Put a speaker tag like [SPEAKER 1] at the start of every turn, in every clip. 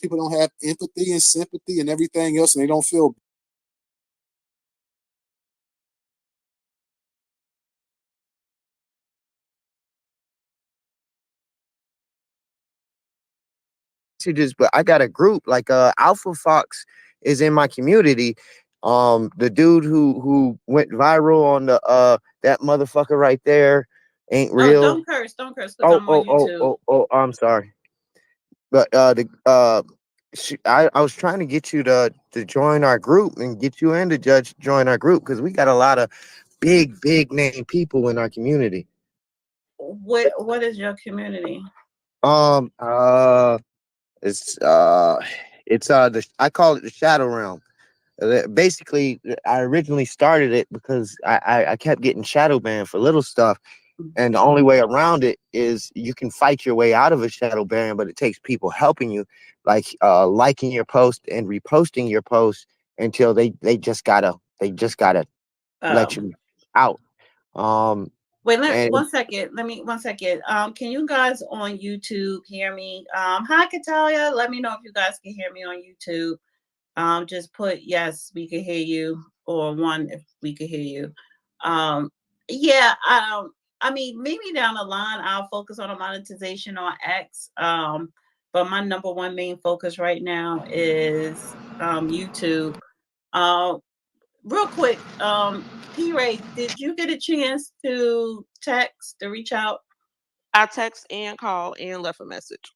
[SPEAKER 1] people don't have empathy and sympathy and everything else, and they don't feel
[SPEAKER 2] messages, but I got a group like Alpha Fox is in my community. The dude who went viral on the that motherfucker right there ain't
[SPEAKER 3] Oh,
[SPEAKER 2] real.
[SPEAKER 3] don't curse, because
[SPEAKER 2] Oh
[SPEAKER 3] I'm on
[SPEAKER 2] oh oh
[SPEAKER 3] YouTube.
[SPEAKER 2] oh oh. I'm sorry, but I was trying to get you to join our group and get you and the judge to join our group because we got a lot of big name people in our community.
[SPEAKER 3] What is your community?
[SPEAKER 2] Um uh it's uh I call it the Shadow Realm. Basically, I originally started it because I kept getting shadow banned for little stuff. And the only way around it is you can fight your way out of a shadow ban, but it takes people helping you, like liking your post and reposting your post until they just gotta let
[SPEAKER 3] Um,
[SPEAKER 2] you out. Um
[SPEAKER 3] Wait,
[SPEAKER 2] and
[SPEAKER 3] 1 second. Let me 1 second. Can you guys on YouTube hear me? Hi, Katalia. Let me know if you guys can hear me on YouTube. Just put yes, we can hear you, or one if we can hear you. Um, yeah. I mean, maybe down the line I'll focus on a monetization on X. But my number one main focus right now is YouTube. Um, Real quick, P Ray, did you get a chance to text to reach out?
[SPEAKER 4] I text and call and left a message.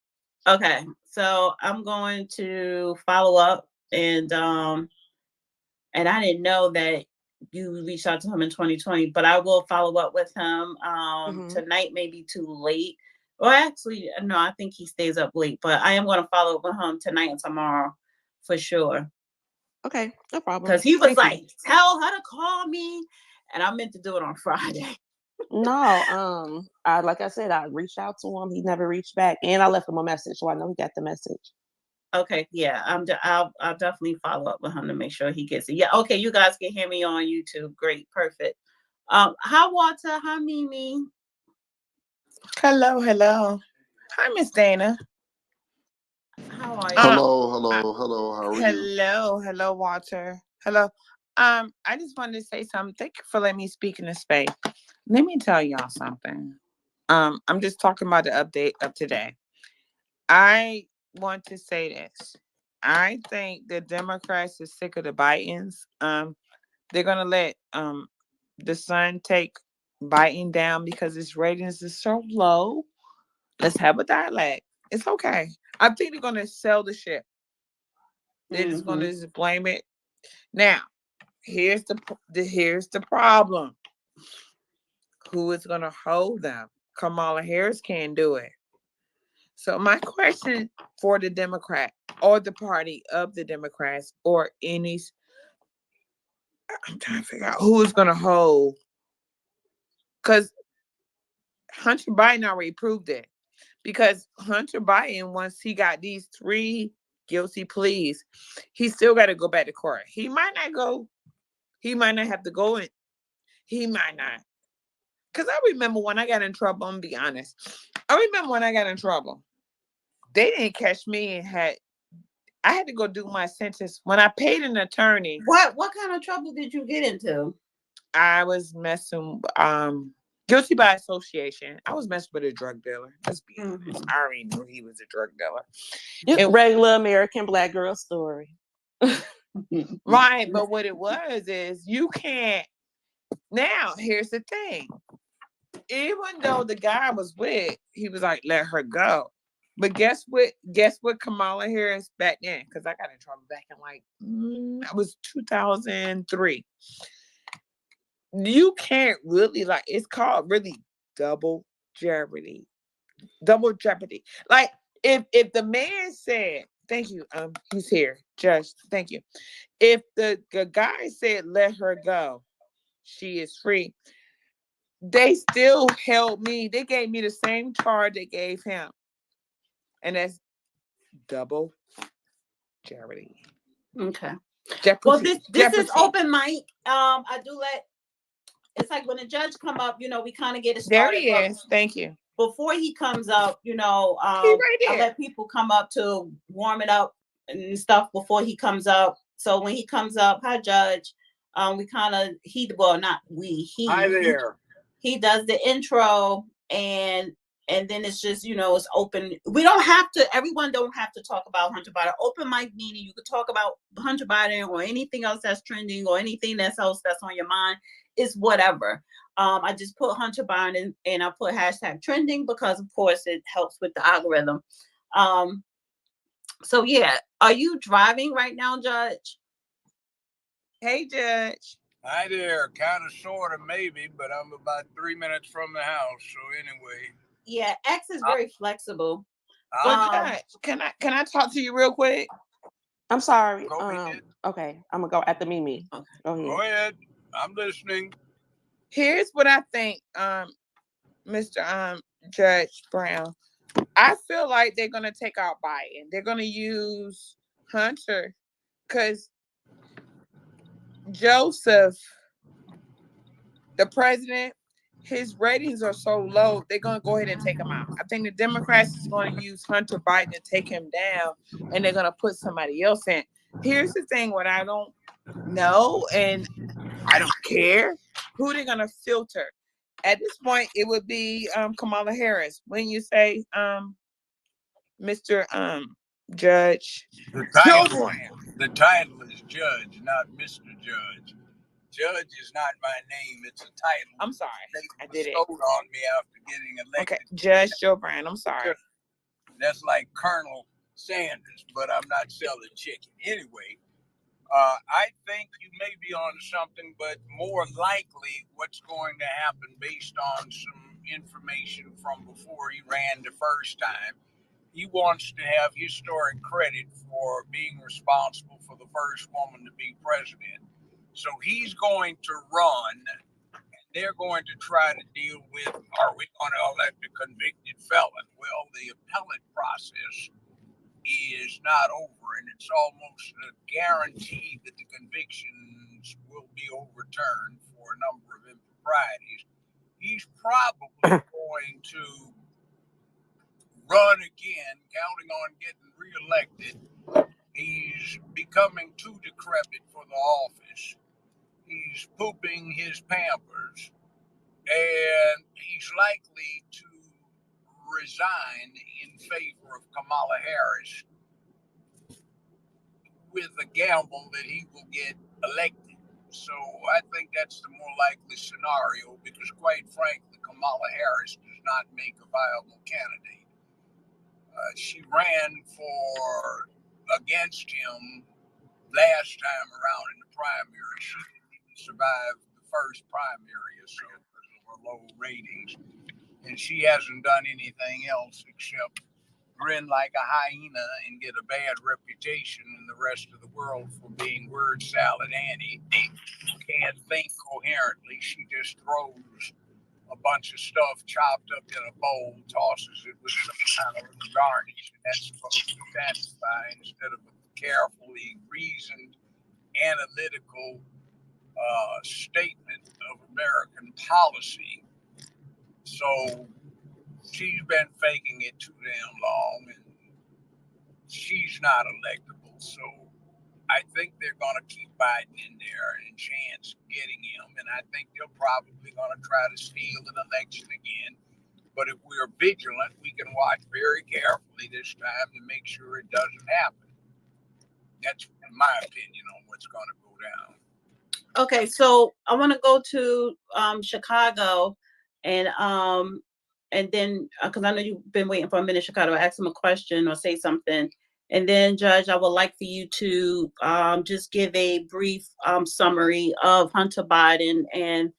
[SPEAKER 3] Okay, so I'm going to follow up, and I didn't know that you reached out to him in 2020, but I will follow up with him.
[SPEAKER 4] Hmm.
[SPEAKER 3] Tonight may be too late. Well, actually, no, I think he stays up late, but I am going to follow up with him tonight and tomorrow for sure.
[SPEAKER 4] Okay, no problem.
[SPEAKER 3] Because he was
[SPEAKER 4] Thank you.
[SPEAKER 3] like, tell her to call me. And I meant to do it on Friday.
[SPEAKER 4] No, I like I said, I reached out to him. He never reached back, and I left him a message, so I know he got the message.
[SPEAKER 3] Okay, yeah, I'll definitely follow up with him to make sure he gets it. Yeah, okay, you guys can hear me on YouTube. Great, perfect. Hi Walter, hi Mimi.
[SPEAKER 5] Hello, hello. Hi, Miss Dana.
[SPEAKER 3] How are you?
[SPEAKER 6] Hello, hello, hello. How are you?
[SPEAKER 5] Hello, hello, Walter. Hello. I just wanted to say something. Thank you for letting me speak in this space. Let me tell y'all something. I'm just talking about the update of today. I want to say this. I think the Democrats are sick of the Bidens. They're gonna let the Sun take Biden down because his ratings is so low. Let's have a dialogue. It's okay. I think they're gonna sell the ship. They're just gonna
[SPEAKER 3] Mm-hmm.
[SPEAKER 5] just blame it. Now, here's the problem. Who is gonna hold them? Kamala Harris can't do it. So my question for the Democrat or the party of the Democrats or any, I'm trying to figure out who is gonna hold, because Hunter Biden already proved it. Because Hunter Biden, once he got these 3 guilty pleas, he still got to go back to court. He might not go. He might not have to go in. He might not. Because I remember when I got in trouble, I'm going to be honest. I remember when I got in trouble. They didn't catch me and I had to go do my sentence. When I paid an attorney.
[SPEAKER 3] What kind of trouble did you get into?
[SPEAKER 5] I was messing, guilty by association. I was messing with a drug dealer. Let's be honest. I already knew he was a drug dealer.
[SPEAKER 4] Regular American black girl story.
[SPEAKER 5] Right, but what it was is you can't. Now, here's the thing. Even though the guy was with, he was like, let her go. But guess what? Guess what Kamala Harris back then? Because I got in trouble back in that was 2003. You can't really it's called really double jeopardy. Double jeopardy. Like if the man said, thank you, he's here, Judge, thank you. If the guy said let her go, she is free, they still held me. They gave me the same charge they gave him. And that's double jeopardy.
[SPEAKER 3] Okay.
[SPEAKER 5] Jeopardy.
[SPEAKER 3] Well, this
[SPEAKER 5] jeopardy.
[SPEAKER 3] is open mic. I do let, it's like when the judge come up, we kind of get it
[SPEAKER 5] There
[SPEAKER 3] started.
[SPEAKER 5] he is. Thank you.
[SPEAKER 3] Before he comes up,
[SPEAKER 5] He right
[SPEAKER 3] I
[SPEAKER 5] there.
[SPEAKER 3] let people come up to warm it up and stuff before he comes up. So when he comes up, hi Judge, we kind of not we
[SPEAKER 7] Hi there.
[SPEAKER 3] he does the intro, and then it's just, it's open. We don't have to, everyone don't have to talk about Hunter Biden. Open mic meaning you could talk about Hunter Biden or anything else that's trending or anything else that's on your mind. It's whatever. I just put Hunter Biden and I put hashtag trending because of course it helps with the algorithm. So yeah, are you driving right now, Judge?
[SPEAKER 5] Hey, Judge.
[SPEAKER 7] Hi there. Kind of, sort of, maybe, but I'm about 3 minutes from the house. So anyway.
[SPEAKER 3] Yeah, X is very flexible.
[SPEAKER 5] Judge, can I talk to you real quick?
[SPEAKER 4] I'm sorry.
[SPEAKER 7] Go ahead.
[SPEAKER 4] Okay, I'm gonna go at the Mimi.
[SPEAKER 3] Okay.
[SPEAKER 7] Go ahead. I'm listening.
[SPEAKER 5] Here's what I think, Mr. Judge Brown. I feel like they're gonna take out Biden. They're gonna use Hunter because Joseph, the president, his ratings are so low, they're going to go ahead and take him out. I think the Democrats is going to use Hunter Biden to take him down, and they're going to put somebody else in. Here's the thing, what I don't know, and I don't care, who they're going to filter. At this point, it would be Kamala Harris. When you say, Mr. Judge,
[SPEAKER 7] The title is Judge, not Mr. Judge. Judge is not my name. It's a title.
[SPEAKER 5] I'm sorry. I did it.
[SPEAKER 7] Bestowed on me after getting elected.
[SPEAKER 5] Okay, Judge Joe Brown. I'm sorry.
[SPEAKER 7] That's like Colonel Sanders, but I'm not selling chicken. Anyway, I think you may be on something, but more likely what's going to happen based on some information from before he ran the first time, he wants to have historic credit for being responsible for the first woman to be president. So he's going to run, and they're going to try to deal with, are we going to elect a convicted felon? Well, the appellate process is not over, and it's almost a guarantee that the convictions will be overturned for a number of improprieties. He's probably going to run again, counting on getting reelected. He's becoming too decrepit for the office. He's pooping his Pampers, and he's likely to resign in favor of Kamala Harris with a gamble that he will get elected. So I think that's the more likely scenario because, quite frankly, Kamala Harris does not make a viable candidate. She ran against him last time around in the primary. She didn't even survive the first primary or so because of her low ratings. And she hasn't done anything else except grin like a hyena and get a bad reputation in the rest of the world for being word salad Annie. Who can't think coherently. She just throws a bunch of stuff chopped up in a bowl, tosses it with some kind of garnish, and that's supposed to satisfy instead of a carefully reasoned, analytical statement of American policy. So she's been faking it too damn long, and she's not electable. So I think they're going to keep Biden in there and chance getting him, and I think they're probably going to try to steal an election again. But if we're vigilant, we can watch very carefully this time to make sure it doesn't happen. That's my opinion on what's going to go down.
[SPEAKER 3] Okay, so I want to go to Chicago, and then because I know you've been waiting for a minute, Chicago, ask him a question or say something. And then, Judge, I would like for you to just give a brief summary of Hunter Biden and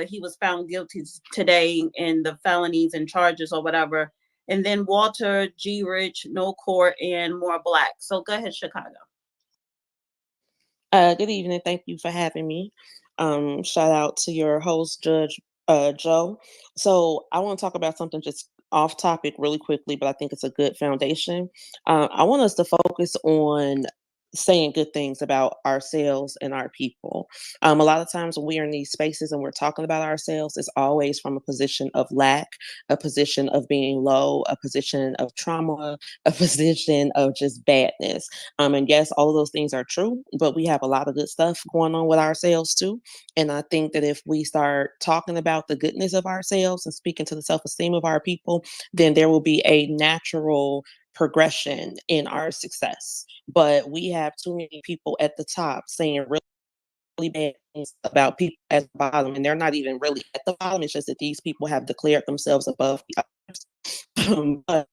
[SPEAKER 3] he was found guilty today in the felonies and charges or whatever. And then Walter G. Rich, no court, and more black. So go ahead, Chicago.
[SPEAKER 4] Good evening. Thank you for having me. Shout out to your host, Judge Joe. So I want to talk about something just off topic really quickly, but I think it's a good foundation. I want us to focus on saying good things about ourselves and our people. A lot of times when we're in these spaces and we're talking about ourselves, it's always from a position of lack, a position of being low, a position of trauma, a position of just badness. And yes, all of those things are true, but we have a lot of good stuff going on with ourselves too. And I think that if we start talking about the goodness of ourselves and speaking to the self-esteem of our people, then there will be a natural progression in our success. But we have too many people at the top saying really bad things about people at the bottom, and they're not even really at the bottom. It's just that these people have declared themselves above the others. But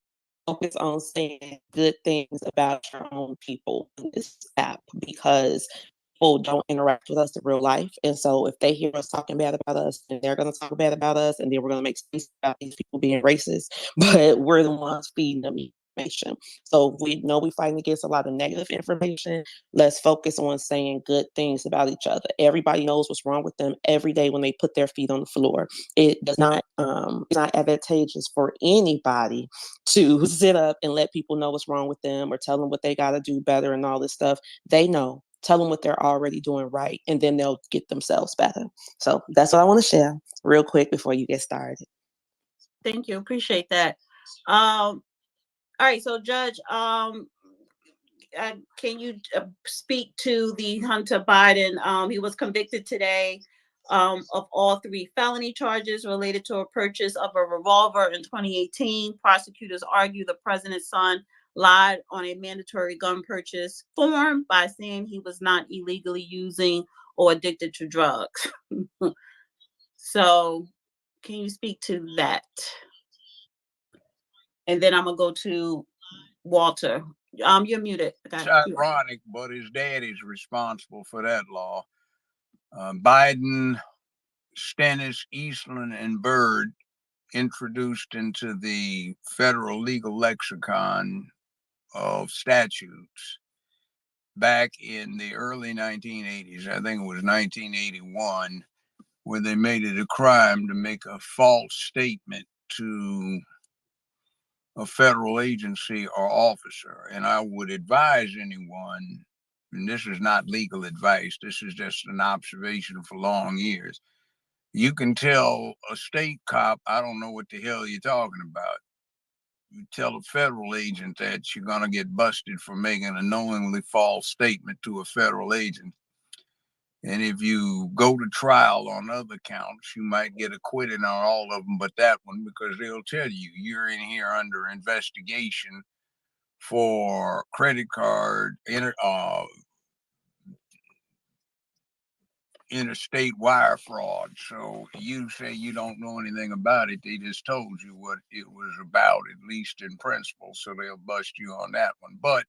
[SPEAKER 4] focus on saying good things about your own people in this app, because people don't interact with us in real life. And so if they hear us talking bad about us, then they're going to talk bad about us, and then we're going to make sense about these people being racist, but we're the ones feeding them information. So we know we're fighting against a lot of negative information. Let's focus on saying good things about each other. Everybody knows what's wrong with them every day when they put their feet on the floor. It does not, it's not advantageous for anybody to sit up and let people know what's wrong with them or tell them what they got to do better and all this stuff. They know. Tell them what they're already doing right, and then they'll get themselves better. So that's what I want to share real quick before you get started.
[SPEAKER 3] Thank you. Appreciate that. All right. So, Judge, can you speak to the Hunter Biden? He was convicted today of all 3 felony charges related to a purchase of a revolver in 2018. Prosecutors argue the president's son lied on a mandatory gun purchase form by saying he was not illegally using or addicted to drugs. So can you speak to that? And then I'm gonna go to Walter. You're muted.
[SPEAKER 7] It's ironic, but his daddy's responsible for that law. Biden, Stennis, Eastland, and Byrd introduced into the federal legal lexicon of statutes back in the early 1980s. I think it was 1981, where they made it a crime to make a false statement to a federal agency or officer. And I would advise anyone, and this is not legal advice, this is just an observation for long years. You can tell a state cop, I don't know what the hell you're talking about. You tell a federal agent that, you're going to get busted for making a knowingly false statement to a federal agent. And if you go to trial on other counts, you might get acquitted on all of them but that one, because they'll tell you you're in here under investigation for credit card, interstate wire fraud. So you say you don't know anything about it. They just told you what it was about, at least in principle. So they'll bust you on that one. But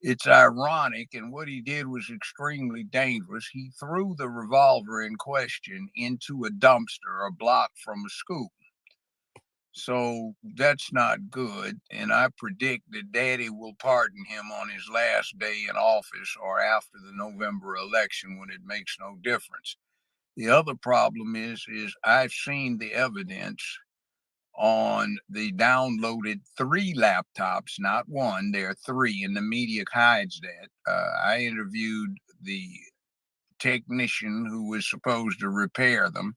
[SPEAKER 7] it's ironic, and what he did was extremely dangerous. He threw the revolver in question into a dumpster a block from a school. So that's not good. And I predict that Daddy will pardon him on his last day in office or after the November election, when it makes no difference. The other problem is I've seen the evidence on the downloaded 3 laptops, not one, there are 3, and the media hides that. I interviewed the technician who was supposed to repair them,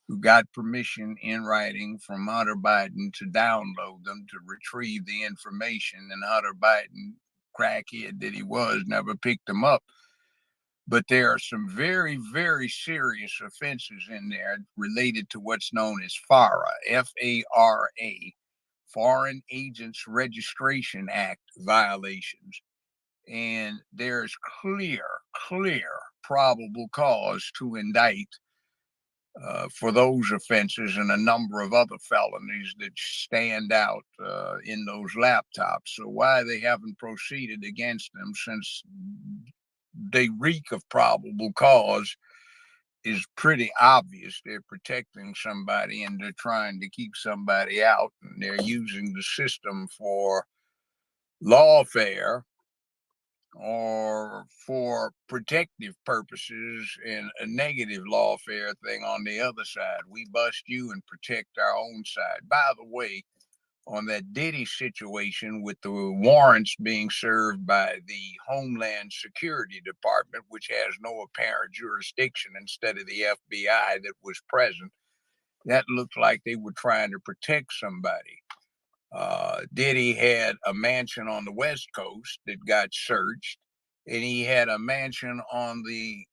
[SPEAKER 7] who got permission in writing from Hunter Biden to download them, to retrieve the information, and Hunter Biden, crackhead that he was, never picked them up. But there are some very, very serious offenses in there related to what's known as FARA, F-A-R-A, Foreign Agents Registration Act violations. And there's clear probable cause to indict for those offenses and a number of other felonies that stand out in those laptops. So why they haven't proceeded against them, since they reek of probable cause, is pretty obvious. They're protecting somebody and they're trying to keep somebody out, and they're using the system for lawfare or for protective purposes, and a negative lawfare thing on the other side. We bust you and protect our own side. By the way, on that Diddy situation with the warrants being served by the Homeland Security Department, which has no apparent jurisdiction, instead of the FBI that was present. That looked like they were trying to protect somebody. Diddy had a mansion on the West Coast that got searched, and he had a mansion on the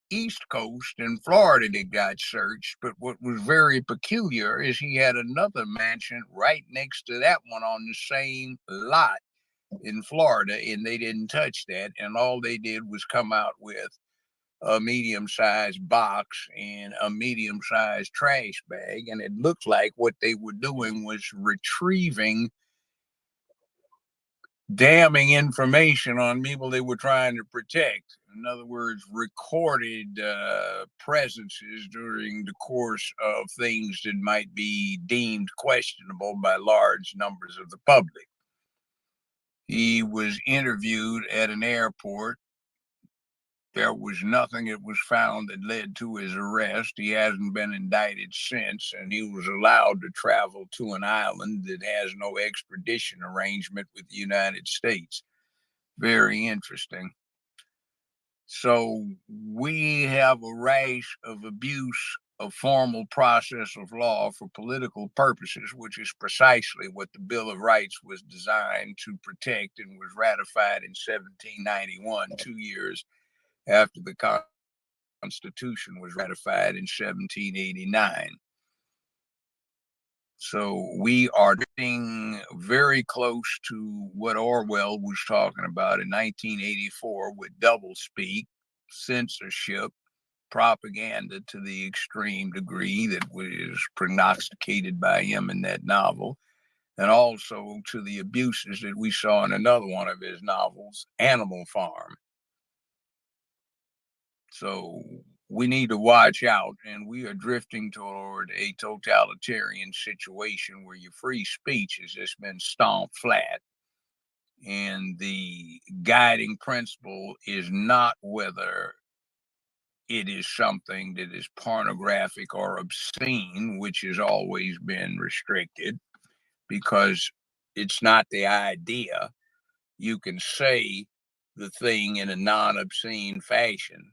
[SPEAKER 7] East Coast in Florida that got searched. But what was very peculiar is he had another mansion right next to that one on the same lot in Florida, and they didn't touch that. And all they did was come out with a medium-sized box and a medium-sized trash bag. And it looked like what they were doing was retrieving damning information on people they were trying to protect. In other words, recorded presences during the course of things that might be deemed questionable by large numbers of the public. He was interviewed at an airport. There was nothing that was found that led to his arrest. He hasn't been indicted since, and he was allowed to travel to an island that has no extradition arrangement with the United States. Very interesting. So we have a rash of abuse of formal process of law for political purposes, which is precisely what the Bill of Rights was designed to protect, and was ratified in 1791, 2 years after the Constitution was ratified in 1789. So we are getting very close to what Orwell was talking about in 1984 with doublespeak, censorship, propaganda to the extreme degree that was prognosticated by him in that novel, and also to the abuses that we saw in another one of his novels, Animal Farm. So we need to watch out, and we are drifting toward a totalitarian situation where your free speech has just been stomped flat. And the guiding principle is not whether it is something that is pornographic or obscene, which has always been restricted, because it's not the idea. You can say the thing in a non-obscene fashion,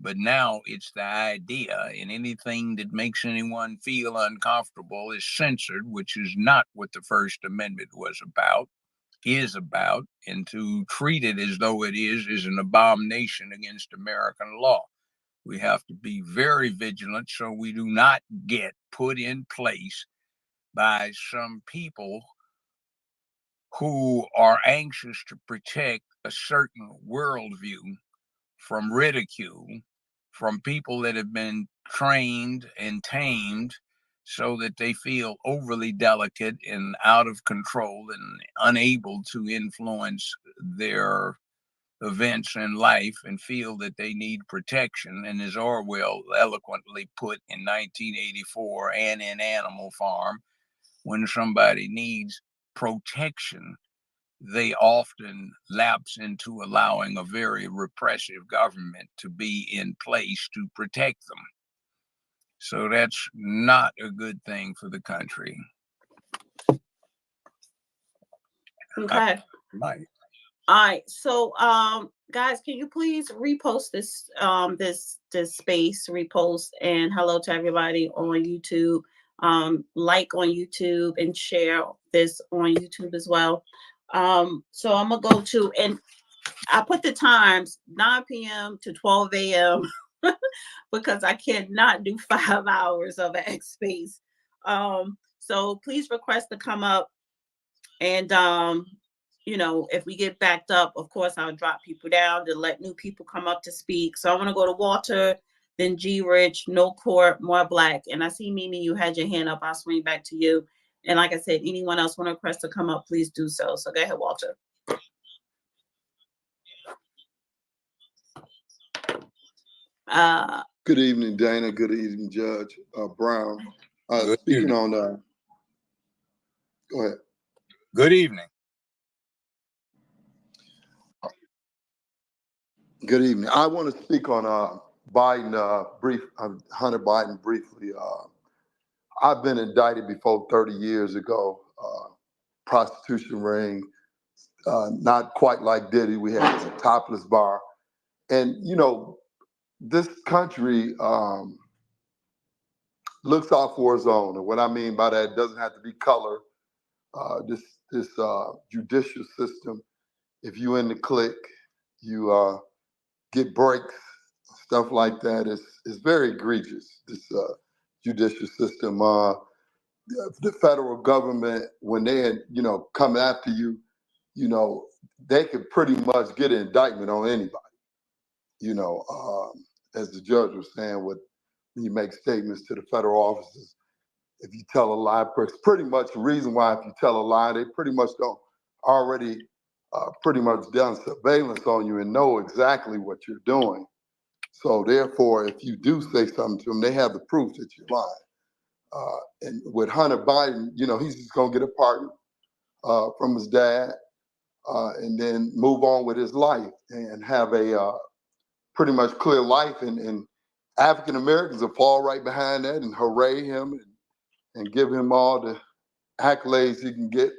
[SPEAKER 7] but now it's the idea, and anything that makes anyone feel uncomfortable is censored, which is not what the First Amendment is about, and to treat it as though it is an abomination against American law. We have to be very vigilant so we do not get put in place by some people who are anxious to protect a certain worldview from ridicule, from people that have been trained and tamed so that they feel overly delicate and out of control and unable to influence their events in life, and feel that they need protection. And as Orwell eloquently put in 1984 and in Animal Farm, when somebody needs protection, they often lapse into allowing a very repressive government to be in place to protect them. So that's not a good thing for the country.
[SPEAKER 3] Okay.
[SPEAKER 7] Right.
[SPEAKER 3] All right. So, guys, can you please repost this space, repost, and hello to everybody on YouTube. Like on YouTube and share this on YouTube as well. So I'm gonna go to, and I put the times 9 p.m. to 12 a.m. because I cannot do 5 hours of an X space. So please request to come up, and if we get backed up, of course I'll drop people down to let new people come up to speak. So I want to go to Walter, then G Rich, No Court, More Black, and I see Mimi, you had your hand up. I'll swing back to you. And like I said, anyone else want to request to come up, please do so. So go ahead, Walter.
[SPEAKER 6] Good evening, Dana. Good evening, Judge Brown.
[SPEAKER 7] Good
[SPEAKER 6] Speaking
[SPEAKER 7] evening.
[SPEAKER 6] on, go ahead.
[SPEAKER 7] Good evening.
[SPEAKER 6] Good evening. I want to speak on Biden, Hunter Biden briefly. I've been indicted before 30 years ago prostitution ring, not quite like Diddy. We had a topless bar. And, you know, this country looks out for its own. And what I mean by that, it doesn't have to be color. This judicial system, if you in the clique, you get breaks, stuff like that. It's very egregious, this judicial system. The federal government, when they, you know, come after you, you know, they could pretty much get an indictment on anybody. You know, as the judge was saying, when you make statements to the federal officers, if you tell a lie, pretty much the reason why if you tell a lie, they pretty much don't already pretty much done surveillance on you and know exactly what you're doing. So therefore, if you do say something to them, they have the proof that you're lying. And with Hunter Biden, you know, he's just gonna get a pardon from his dad and then move on with his life and have a pretty much clear life. And African Americans will fall right behind that and hooray him and give him all the accolades he can get.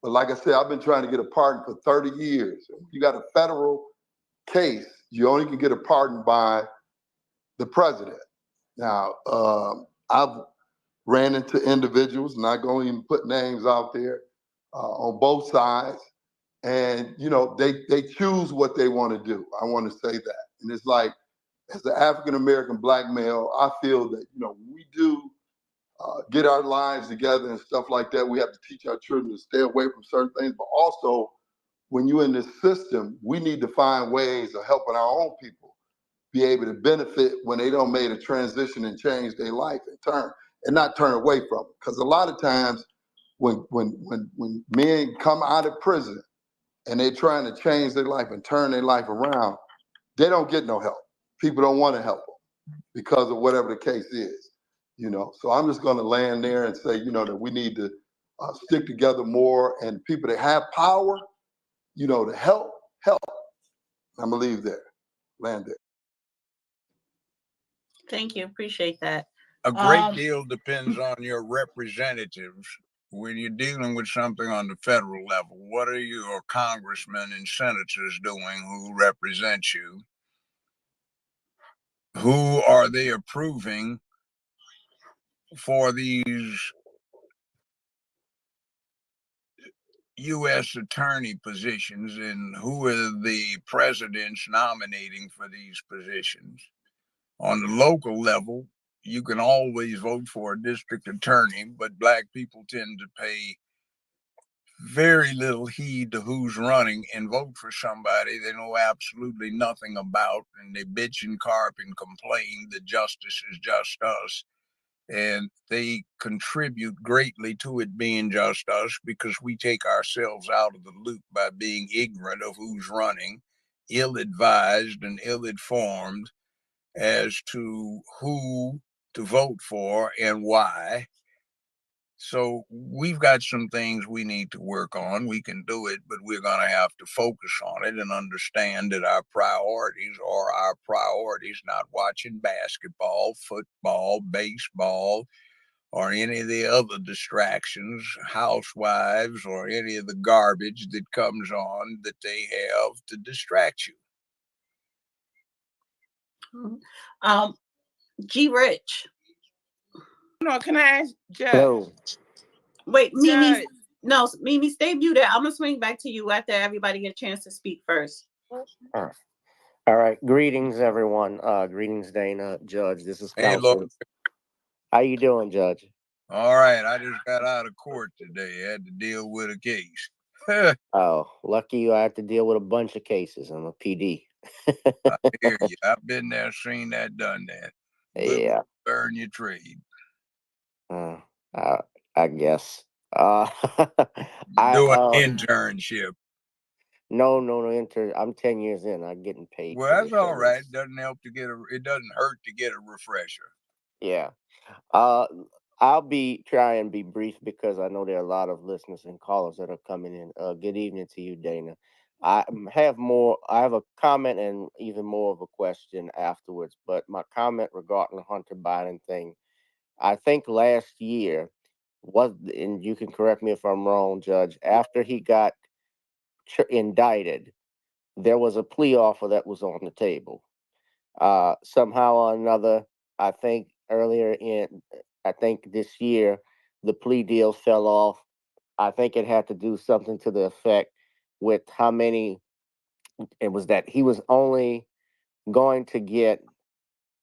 [SPEAKER 6] But like I said, I've been trying to get a pardon for 30 years. You got a federal case, you only can get a pardon by the president. Now, I've ran into individuals, not going to even put names out there, on both sides. And, you know, they choose what they want to do. I want to say that. And it's like, as an African-American black male, I feel that, you know, we do get our lives together and stuff like that. We have to teach our children to stay away from certain things. But also, when you're in this system, we need to find ways of helping our own people be able to benefit when they don't made a transition and change their life and not turn away from it. Because a lot of times when men come out of prison and they're trying to change their life and turn their life around, they don't get no help. People don't want to help them because of whatever the case is, you know. So I'm just going to land there and say, you know, that we need to stick together more, and people that have power, you know, to help. I'm going to leave there, land there.
[SPEAKER 3] Thank you. Appreciate that.
[SPEAKER 7] A great deal depends on your representatives. When you're dealing with something on the federal level, what are your congressmen and senators doing who represent you? Who are they approving for these U.S. attorney positions, and who are the presidents nominating for these positions? On the local level, you can always vote for a district attorney, but black people tend to pay very little heed to who's running and vote for somebody they know absolutely nothing about, and they bitch and carp and complain that justice is just us. And they contribute greatly to it being just us because we take ourselves out of the loop by being ignorant of who's running, ill-advised and ill-informed as to who to vote for and why. So we've got some things we need to work on. We can do it, but we're going to have to focus on it and understand that our priorities are our priorities, not watching basketball, football, baseball, or any of the other distractions, housewives, or any of the garbage that comes on that they have to distract you.
[SPEAKER 3] G Rich.
[SPEAKER 5] No, can I ask Judge?
[SPEAKER 2] Hello.
[SPEAKER 3] Wait, Mimi.
[SPEAKER 5] Judge.
[SPEAKER 3] No, Mimi, stay muted. I'm gonna swing back to you after everybody get a chance to speak first.
[SPEAKER 2] All right. Greetings, everyone. Greetings, Dana, Judge. This is
[SPEAKER 7] Hey,
[SPEAKER 2] Counsel.
[SPEAKER 7] look.
[SPEAKER 2] How you doing, Judge?
[SPEAKER 7] All right. I just got out of court today. I had to deal with a case.
[SPEAKER 2] Oh, lucky you. I have to deal with a bunch of cases. I'm a PD.
[SPEAKER 7] I hear you. I've been there, seen that, done that.
[SPEAKER 2] Yeah.
[SPEAKER 7] Learn your trade.
[SPEAKER 2] I guess.
[SPEAKER 7] Do an internship.
[SPEAKER 2] No. I'm 10 years in. I'm getting paid.
[SPEAKER 7] Well, that's all right. It doesn't help to get it doesn't hurt to get a refresher.
[SPEAKER 2] Yeah. I'll try and be brief because I know there are a lot of listeners and callers that are coming in. Good evening to you, Dana. I have a comment and even more of a question afterwards, but my comment regarding the Hunter Biden thing, I think last year was, and you can correct me if I'm wrong, Judge, after he got indicted, there was a plea offer that was on the table. Somehow or another, I think I think this year, the plea deal fell off. I think it had to do something to the effect with how many, it was that he was only going to get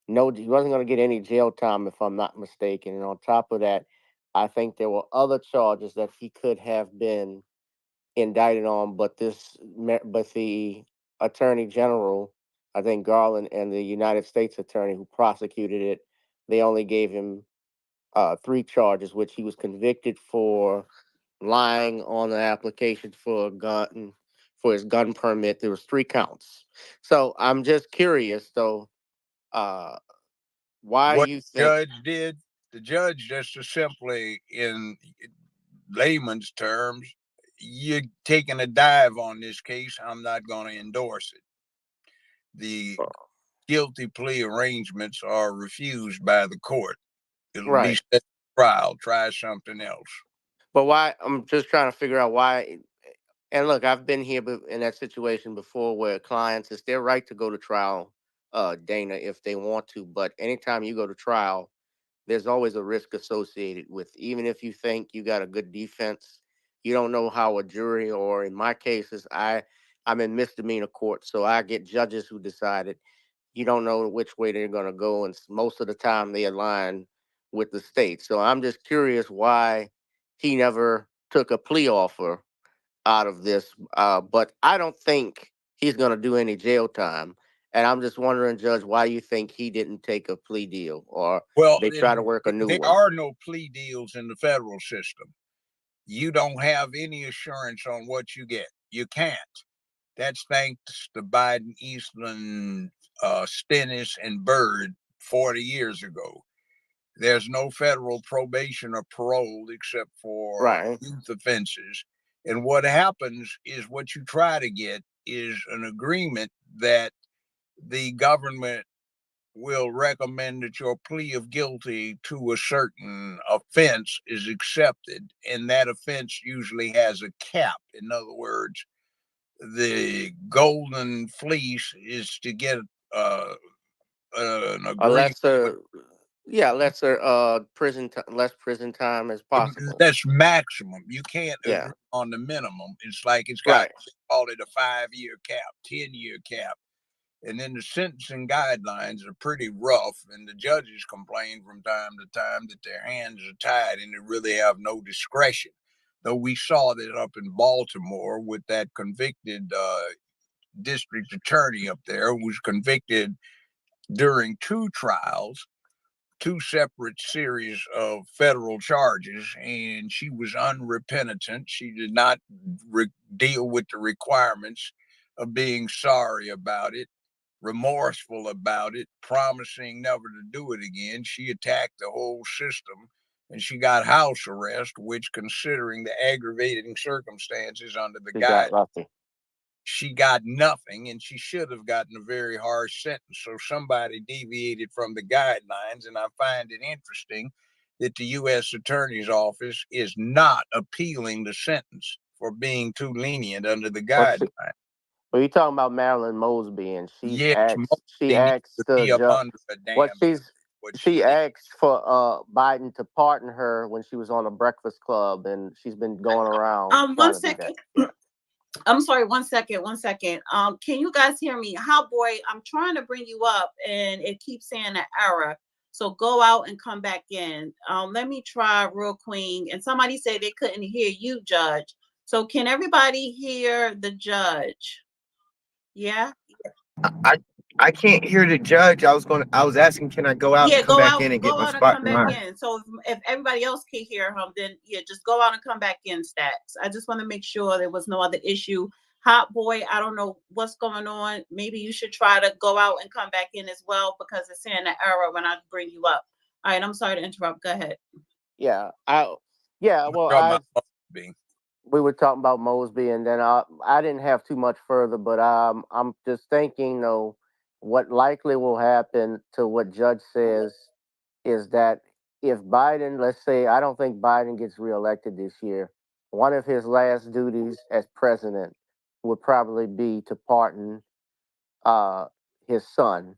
[SPEAKER 2] no, he wasn't going to get any jail time, if I'm not mistaken. And on top of that, I think there were other charges that he could have been indicted on, but but the attorney general, I think Garland, and the United States attorney who prosecuted it, they only gave him three charges, which he was convicted for lying on the application for a gun, for his gun permit. There was three counts. So I'm just curious, though, uh, why
[SPEAKER 7] What
[SPEAKER 2] you
[SPEAKER 7] the
[SPEAKER 2] think?
[SPEAKER 7] judge did, the judge just as simply, in layman's terms, you're taking a dive on this case. I'm not going to endorse it. The guilty plea arrangements are refused by the court. It'll be
[SPEAKER 2] Right.
[SPEAKER 7] set for trial. Try something else.
[SPEAKER 2] But why? I'm just trying to figure out why. And look, I've been here in that situation before where clients, it's their right to go to trial, Dana, if they want to. But anytime you go to trial, there's always a risk associated with, even if you think you got a good defense, you don't know how a jury, or in my cases, I'm in misdemeanor court, so I get judges who decide it. You don't know which way they're going to go, and most of the time they align with the state. So I'm just curious why he never took a plea offer out of this. But I don't think he's going to do any jail time. And I'm just wondering, Judge, why you think he didn't take a plea deal, or
[SPEAKER 7] Well,
[SPEAKER 2] they try to work a new
[SPEAKER 7] there
[SPEAKER 2] one?
[SPEAKER 7] are no plea deals in the federal system. You don't have any assurance on what you get. You can't. That's thanks to Biden, Eastland, Stennis, and Byrd 40 years ago. There's no federal probation or parole except for
[SPEAKER 2] Right.
[SPEAKER 7] youth offenses. And what happens is, what you try to get is an agreement that the government will recommend that your plea of guilty to a certain offense is accepted. And that offense usually has a cap. In other words, the golden fleece is to get an
[SPEAKER 2] A
[SPEAKER 7] agreement with
[SPEAKER 2] lesser, yeah, lesser less prison time as possible.
[SPEAKER 7] that's maximum. You can't
[SPEAKER 2] Yeah.
[SPEAKER 7] agree on the minimum. It's like it's got,
[SPEAKER 2] Right.
[SPEAKER 7] call it a 5-year cap, 10-year cap. And then the sentencing guidelines are pretty rough, and the judges complain from time to time that their hands are tied and they really have no discretion. Though we saw that up in Baltimore with that convicted district attorney up there, who was convicted during two trials, two separate series of federal charges, and she was unrepentant. She did not deal with the requirements of being sorry about it, remorseful about it, promising never to do it again. She attacked the whole system, and she got house arrest, which, considering the aggravating circumstances under the
[SPEAKER 2] He
[SPEAKER 7] guide,
[SPEAKER 2] got lucky.
[SPEAKER 7] she got nothing, and she should have gotten a very harsh sentence. So somebody deviated from the guidelines, and I find it interesting that the U.S. Attorney's Office is not appealing the sentence for being too lenient under the
[SPEAKER 2] Well,
[SPEAKER 7] guidelines.
[SPEAKER 2] well, you talking about Marilyn Mosby, and
[SPEAKER 7] Yes,
[SPEAKER 2] she
[SPEAKER 7] Mosby needs
[SPEAKER 2] asked
[SPEAKER 7] to
[SPEAKER 2] the
[SPEAKER 7] be up
[SPEAKER 2] judge.
[SPEAKER 7] under a
[SPEAKER 2] What
[SPEAKER 7] damn hill. What she
[SPEAKER 2] she
[SPEAKER 7] did.
[SPEAKER 2] asked for Biden to pardon her when she was on a Breakfast Club, and she's been going around
[SPEAKER 3] One
[SPEAKER 2] trying to do that.
[SPEAKER 3] second.
[SPEAKER 2] Yeah.
[SPEAKER 3] I'm sorry, 1 second, 1 second. Can you guys hear me? How boy, I'm trying to bring you up and it keeps saying an error. So go out and come back in. Let me try real queen. And somebody said they couldn't hear you, Judge. So can everybody hear the judge? Yeah?
[SPEAKER 2] I I can't hear the judge. I was asking, can I go out and
[SPEAKER 3] Yeah,
[SPEAKER 2] come back in and get
[SPEAKER 3] go
[SPEAKER 2] my
[SPEAKER 3] out and
[SPEAKER 2] spot
[SPEAKER 3] come
[SPEAKER 2] in
[SPEAKER 3] back
[SPEAKER 2] line?
[SPEAKER 3] in. So if everybody else can hear him, then yeah, just go out and come back in, Stacks. I just want to make sure there was no other issue. Hot boy, I don't know what's going on. Maybe you should try to go out and come back in as well, because it's saying an error when I bring you up. All right, I'm sorry to interrupt. Go ahead.
[SPEAKER 2] Yeah, well,
[SPEAKER 7] Talking about Mosby.
[SPEAKER 2] we were talking about Mosby, and then I didn't have too much further, but I'm just thinking, though, what likely will happen to what Judge says is that if Biden, let's say, I don't think Biden gets reelected this year, one of his last duties as president would probably be to pardon uh, his son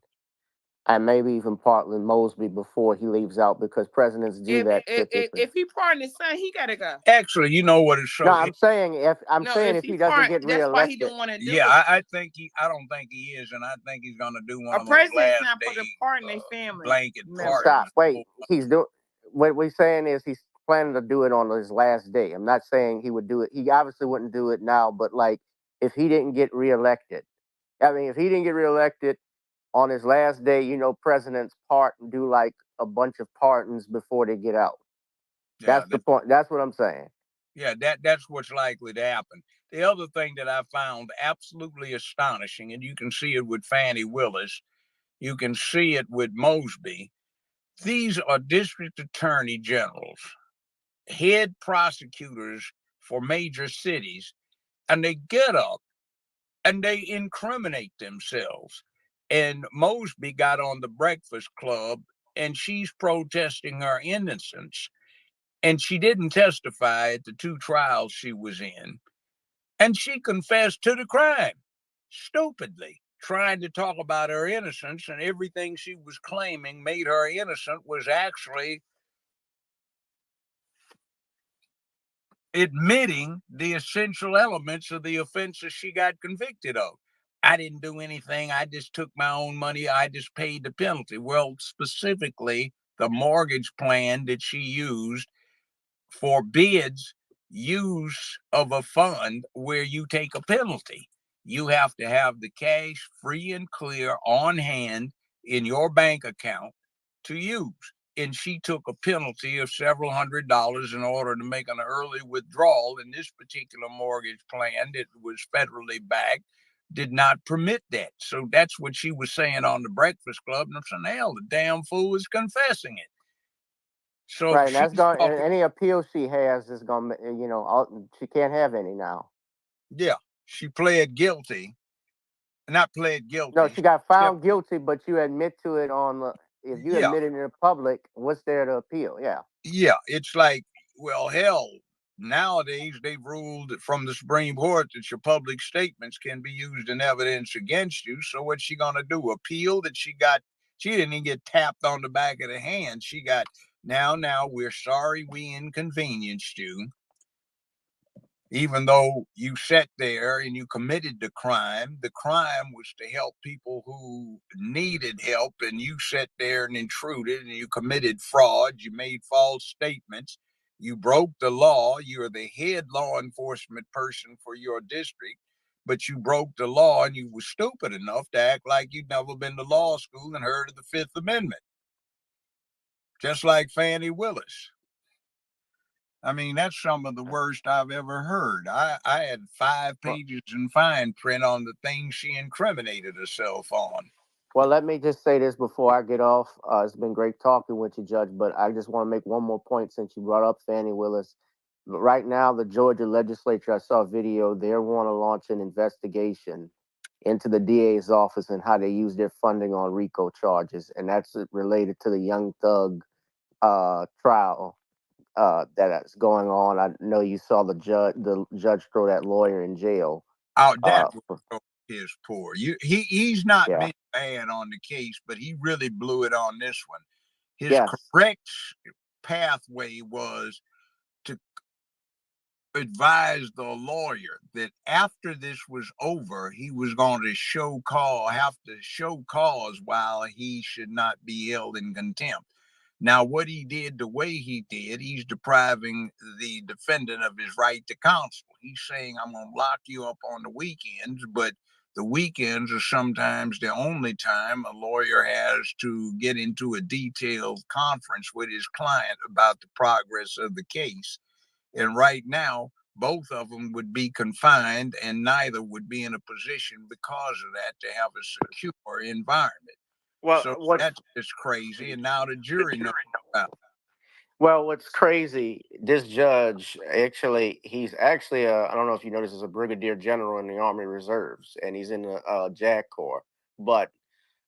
[SPEAKER 2] and maybe even pardon Mosby before he leaves out because presidents do that typically.
[SPEAKER 5] If he pardoned his son, he gotta go.
[SPEAKER 7] Actually, you know what it's so.
[SPEAKER 2] No, I'm saying
[SPEAKER 5] No, if
[SPEAKER 2] if he doesn't get
[SPEAKER 5] that's why he
[SPEAKER 2] reelected.
[SPEAKER 5] don't want to do
[SPEAKER 7] Yeah,
[SPEAKER 5] it.
[SPEAKER 7] I think I don't think he is, and I think he's gonna do one
[SPEAKER 5] A
[SPEAKER 7] of those
[SPEAKER 5] president's
[SPEAKER 7] last
[SPEAKER 5] not supposed to
[SPEAKER 7] day
[SPEAKER 5] pardon their family
[SPEAKER 7] blanket
[SPEAKER 5] members.
[SPEAKER 2] Stop.
[SPEAKER 7] pardons.
[SPEAKER 2] Wait, he's doing. What we're saying is he's planning to do it on his last day. I'm not saying he would do it. He obviously wouldn't do it now, but like if he didn't get reelected, I mean, if he didn't get reelected on his last day, presidents part and do like a bunch of pardons before they get out.
[SPEAKER 7] Yeah,
[SPEAKER 2] That's the point. That's what I'm saying.
[SPEAKER 7] yeah, that's what's likely to happen. The other thing that I found absolutely astonishing, and you can see it with Fannie Willis, you can see it with Mosby. These are district attorney generals, head prosecutors for major cities, and they get up and they incriminate themselves. And Mosby got on the Breakfast Club and she's protesting her innocence. And she didn't testify at the 2 trials she was in. And she confessed to the crime, stupidly, trying to talk about her innocence. And everything she was claiming made her innocent was actually admitting the essential elements of the offenses she got convicted of. I didn't do anything. I just took my own money. I just paid the penalty. Well, specifically, the mortgage plan that she used forbids use of a fund where you take a penalty. You have to have the cash free and clear on hand in your bank account to use. And she took a penalty of several $100s in order to make an early withdrawal. And this particular mortgage plan that was federally backed did not permit that. So that's what she was saying on the Breakfast Club. And I'm saying, hell, the damn fool is confessing it. So
[SPEAKER 2] Right, and that's
[SPEAKER 7] she's
[SPEAKER 2] going.
[SPEAKER 7] talking,
[SPEAKER 2] Any appeal she has is going. She can't have any now.
[SPEAKER 7] yeah, she pled guilty. Not pled
[SPEAKER 2] No,
[SPEAKER 7] guilty.
[SPEAKER 2] she got
[SPEAKER 7] She-
[SPEAKER 2] found guilty, but you admit to it on the. If you
[SPEAKER 7] yeah,
[SPEAKER 2] admit it in the public, what's there to appeal? Yeah.
[SPEAKER 7] yeah. It's like, well, hell, nowadays they've ruled from the Supreme Court that your public statements can be used in evidence against you. So what's she gonna do? Appeal that she got? She didn't even get tapped on the back of the hand. She got, now, we're sorry we inconvenienced you. Even though you sat there and you committed the crime was to help people who needed help, and you sat there and intruded and you committed fraud, you made false statements, you broke the law, you're the head law enforcement person for your district, but you broke the law and you were stupid enough to act like you'd never been to law school and heard of the Fifth Amendment, just like Fannie Willis. I mean, that's some of the worst I've ever heard. I had 5
[SPEAKER 2] Well,
[SPEAKER 7] pages in fine print on the things she incriminated herself on.
[SPEAKER 2] well, let me just say this before I get off. It's been great talking with you, Judge, but I just want to make one more point since you brought up Fannie Willis. But right now, the Georgia legislature, I saw a video, they want to launch an investigation into the DA's office and how they use their funding on RICO charges, and that's related to the Young Thug trial that's going on. I know you saw the judge throw that lawyer in jail.
[SPEAKER 7] Oh, that
[SPEAKER 2] Uh,
[SPEAKER 7] was his poor. He's not
[SPEAKER 2] yeah.
[SPEAKER 7] been bad on the case, but he really blew it on this one. His
[SPEAKER 2] Yes.
[SPEAKER 7] correct pathway was to advise the lawyer that after this was over, he was going to have to show cause while he should not be held in contempt. Now, what he did, the way he did, he's depriving the defendant of his right to counsel. He's saying, I'm going to lock you up on the weekends, but the weekends are sometimes the only time a lawyer has to get into a detailed conference with his client about the progress of the case. And right now, both of them would be confined and neither would be in a position because of that to have a secure environment.
[SPEAKER 2] Well,
[SPEAKER 7] So that's just crazy. And now the jury knows about it.
[SPEAKER 2] Well, what's crazy, this judge actually, he's actually, I don't know if you notice, is a brigadier general in the Army Reserves, and he's in the JAG Corps. But,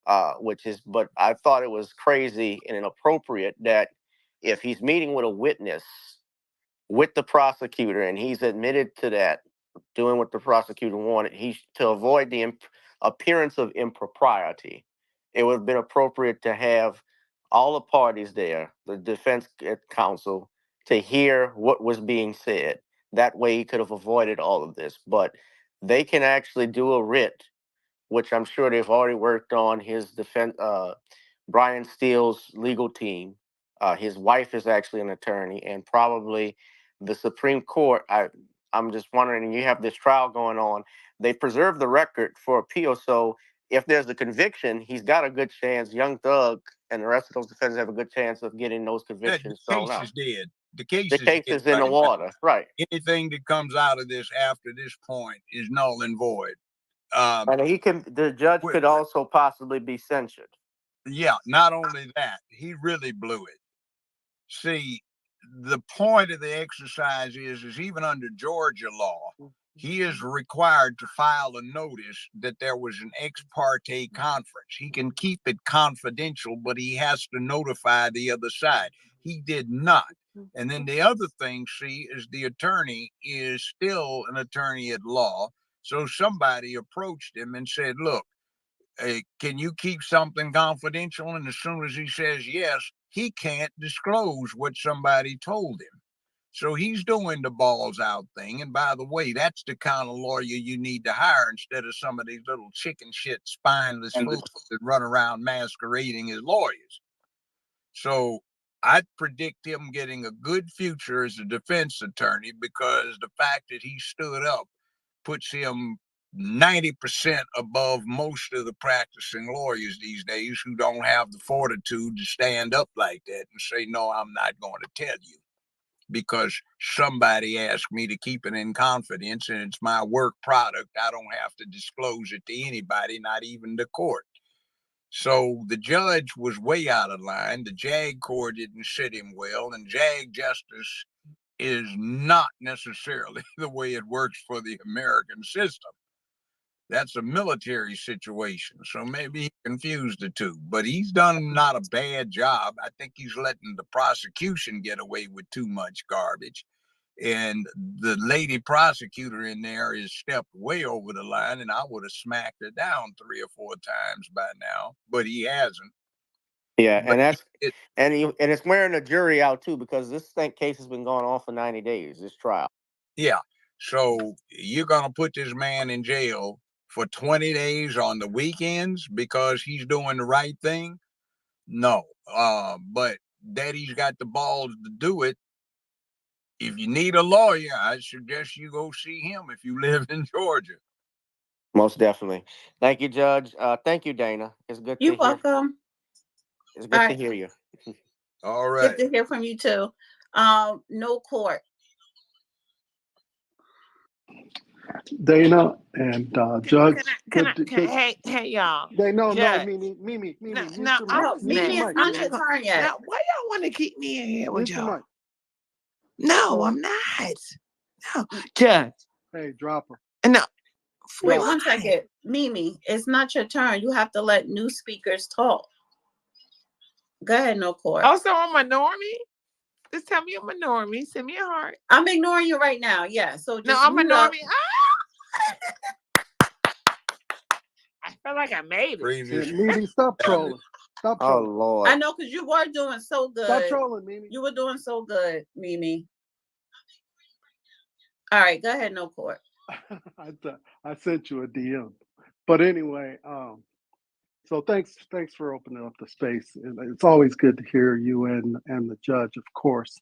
[SPEAKER 2] but I thought it was crazy and inappropriate that
[SPEAKER 8] if he's meeting with a witness with the prosecutor and he's admitted to that, doing what the prosecutor wanted, to avoid the appearance of impropriety, it would have been appropriate to have all the parties there, the defense counsel, to hear what was being said. That way he could have avoided all of this. But they can actually do a writ, which I'm sure they've already worked on. His defense, Brian Steele's legal team, his wife is actually an attorney, and probably the Supreme Court. I'm just wondering, you have this trial going on. They preserve the record for appeal, so if there's a conviction, he's got a good chance. Young Thug and the rest of those defendants have a good chance of getting those
[SPEAKER 7] The
[SPEAKER 8] convictions
[SPEAKER 7] case
[SPEAKER 8] thrown out.
[SPEAKER 7] is dead. The case
[SPEAKER 8] The
[SPEAKER 7] is
[SPEAKER 8] case
[SPEAKER 7] dead
[SPEAKER 8] is in the
[SPEAKER 7] right now.
[SPEAKER 8] water, right?
[SPEAKER 7] Anything that comes out of this after this point is null and void.
[SPEAKER 8] And the judge
[SPEAKER 7] Wait.
[SPEAKER 8] could also possibly be censured.
[SPEAKER 7] Yeah, not only that, he really blew it. See, the point of the exercise is even under Georgia law, he is required to file a notice that there was an ex parte conference. He can keep it confidential, but he has to notify the other side. He did not. And then the other thing, see, is the attorney is still an attorney at law. So somebody approached him and said, look, can you keep something confidential? And as soon as he says yes, he can't disclose what somebody told him. So he's doing the balls out thing. And by the way, that's the kind of lawyer you need to hire instead of some of these little chicken shit, spineless fools that run around masquerading as lawyers. So I'd predict him getting a good future as a defense attorney, because the fact that he stood up puts him 90% above most of the practicing lawyers these days who don't have the fortitude to stand up like that and say, no, I'm not going to tell you because somebody asked me to keep it in confidence and it's my work product. I don't have to disclose it to anybody, not even the court. So the judge was way out of line. The JAG court didn't sit him well, and JAG justice is not necessarily the way it works for the American system. That's a military situation, so maybe he confused the two. But he's done not a bad job. I think he's letting the prosecution get away with too much garbage. And the lady prosecutor in there is stepped way over the line, and I would have smacked her down 3 or 4 times by now, but he hasn't.
[SPEAKER 8] Yeah,
[SPEAKER 7] But
[SPEAKER 8] and that's and it's wearing the jury out too, because this case has been going on for 90 days. This trial.
[SPEAKER 7] yeah, so you're gonna put this man in jail for 20 days on the weekends because he's doing the right thing? No. But Daddy's got the balls to do it. If you need a lawyer, I suggest you go see him if you live in Georgia.
[SPEAKER 8] Most definitely. Thank you, Judge. Thank you, Dana. It's good
[SPEAKER 3] You're
[SPEAKER 8] to hear.
[SPEAKER 3] welcome.
[SPEAKER 8] It's good
[SPEAKER 3] All
[SPEAKER 8] to
[SPEAKER 3] right.
[SPEAKER 8] hear you.
[SPEAKER 7] All right.
[SPEAKER 3] Good to hear from you too. No court.
[SPEAKER 9] Dana and Judge.
[SPEAKER 5] Hey, y'all.
[SPEAKER 9] No,
[SPEAKER 5] Judge.
[SPEAKER 9] Mimi,
[SPEAKER 5] No,
[SPEAKER 9] mute your
[SPEAKER 5] I
[SPEAKER 9] mic.
[SPEAKER 5] was
[SPEAKER 3] Mimi,
[SPEAKER 9] Mute your
[SPEAKER 3] it's
[SPEAKER 9] mic,
[SPEAKER 3] not
[SPEAKER 9] Mimi.
[SPEAKER 3] your turn yet.
[SPEAKER 5] Now, why y'all want to keep me in here with
[SPEAKER 9] Mute your
[SPEAKER 5] y'all?
[SPEAKER 9] mic.
[SPEAKER 5] No, I'm not. No, Judge.
[SPEAKER 9] Hey, drop her.
[SPEAKER 5] No.
[SPEAKER 3] Wait
[SPEAKER 5] Why?
[SPEAKER 3] 1 second. Mimi, it's not your turn. You have to let new speakers talk. Go ahead, no court.
[SPEAKER 5] Oh, so I'm a normie? Just tell me I'm a normie. Send me a heart.
[SPEAKER 3] I'm ignoring you right now. Yeah. So just
[SPEAKER 5] No, I'm a
[SPEAKER 3] mute up.
[SPEAKER 5] normie. I feel like I made it.
[SPEAKER 7] Previous.
[SPEAKER 9] Mimi, stop trolling. Stop
[SPEAKER 8] Oh
[SPEAKER 9] trolling.
[SPEAKER 8] Lord.
[SPEAKER 3] I know, because you were doing so good.
[SPEAKER 9] Stop trolling, Mimi.
[SPEAKER 3] You were doing so good, Mimi. All right, go ahead, no court.
[SPEAKER 9] I sent you a DM. But anyway, so thanks for opening up the space. And it's always good to hear you and the judge, of course.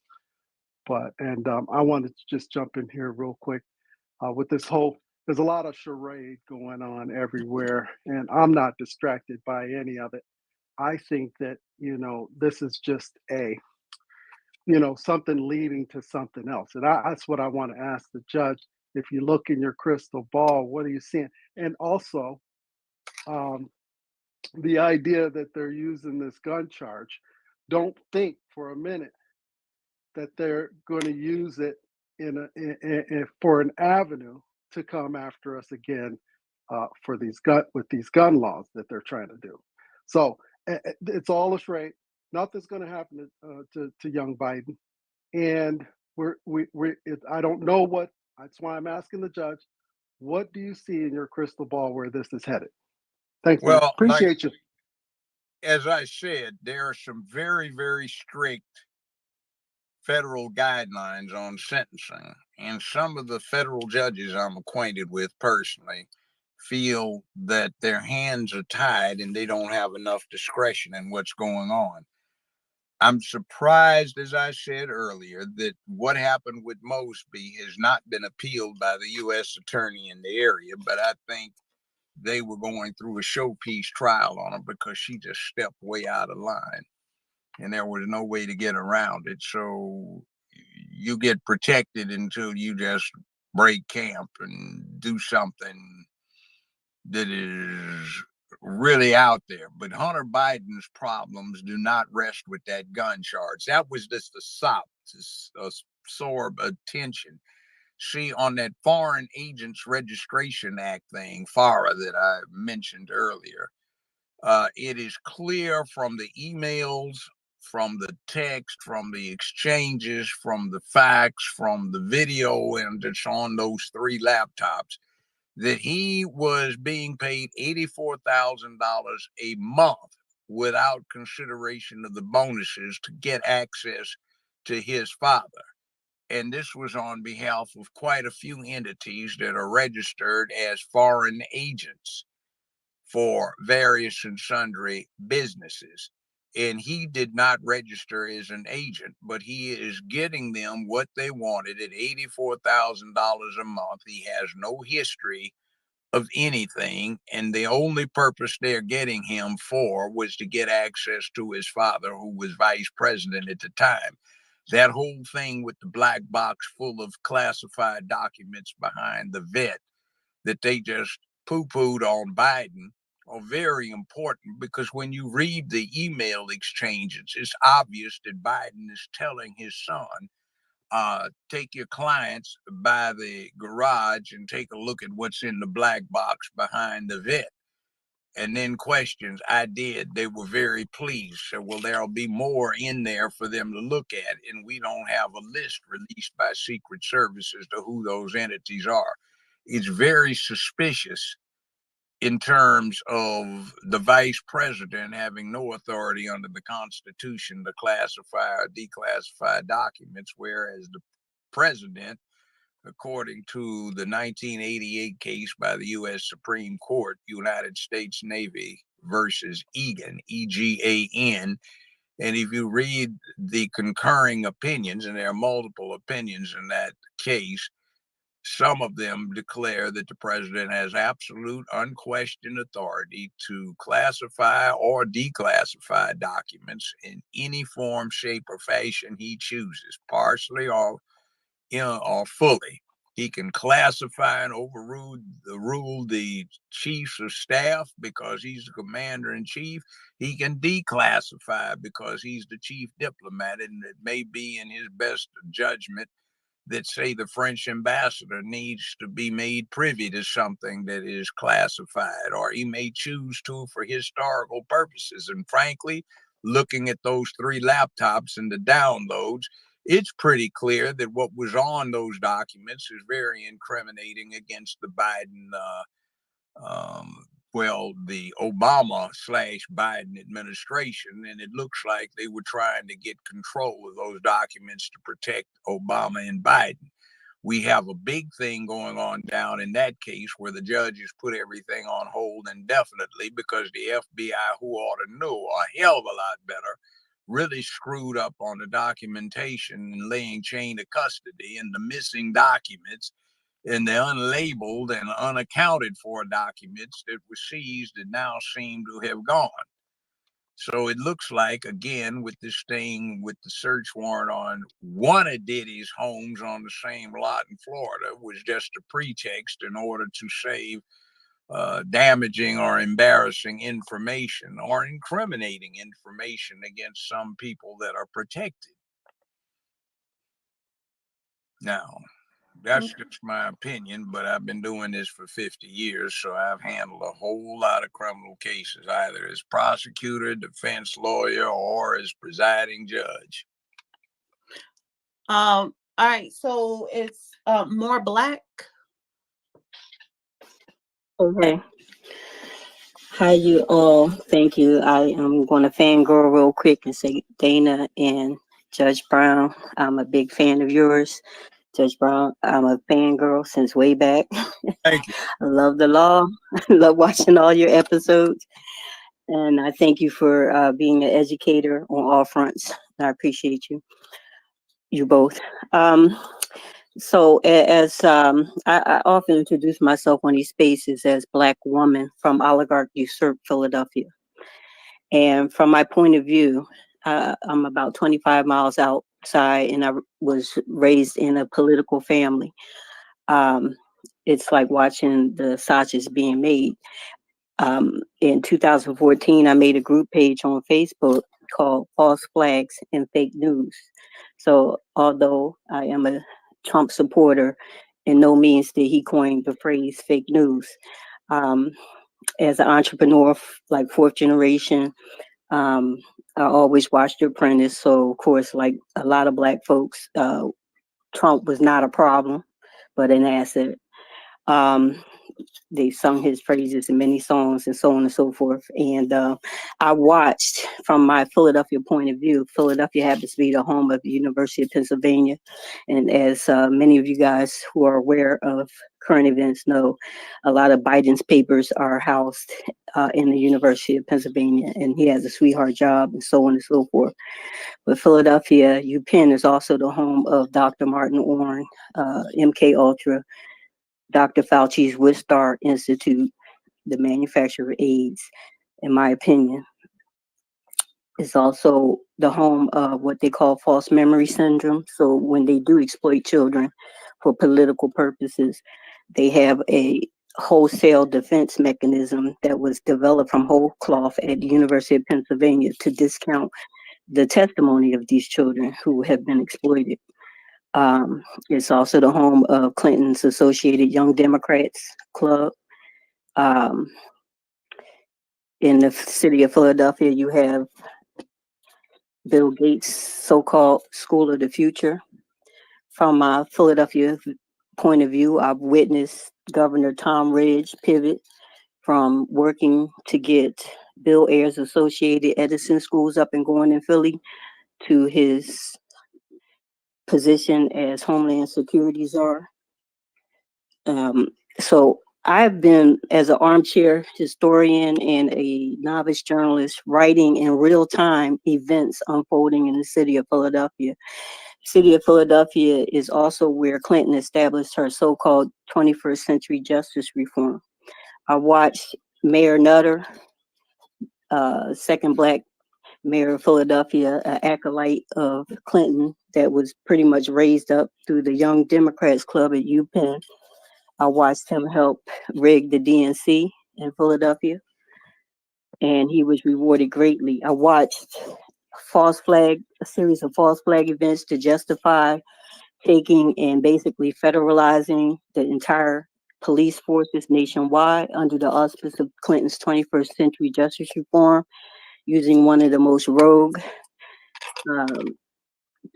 [SPEAKER 9] But I wanted to just jump in here real quick with this whole. There's a lot of charade going on everywhere, and I'm not distracted by any of it. I think that this is just something leading to something else, and that's what I want to ask the judge. If you look in your crystal ball, what are you seeing? And also, the idea that they're using this gun charge, don't think for a minute that they're going to use it for an avenue to come after us again for these gun laws that they're trying to do. So it's all a charade. Nothing's going to happen to young Biden. And I don't know what. That's why I'm asking the judge. What do you see in your crystal ball where this is headed? Thanks, man.
[SPEAKER 7] Well,
[SPEAKER 9] Appreciate you.
[SPEAKER 7] as I said, there are some very, very strict federal guidelines on sentencing, and some of the federal judges I'm acquainted with personally feel that their hands are tied and they don't have enough discretion in what's going on. I'm surprised, as I said earlier, that what happened with Mosby has not been appealed by the U.S. attorney in the area, but I think they were going through a showpiece trial on her because she just stepped way out of line and there was no way to get around it. So you get protected until you just break camp and do something that is really out there. But Hunter Biden's problems do not rest with that gun charge. That was just a sop to absorb attention. See, on that Foreign Agents Registration Act thing, FARA, that I mentioned earlier, it is clear from the emails, from the text, from the exchanges, from the facts, from the video, and it's on those 3 laptops, that he was being paid $84,000 a month without consideration of the bonuses to get access to his father. And this was on behalf of quite a few entities that are registered as foreign agents for various and sundry businesses. And he did not register as an agent, but he is getting them what they wanted at $84,000 a month. He has no history of anything, and the only purpose they're getting him for was to get access to his father, who was vice president at the time. That whole thing with the black box full of classified documents behind the vet that they just poo-pooed on Biden are very important, because when you read the email exchanges, it's obvious that Biden is telling his son, take your clients by the garage and take a look at what's in the black box behind the vet. And then questions. I did. They were very pleased. So, well, there'll be more in there for them to look at. And we don't have a list released by Secret Service as to who those entities are. It's very suspicious in terms of the vice president having no authority under the Constitution to classify or declassify documents, whereas the president, according to the 1988 case by the U.S. Supreme Court, United States Navy versus Egan, EGAN. And if you read the concurring opinions, and there are multiple opinions in that case, some of them declare that the president has absolute, unquestioned authority to classify or declassify documents in any form, shape, or fashion he chooses, partially or fully. He can classify and overrule the chiefs of staff because he's the commander in chief. He can declassify because he's the chief diplomat, and it may be in his best judgment that, say, the French ambassador needs to be made privy to something that is classified, or he may choose to for historical purposes. And frankly, looking at those 3 laptops and the downloads, it's pretty clear that what was on those documents is very incriminating against the Biden, the Obama/Biden administration. And it looks like they were trying to get control of those documents to protect Obama and Biden. We have a big thing going on down in that case where the judges put everything on hold indefinitely because the FBI, who ought to know a hell of a lot better, really screwed up on the documentation and laying chain of custody, and the missing documents and the unlabeled and unaccounted for documents that were seized and now seem to have gone. So it looks like, again, with this thing with the search warrant on one of Diddy's homes on the same lot in Florida was just a pretext in order to save damaging or embarrassing information or incriminating information against some people that are protected. Now, That's just my opinion, but I've been doing this for 50 years, so I've handled a whole lot of criminal cases, either as prosecutor, defense lawyer, or as presiding judge.
[SPEAKER 3] All right, so it's more Black.
[SPEAKER 10] Okay. Hi, you all. Thank you. I am going to fangirl real quick and say, Dana and Judge Brown, I'm a big fan of yours. Judge Brown, I'm a fangirl since way back.
[SPEAKER 7] Thank you.
[SPEAKER 10] I love the law. I love watching all your episodes. And I thank you for being an educator on all fronts. I appreciate you both. So as I often introduce myself on these spaces as Black woman from oligarch usurped Philadelphia. And from my point of view, I'm about 25 miles outside and I was raised in a political family. It's like watching the sausage being made. In 2014, I made a group page on Facebook called False Flags and Fake News. So although I am a Trump supporter, in no means did he coin the phrase fake news. As an entrepreneur, like fourth generation, I always watched The Apprentice. So of course, like a lot of Black folks, Trump was not a problem, but an asset. They sung his praises in many songs and so on and so forth. And I watched from my Philadelphia point of view. Philadelphia happens to be the home of the University of Pennsylvania. And as many of you guys who are aware of current events know, a lot of Biden's papers are housed in the University of Pennsylvania. And he has a sweetheart job and so on and so forth. But Philadelphia, UPenn is also the home of Dr. Martin Orr, MK Ultra, Dr. Fauci's Wistar Institute, the manufacturer of AIDS, in my opinion. It's also the home of what they call false memory syndrome. So when they do exploit children for political purposes, they have a wholesale defense mechanism that was developed from whole cloth at the University of Pennsylvania to discount the testimony of these children who have been exploited. It's also the home of Clinton's Associated Young Democrats Club. In the city of Philadelphia, you have Bill Gates' so-called School of the Future. From my Philadelphia point of view, I've witnessed Governor Tom Ridge pivot from working to get Bill Ayers Associated Edison schools up and going in Philly to his position as Homeland Security czar. So I've been, as an armchair historian and a novice journalist, writing in real time events unfolding in the city of Philadelphia. City of Philadelphia is also where Clinton established her so-called 21st century justice reform. I watched Mayor Nutter, second Black mayor of Philadelphia, an acolyte of Clinton that was pretty much raised up through the Young Democrats Club at UPenn. I watched him help rig the DNC in Philadelphia, and he was rewarded greatly. I watched a series of false flag events to justify taking and basically federalizing the entire police forces nationwide under the auspice of Clinton's 21st century justice reform, using one of the most rogue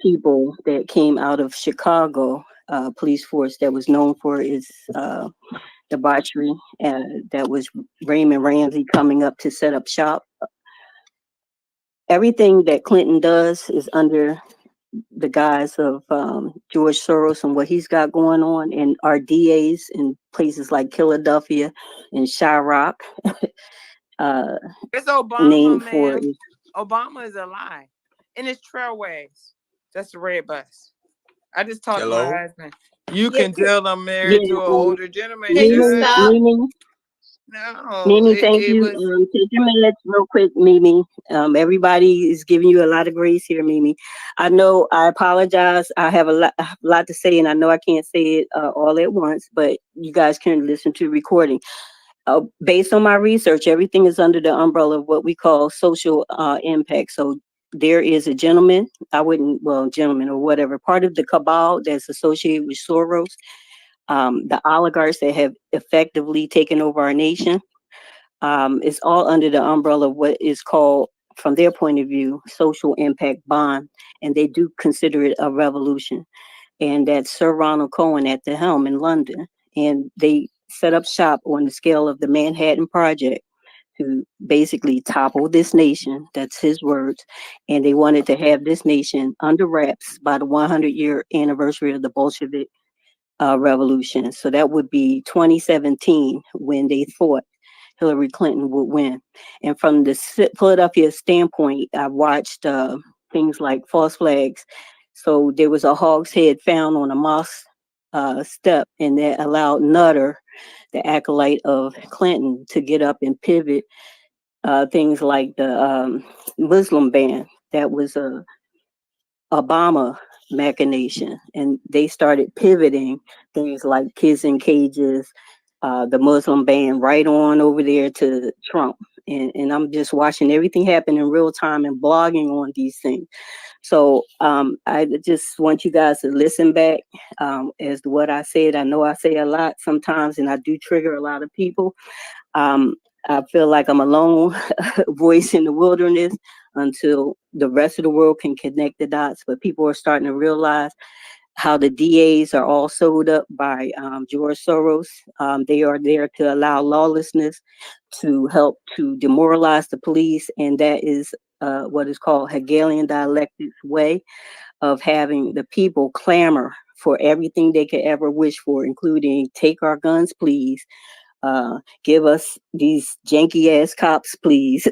[SPEAKER 10] people that came out of Chicago police force that was known for its debauchery. That was Raymond Ramsey coming up to set up shop. Everything that Clinton does is under the guise of George Soros and what he's got going on, and our DAs in places like Philadelphia and Chirac.
[SPEAKER 5] It's Obama, man. Obama is a lie. And it's Trailways. That's the red bus. I just talked to my husband. You can tell I'm married to an older gentleman.
[SPEAKER 10] Mimi, thank you. Take your minutes real quick, Mimi. Everybody is giving you a lot of grace here, Mimi. I know, I apologize. I have a lot to say, and I know I can't say it all at once, but you guys can listen to the recording. Based on my research, everything is under the umbrella of what we call social impact. So there is a gentleman, gentleman or whatever, part of the cabal that's associated with Soros, the oligarchs that have effectively taken over our nation. It's all under the umbrella of what is called, from their point of view, social impact bond, and they do consider it a revolution. And that's Sir Ronald Cohen at the helm in London. And they set up shop on the scale of the Manhattan Project to basically topple this nation. That's his words. And they wanted to have this nation under wraps by the 100-year anniversary of the Bolshevik revolution. So that would be 2017 when they thought Hillary Clinton would win. And from the Philadelphia standpoint, I watched things like false flags. So there was a hog's head found on a mosque step, and that allowed Nutter, the acolyte of Clinton, to get up and pivot things like the Muslim ban. That was a Obama machination, and they started pivoting things like kids in cages, the Muslim ban, right on over there to Trump. And I'm just watching everything happen in real time and blogging on these things. So I just want you guys to listen back as to what I said. I know I say a lot sometimes, and I do trigger a lot of people. I feel like I'm a lone voice in the wilderness until the rest of the world can connect the dots. But people are starting to realize how the DAs are all sold up by George Soros. They are there to allow lawlessness, to help to demoralize the police. And that is what is called Hegelian dialectics way of having the people clamor for everything they could ever wish for, including take our guns, please. Give us these janky ass cops, please.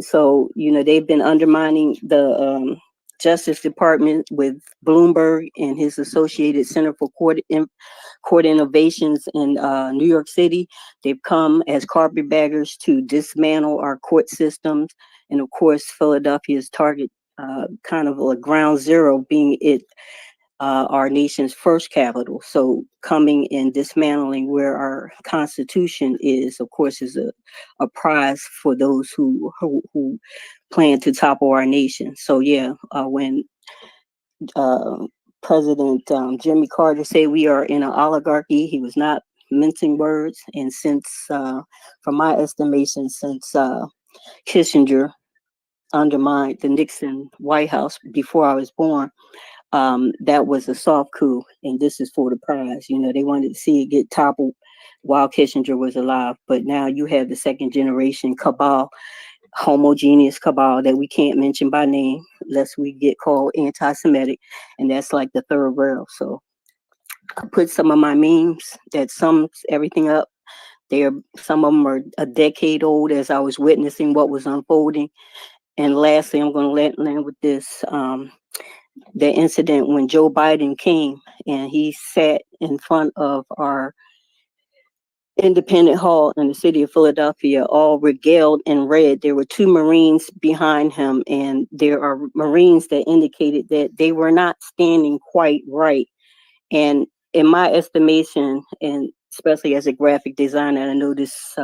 [SPEAKER 10] So, they've been undermining the Justice Department with Bloomberg and his associated Center for Court Innovations in New York City. They've come as carpetbaggers to dismantle our court systems. And of course, Philadelphia's target, kind of a ground zero, being it our nation's first capital. So coming and dismantling where our Constitution is, of course, is a prize for those who plan to topple our nation. So yeah, when President Jimmy Carter said we are in an oligarchy, he was not mincing words. And since, from my estimation, since Kissinger undermined the Nixon White House before I was born, that was a soft coup, and this is for the prize. They wanted to see it get toppled while Kissinger was alive, but now you have the second generation cabal, homogeneous cabal that we can't mention by name lest we get called anti-Semitic, and that's like the third rail. So I put some of my memes that sums everything up. Some of them are a decade old as I was witnessing what was unfolding. And lastly, I'm going to land with this. The incident when Joe Biden came and he sat in front of our Independent Hall in the city of Philadelphia, all regaled in red. There were two Marines behind him, and there are Marines that indicated that they were not standing quite right. And in my estimation, and especially as a graphic designer, I know this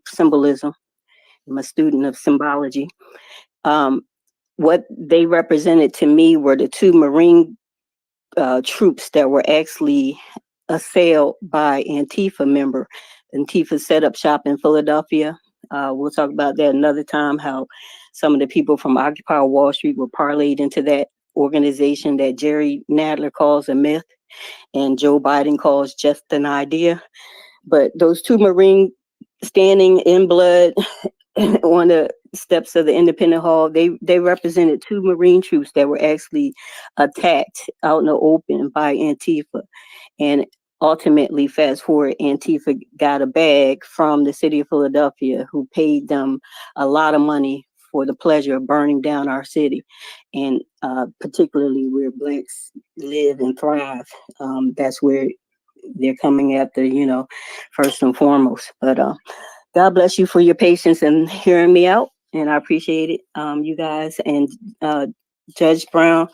[SPEAKER 10] symbolism. I'm a student of symbology. What they represented to me were the two Marine troops that were actually assailed by Antifa member. Antifa set up shop in Philadelphia. We'll talk about that another time, how some of the people from Occupy Wall Street were parlayed into that organization that Jerry Nadler calls a myth and Joe Biden calls just an idea. But those two Marine standing in blood on the steps of the Independent Hall, they represented two Marine troops that were actually attacked out in the open by Antifa. And ultimately, fast forward, Antifa got a bag from the city of Philadelphia, who paid them a lot of money for the pleasure of burning down our city. And particularly where Blacks live and thrive, that's where they're coming after, first and foremost. But God bless you for your patience and hearing me out. And I appreciate it, you guys. And Judge Brown,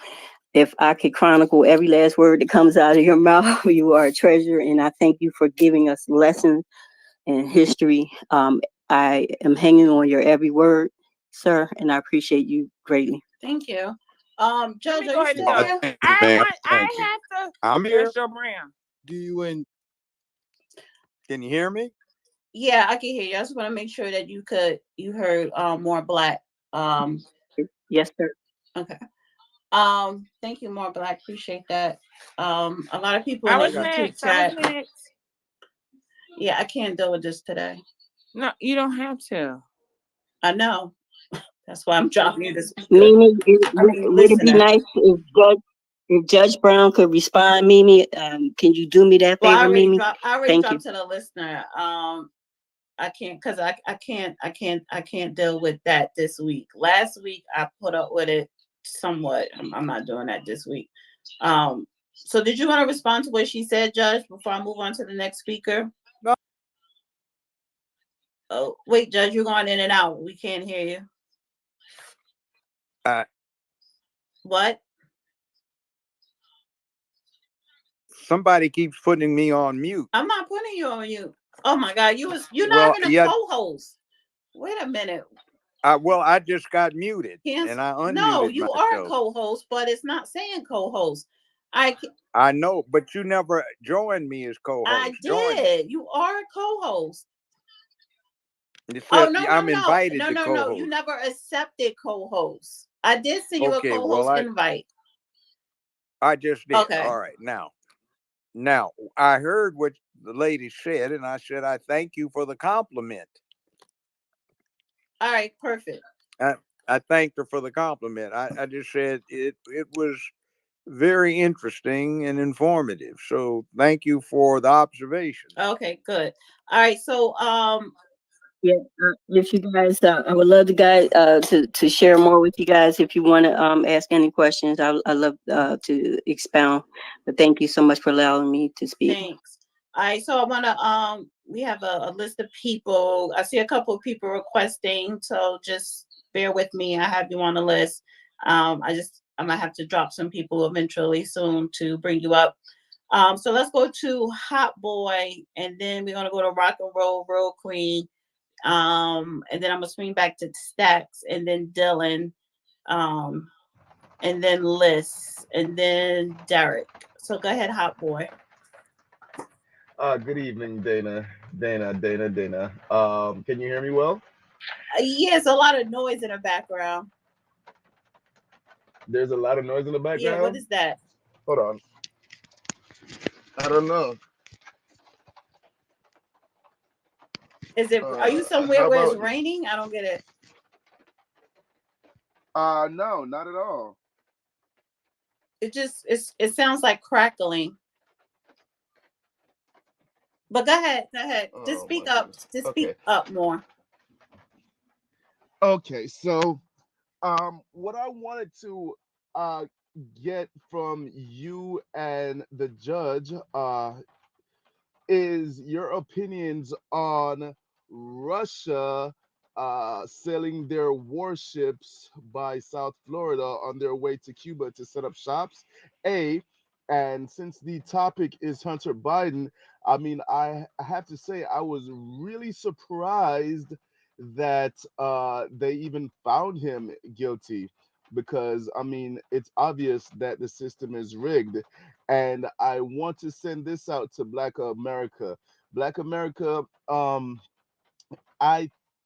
[SPEAKER 10] if I could chronicle every last word that comes out of your mouth, you are a treasure. And I thank you for giving us lessons in history. I am hanging on your every word. sir, and I appreciate you greatly.
[SPEAKER 3] Thank you.
[SPEAKER 5] Let
[SPEAKER 3] Judge,
[SPEAKER 5] me
[SPEAKER 3] are
[SPEAKER 5] go
[SPEAKER 3] you
[SPEAKER 5] ahead and
[SPEAKER 3] still
[SPEAKER 5] tell
[SPEAKER 3] there?
[SPEAKER 5] you.
[SPEAKER 11] Ma'am,
[SPEAKER 5] I
[SPEAKER 11] thank you.
[SPEAKER 5] have to.
[SPEAKER 11] I'm here.
[SPEAKER 5] Bishop Brown.
[SPEAKER 11] Do you and can you hear me?
[SPEAKER 3] Yeah, I can hear you. I just want to make sure that you heard more black.
[SPEAKER 10] Yes, sir.
[SPEAKER 3] Okay. Thank you, more black. Appreciate that. A lot of people
[SPEAKER 5] I
[SPEAKER 3] in the
[SPEAKER 5] was
[SPEAKER 3] YouTube
[SPEAKER 5] next. I
[SPEAKER 3] chat.
[SPEAKER 5] was next.
[SPEAKER 3] Yeah, I can't deal with this today.
[SPEAKER 5] No, you don't have to.
[SPEAKER 3] I know. That's why I'm dropping you the speaker.
[SPEAKER 10] Mimi, would it be
[SPEAKER 3] listener.
[SPEAKER 10] nice if Judge Brown could respond, Mimi? Can you do me that
[SPEAKER 3] Well,
[SPEAKER 10] favor, Mimi?
[SPEAKER 3] I already
[SPEAKER 10] Thank
[SPEAKER 3] dropped to the listener. I can't because I can't deal with that this week. Last week I put up with it somewhat. I'm not doing that this week. So did you want to respond to what she said, Judge, before I move on to the next speaker?
[SPEAKER 11] No.
[SPEAKER 3] Oh, wait, Judge, you're going in and out. We can't hear you. What?
[SPEAKER 11] Somebody keeps putting me on mute.
[SPEAKER 3] I'm not putting you on mute. Oh my God, you're
[SPEAKER 11] Well,
[SPEAKER 3] not even a
[SPEAKER 11] yeah.
[SPEAKER 3] co-host. Wait a minute.
[SPEAKER 11] Well, I just got muted and I unmuted
[SPEAKER 3] No, you are a
[SPEAKER 11] myself.
[SPEAKER 3] co-host, but it's not saying co-host.
[SPEAKER 11] I know, but you never joined me as co-host.
[SPEAKER 3] I did. You are a co-host.
[SPEAKER 11] It
[SPEAKER 3] Oh
[SPEAKER 11] said
[SPEAKER 3] no,
[SPEAKER 11] I'm invited to
[SPEAKER 3] no.
[SPEAKER 11] co-host.
[SPEAKER 3] You never accepted co-host. I did send you
[SPEAKER 11] Okay,
[SPEAKER 3] a co-host
[SPEAKER 11] well,
[SPEAKER 3] invite.
[SPEAKER 11] I just did.
[SPEAKER 3] Okay.
[SPEAKER 11] All right. Now I heard what the lady said, and I said I thank you for the compliment.
[SPEAKER 3] All right, perfect.
[SPEAKER 11] I thanked her for the compliment. I just said it was very interesting and informative. So thank you for the observation.
[SPEAKER 3] Okay, good. All right, so
[SPEAKER 10] Yeah, if you guys, I would love to share more with you guys. If you want to ask any questions, I love to expound. But thank you so much for allowing me to speak.
[SPEAKER 3] Thanks. All right, so I want to we have a list of people. I see a couple of people requesting, so just bear with me. I have you on the list. I might have to drop some people eventually soon to bring you up. So let's go to Hot Boy, and then we're gonna go to Rock and Roll Real Queen. And then I'm gonna swing back to Stacks, and then Dylan, and then Liz, and then Derek. So go ahead, Hot Boy.
[SPEAKER 12] Good evening, Dana. Can you hear me well?
[SPEAKER 3] Yes, a lot of noise in the background.
[SPEAKER 12] There's a lot of noise in the background.
[SPEAKER 3] Yeah, what is that?
[SPEAKER 12] Hold on. I don't know.
[SPEAKER 3] Is it? Are you somewhere where it's raining? I don't get it.
[SPEAKER 12] No, not at all.
[SPEAKER 3] It sounds like crackling. But go ahead. Just speak up. Just speak up more.
[SPEAKER 12] Okay, so what I wanted to get from you and the judge is your opinions on Russia selling their warships by South Florida on their way to Cuba to set up shops. And since the topic is Hunter Biden, I mean, I have to say I was really surprised that they even found him guilty, because I mean, it's obvious that the system is rigged. And I want to send this out to Black America. Black America,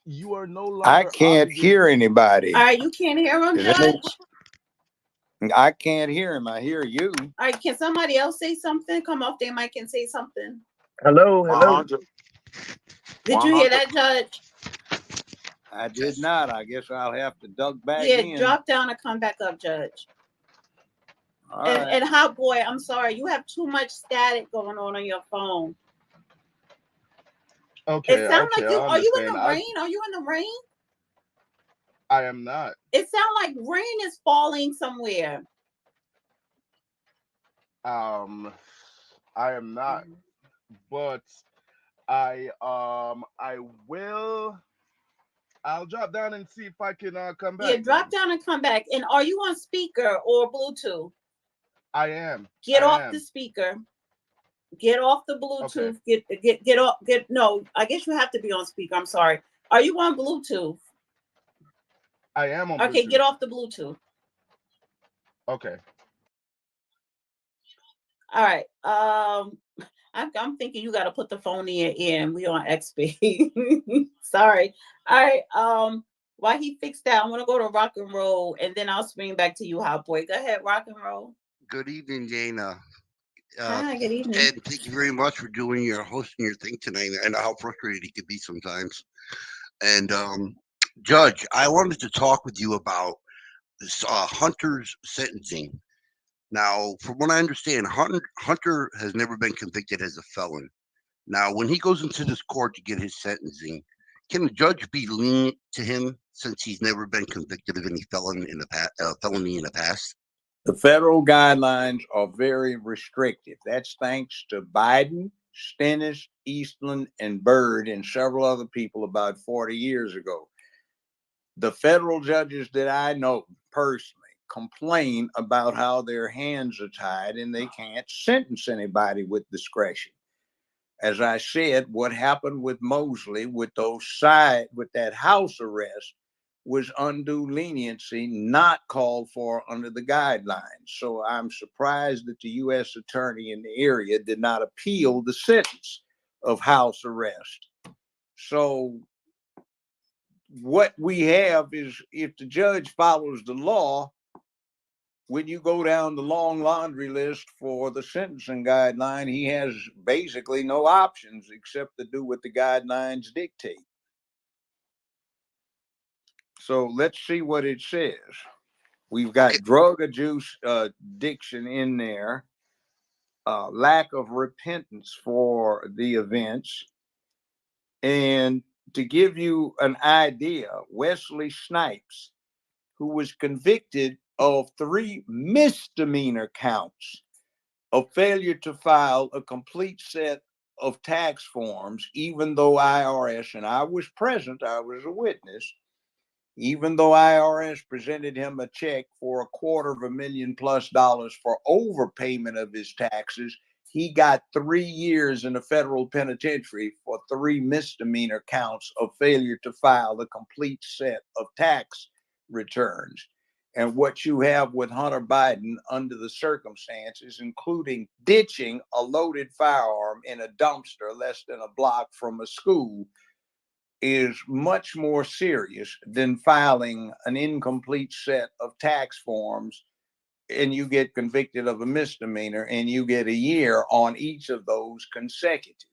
[SPEAKER 12] you are no longer.
[SPEAKER 11] I can't hear anybody.
[SPEAKER 3] All right, you can't hear him, Judge?
[SPEAKER 11] I can't hear him. I hear you.
[SPEAKER 3] All right, can somebody else say something? Come off their mic and say something.
[SPEAKER 12] Hello.
[SPEAKER 11] 100.
[SPEAKER 3] Did you hear that, Judge?
[SPEAKER 11] I did not. I guess I'll have to duck back
[SPEAKER 3] Yeah,
[SPEAKER 11] in.
[SPEAKER 3] drop down and come back up, Judge.
[SPEAKER 11] All right.
[SPEAKER 3] And Hot Boy, I'm sorry, you have too much static going on your phone.
[SPEAKER 12] Okay.
[SPEAKER 3] It sounds like
[SPEAKER 12] are
[SPEAKER 3] you in the rain? Are you in the rain?
[SPEAKER 12] I am not.
[SPEAKER 3] It sounds like rain is falling somewhere.
[SPEAKER 12] I am not, but I will. I'll drop down and see if I can come back.
[SPEAKER 3] Yeah, drop down and come back. And are you on speaker or Bluetooth?
[SPEAKER 12] I am.
[SPEAKER 3] Get off the speaker. Get off the Bluetooth. Okay. Get off. No, I guess you have to be on speaker. I'm sorry. Are you on Bluetooth?
[SPEAKER 12] I am on
[SPEAKER 3] Okay,
[SPEAKER 12] Bluetooth.
[SPEAKER 3] get off the Bluetooth.
[SPEAKER 12] Okay.
[SPEAKER 3] All right. I'm thinking you got to put the phone in your ear, and we on XP. Sorry. All right. While he fixed that, I want to go to rock and roll, and then I'll swing back to you, Hot Boy. Go ahead, rock and roll.
[SPEAKER 13] Good evening, Dana.
[SPEAKER 3] Hi. Good evening.
[SPEAKER 13] And thank you very much for hosting your thing tonight. I know how frustrated it can be sometimes. And Judge, I wanted to talk with you about this Hunter's sentencing. Now, from what I understand, Hunter has never been convicted as a felon. Now, when he goes into this court to get his sentencing, can the judge be lenient to him since he's never been convicted of any felony in the past?
[SPEAKER 11] The federal guidelines are very restrictive. That's thanks to Biden, Stennis, Eastland, and Byrd, and several other people about 40 years ago. The federal judges that I know personally complain about how their hands are tied and they can't sentence anybody with discretion. As I said, what happened with Mosley with that house arrest was undue leniency not called for under the guidelines. So I'm surprised that the U.S. attorney in the area did not appeal the sentence of house arrest. So what we have is, if the judge follows the law, when you go down the long laundry list for the sentencing guideline, he has basically no options except to do what the guidelines dictate. So let's see what it says. We've got drug addiction in there, lack of repentance for the events. And to give you an idea, Wesley Snipes, who was convicted of 3 misdemeanor counts of failure to file a complete set of tax forms, even though IRS, and I was present, I was a witness, even though IRS presented him a check for $250,000+ for overpayment of his taxes, he got 3 years in a federal penitentiary for 3 misdemeanor counts of failure to file a complete set of tax returns. And what you have with Hunter Biden under the circumstances, including ditching a loaded firearm in a dumpster less than a block from a school, is much more serious than filing an incomplete set of tax forms and you get convicted of a misdemeanor and you get a year on each of those consecutive.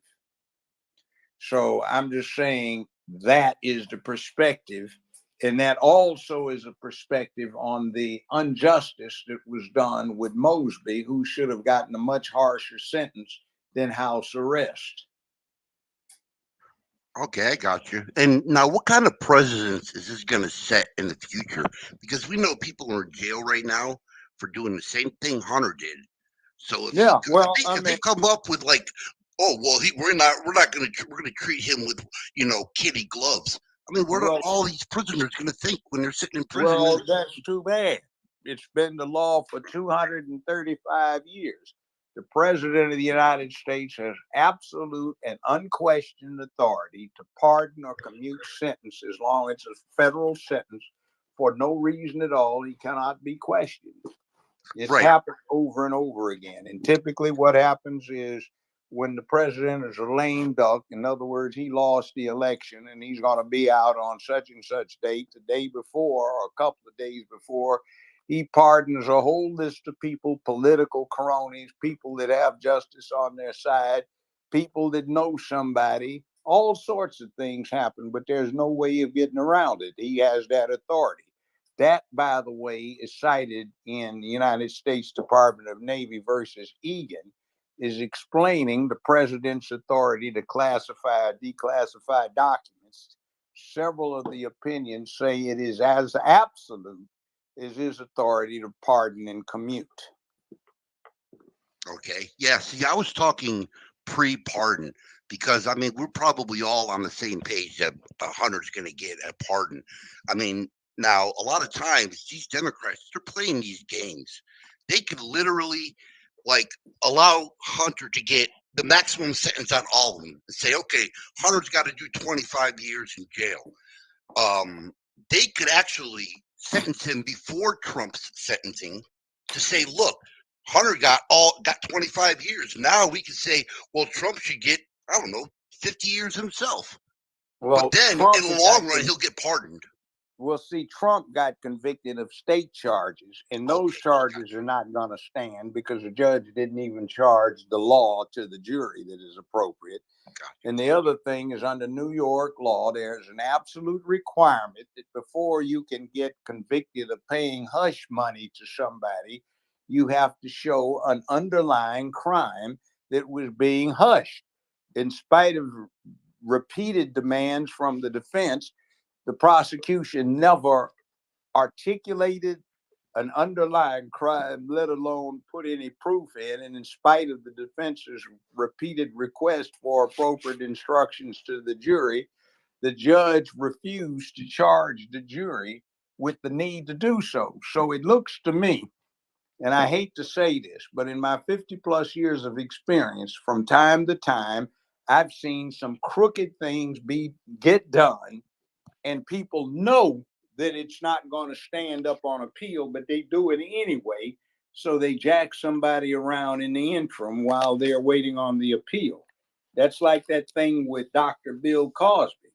[SPEAKER 11] So I'm just saying that is the perspective. And that also is a perspective on the injustice that was done with Mosby, who should have gotten a much harsher sentence than house arrest.
[SPEAKER 13] Okay, I got you. And now, what kind of precedents is this going to set in the future? Because we know people are in jail right now for doing the same thing Hunter did. So if they come up with like, oh well, we're going to treat him with kitty gloves. I mean, what are all these prisoners going to think when they're sitting in prison?
[SPEAKER 11] Well, that's too bad. It's been the law for 235 years. The President of the United States has absolute and unquestioned authority to pardon or commute sentences as long as it's a federal sentence for no reason at all. He cannot be questioned. It's happened over and over again. And typically what happens is when the president is a lame duck, in other words, he lost the election and he's going to be out on such and such date, the day before or a couple of days before, he pardons a whole list of people, political cronies, people that have justice on their side, people that know somebody. All sorts of things happen, but there's no way of getting around it. He has that authority. That, by the way, is cited in the United States Department of Navy versus Egan, is explaining the president's authority to classify or declassify documents. Several of the opinions say it is as absolute as his authority to pardon and commute.
[SPEAKER 13] Okay. Yeah. See, I was talking pre-pardon because, I mean, we're probably all on the same page that Hunter's going to get a pardon. I mean, now, a lot of times, these Democrats, they're playing these games. They could literally, allow Hunter to get the maximum sentence on all of them and say, okay, Hunter's got to do 25 years in jail. they could actually sentence him before Trump's sentencing to say, look, Hunter got 25 years. Now we can say, well, Trump should get, I don't know, 50 years himself.
[SPEAKER 11] Well,
[SPEAKER 13] But then
[SPEAKER 11] Trump
[SPEAKER 13] in the
[SPEAKER 11] has
[SPEAKER 13] long
[SPEAKER 11] got
[SPEAKER 13] run,
[SPEAKER 11] con-
[SPEAKER 13] he'll get pardoned.
[SPEAKER 11] Well, see, Trump got convicted of state charges, and those
[SPEAKER 13] Okay,
[SPEAKER 11] charges are not going to stand because the judge didn't even charge the law to the jury that is appropriate.
[SPEAKER 13] gotcha.
[SPEAKER 11] And the other thing is, under New York law, there's an absolute requirement that before you can get convicted of paying hush money to somebody, you have to show an underlying crime that was being hushed. In spite of repeated demands from the defense, the prosecution never articulated an underlying crime, let alone put any proof in. And in spite of the defense's repeated request for appropriate instructions to the jury, the judge refused to charge the jury with the need to do so. So it looks to me, and I hate to say this, but in my 50 plus years of experience, from time to time, I've seen some crooked things get done, and people know that it's not going to stand up on appeal, but they do it anyway. So they jack somebody around in the interim while they're waiting on the appeal. That's like that thing with Dr. Bill Cosby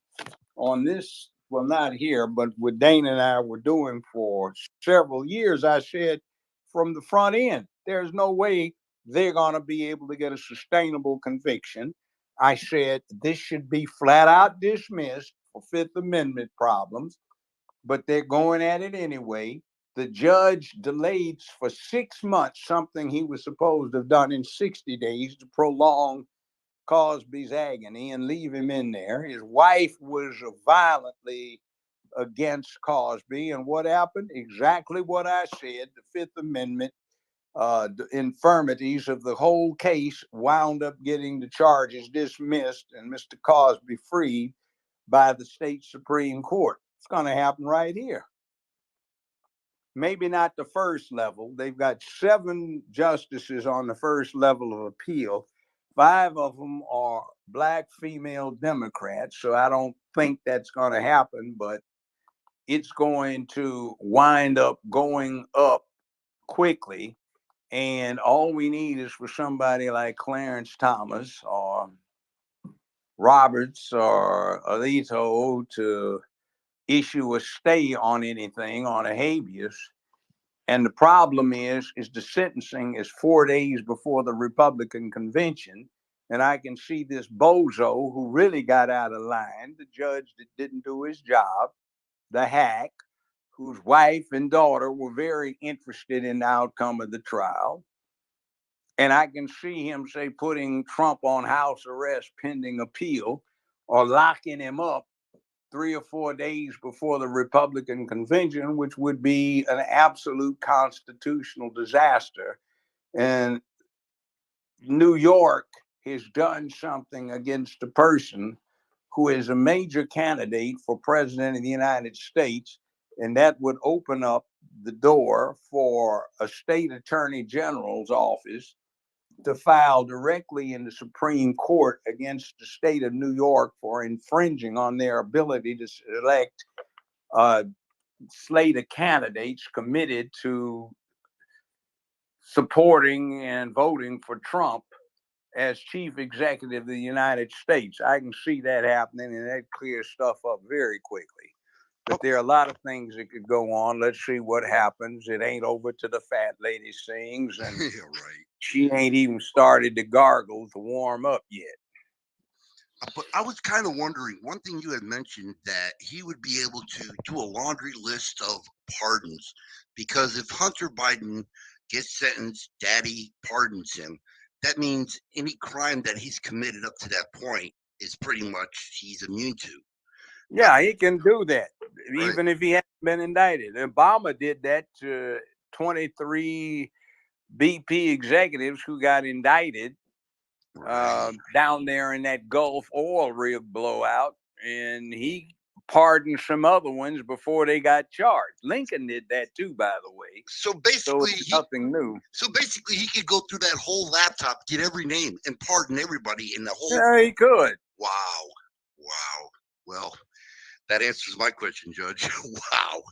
[SPEAKER 11] on this. Well, not here, but what Dana and I were doing for several years. I said from the front end, there's no way they're going to be able to get a sustainable conviction. I said this should be flat out dismissed for Fifth Amendment problems, but they're going at it anyway. The judge delayed for 6 months something he was supposed to have done in 60 days to prolong Cosby's agony and leave him in there. His wife was violently against Cosby. And what happened? Exactly what I said. The Fifth Amendment, the infirmities of the whole case wound up getting the charges dismissed and Mr. Cosby freed by the state Supreme Court. It's going to happen right here. Maybe not the first level. They've got 7 justices on the first level of appeal. 5 of them are black female Democrats. So I don't think that's going to happen, but it's going to wind up going up quickly. And all we need is for somebody like Clarence Thomas or Roberts or Alito to issue a stay on anything on a habeas. And the problem is the sentencing is 4 days before the Republican convention. And I can see this bozo who really got out of line, the judge that didn't do his job, the hack, whose wife and daughter were very interested in the outcome of the trial. And I can see him, say, putting Trump on house arrest pending appeal or locking him up 3 or 4 days before the Republican convention, which would be an absolute constitutional disaster. And New York has done something against a person who is a major candidate for president of the United States. And that would open up the door for a state attorney general's office to file directly in the Supreme Court against the state of New York for infringing on their ability to select a slate of candidates committed to supporting and voting for Trump as chief executive of the United States. I can see that happening, and that clears stuff up very quickly. But there are a lot of things that could go on. Let's see what happens. It ain't over till the fat lady sings, and
[SPEAKER 13] Yeah, right.
[SPEAKER 11] she ain't even started to gargle to warm up yet.
[SPEAKER 13] But I was kind of wondering, one thing you had mentioned that he would be able to do a laundry list of pardons, because if Hunter Biden gets sentenced, daddy pardons him, that means any crime that he's committed up to that point is pretty much he's immune to.
[SPEAKER 11] Yeah, he can do that,
[SPEAKER 13] Right.
[SPEAKER 11] even if he hasn't been indicted. Obama did that to 23 BP executives who got indicted down there in that Gulf oil rig blowout, and he pardoned some other ones before they got charged. Lincoln did that too, by the way.
[SPEAKER 13] So basically,
[SPEAKER 11] it's nothing new.
[SPEAKER 13] So basically, he could go through that whole laptop, get every name, and pardon everybody in the whole.
[SPEAKER 11] Yeah, he could.
[SPEAKER 13] Wow. Well, That answers my question, Judge. Wow.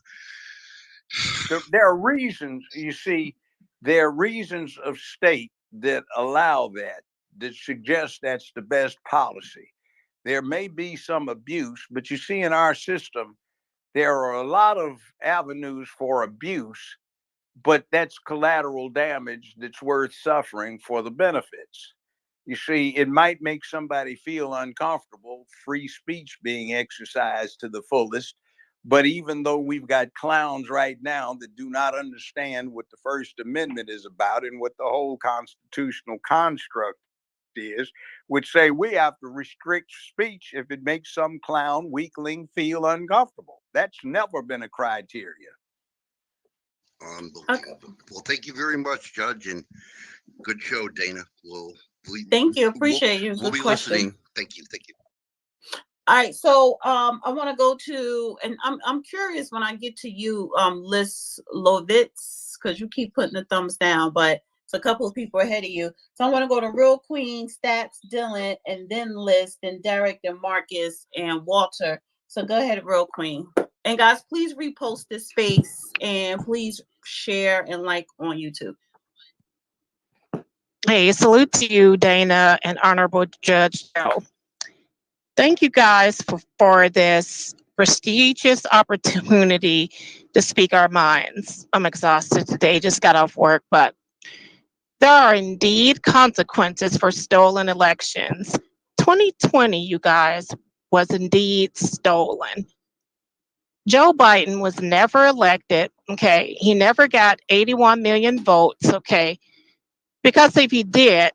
[SPEAKER 11] There are reasons, you see, there are reasons of state that allow that suggest that's the best policy. There may be some abuse, but you see, in our system, there are a lot of avenues for abuse, but that's collateral damage that's worth suffering for the benefits. You see, it might make somebody feel uncomfortable, free speech being exercised to the fullest. But even though we've got clowns right now that do not understand what the First Amendment is about and what the whole constitutional construct is, which say we have to restrict speech if it makes some clown weakling feel uncomfortable. That's never been a criteria.
[SPEAKER 13] Unbelievable. Well, thank you very much, Judge, and good show, Dana.
[SPEAKER 3] Thank you. Appreciate you.
[SPEAKER 13] We'll
[SPEAKER 3] Good
[SPEAKER 13] be
[SPEAKER 3] question.
[SPEAKER 13] listening. Thank you. Thank you.
[SPEAKER 3] All right, so I want to go to, and I'm curious when I get to you, Liz Lovitz, because you keep putting the thumbs down, but it's a couple of people ahead of you. So I want to go to Real Queen, Stats, Dylan, and then Liz, then Derek, then Marcus, and Walter. So go ahead, Real Queen. And guys, please repost this space and please share and like on YouTube.
[SPEAKER 14] Hey, salute to you, Dana, and Honorable Judge Joe. Thank you guys for this prestigious opportunity to speak our minds. I'm exhausted today, just got off work, but there are indeed consequences for stolen elections. 2020, you guys, was indeed stolen. Joe Biden was never elected, okay? He never got 81 million votes, okay? Because if he did,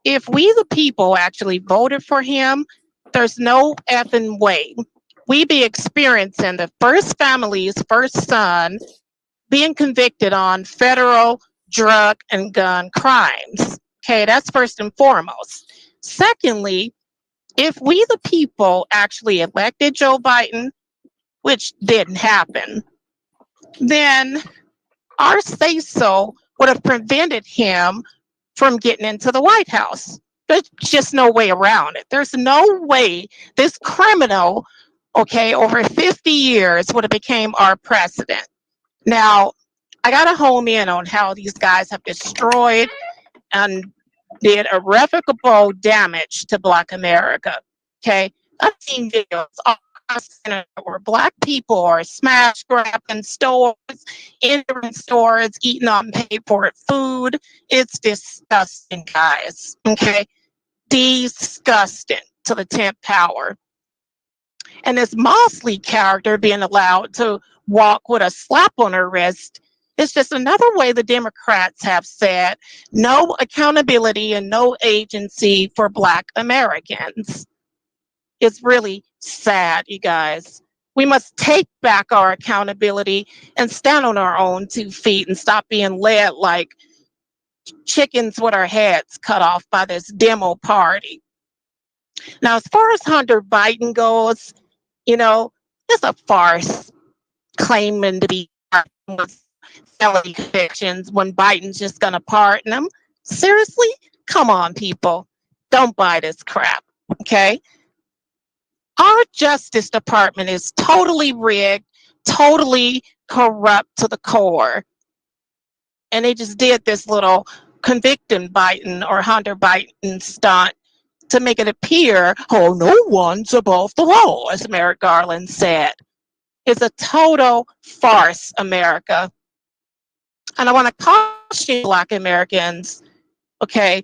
[SPEAKER 14] if we the people actually voted for him, there's no effing way we be experiencing the first family's first son being convicted on federal drug and gun crimes. Okay, that's first and foremost. Secondly, if we the people actually elected Joe Biden, which didn't happen, then our say-so would have prevented him from getting into the White House. There's just no way around it. There's no way this criminal, okay, over 50 years would have became our president. Now, I got to home in on how these guys have destroyed and did irrevocable damage to Black America, okay? I've seen videos all across the internet where Black people are smash grabbing stores, entering stores, eating unpaid-for food. It's disgusting, guys, okay? Disgusting to the 10th power. And this Mosley character being allowed to walk with a slap on her wrist is just another way the Democrats have said no accountability and no agency for Black Americans. It's really sad, you guys. We must take back our accountability and stand on our own 2 feet and stop being led like chickens with our heads cut off by this demo party. Now, as far as Hunter Biden goes, you know, it's a farce claiming to be with felony convictions when Biden's just going to pardon them. Seriously? Come on, people. Don't buy this crap, okay? Our Justice Department is totally rigged, totally corrupt to the core. And they just did this little convicting Biden or Hunter Biden stunt to make it appear, oh, no one's above the law, as Merrick Garland said. It's a total farce, America. And I want to caution Black Americans, okay,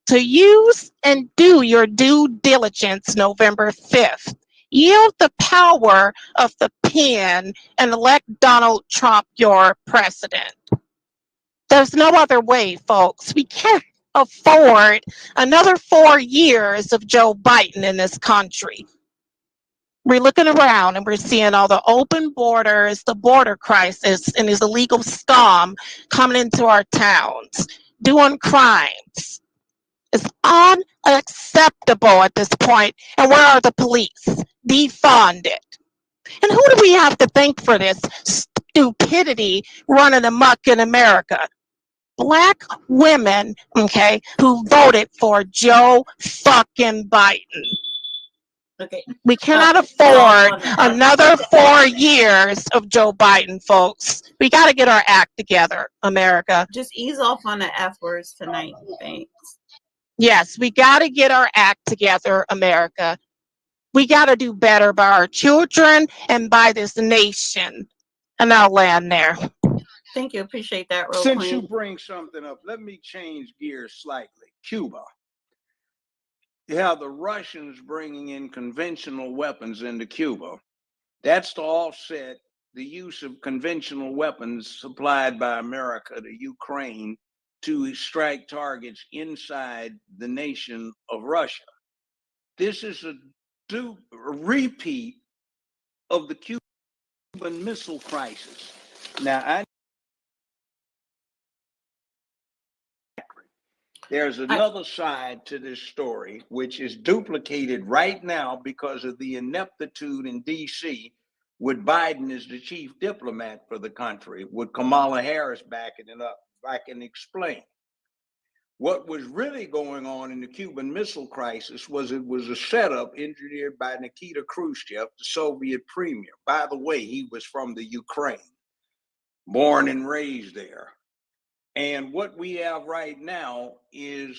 [SPEAKER 14] to use and do your due diligence November 5th. Yield the power of the pen and elect Donald Trump your president. There's no other way, folks. We can't afford another 4 years of Joe Biden in this country. We're looking around and we're seeing all the open borders, the border crisis, and this illegal scum coming into our towns, doing crimes. It's unacceptable at this point. And where are the police? Defund it. And who do we have to thank for this stupidity running amok in America? Black women, okay, who voted for Joe fucking Biden.
[SPEAKER 3] Okay.
[SPEAKER 14] We cannot
[SPEAKER 3] Y'all
[SPEAKER 14] afford
[SPEAKER 3] on the
[SPEAKER 14] another 4 years of Joe Biden, folks. We got to get our act together, America.
[SPEAKER 3] just ease off on the F words tonight. Thanks.
[SPEAKER 14] Yes, we got to get our act together, America. We got to do better by our children and by this nation. And I'll land there.
[SPEAKER 3] Thank you. Appreciate that, real
[SPEAKER 11] Since you
[SPEAKER 3] queen.
[SPEAKER 11] bring something up, let me change gears slightly. Cuba. You have the Russians bringing in conventional weapons into Cuba. That's to offset the use of conventional weapons supplied by America to Ukraine to strike targets inside the nation of Russia. This is a repeat of the Cuban Missile Crisis. Now, there's another side to this story, which is duplicated right now because of the ineptitude in DC with Biden as the chief diplomat for the country, with Kamala Harris backing it up. I can explain. What was really going on in the Cuban Missile Crisis was it was a setup engineered by Nikita Khrushchev, the Soviet premier. By the way, he was from the Ukraine, born and raised there. And what we have right now is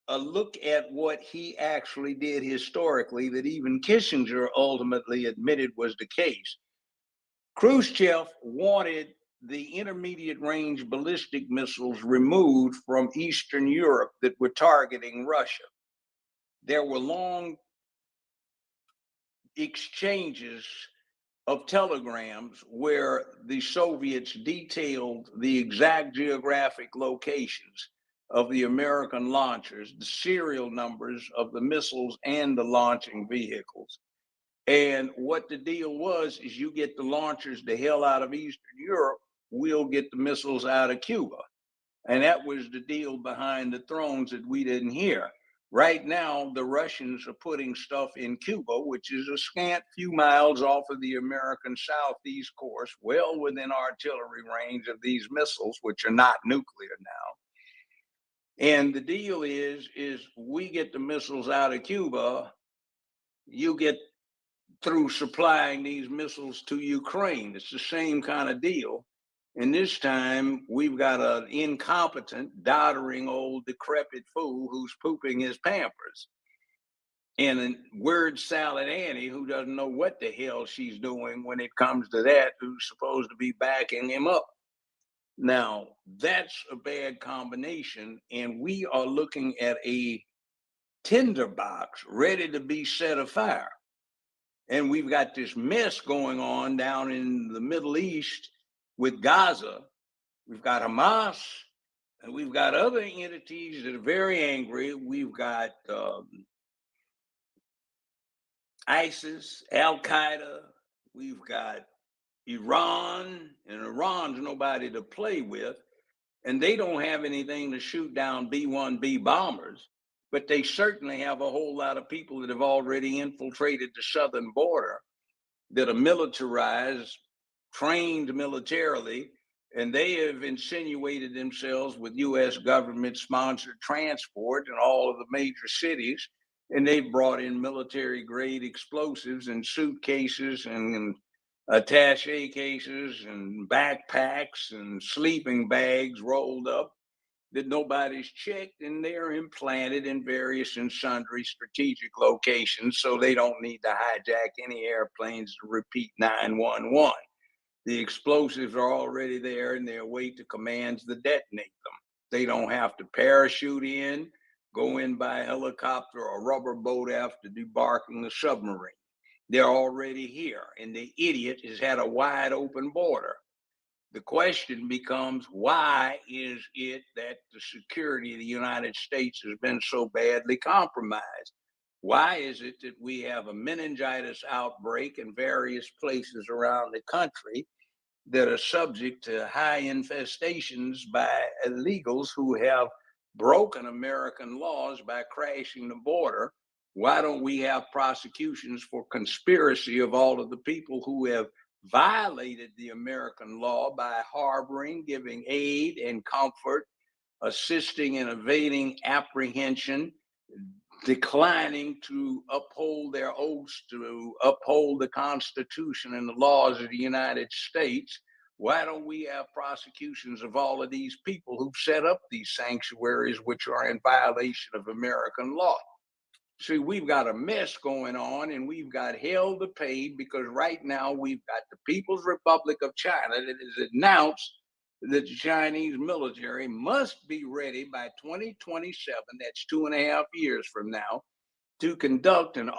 [SPEAKER 11] a look at what he actually did historically that even Kissinger ultimately admitted was the case. Khrushchev wanted the intermediate range ballistic missiles removed from Eastern Europe that were targeting Russia. There were long exchanges of telegrams where the Soviets detailed the exact geographic locations of the American launchers, the serial numbers of the missiles and the launching vehicles. And what the deal was is you get the launchers the hell out of Eastern Europe, we'll get the missiles out of Cuba. And that was the deal behind the thrones that we didn't hear. Right now, the Russians are putting stuff in Cuba, which is a scant few miles off of the American southeast course, well within artillery range of these missiles, which are not nuclear now. And the deal is we get the missiles out of Cuba, you get through supplying these missiles to Ukraine. It's the same kind of deal. And this time we've got an incompetent, doddering old decrepit fool who's pooping his Pampers. And a word salad Annie who doesn't know what the hell she's doing when it comes to that, who's supposed to be backing him up. Now, that's a bad combination. And we are looking at a tinderbox ready to be set afire. And we've got this mess going on down in the Middle East with Gaza. We've got Hamas, and we've got other entities that are very angry. We've got ISIS, Al-Qaeda. We've got Iran, and Iran's nobody to play with. And they don't have anything to shoot down B-1B bombers, but they certainly have a whole lot of people that have already infiltrated the southern border that are militarized, trained militarily, and they have insinuated themselves with U.S. government-sponsored transport in all of the major cities, and they've brought in military-grade explosives in suitcases and attaché cases and backpacks and sleeping bags rolled up that nobody's checked, and they're implanted in various and sundry strategic locations so they don't need to hijack any airplanes to repeat 911. The explosives are already there and they await the commands to detonate them. They don't have to parachute in, go in by helicopter or rubber boat after debarking the submarine. They're already here, and the idiot has had a wide open border. The question becomes, why is it that the security of the United States has been so badly compromised? Why is it that we have a meningitis outbreak in various places around the country that are subject to high infestations by illegals who have broken American laws by crashing the border? Why don't we have prosecutions for conspiracy of all of the people who have violated the American law by harboring, giving aid and comfort, assisting in evading apprehension,
[SPEAKER 7] declining to uphold their oaths to uphold the Constitution and the laws of the United States, why don't we have prosecutions of all of these people who've set up these sanctuaries, which are in violation of American law? See, we've got a mess going on, and we've got hell to pay, because right now we've got the People's Republic of China that has announced that the Chinese military must be ready by 2027, that's 2.5 years from now, to conduct an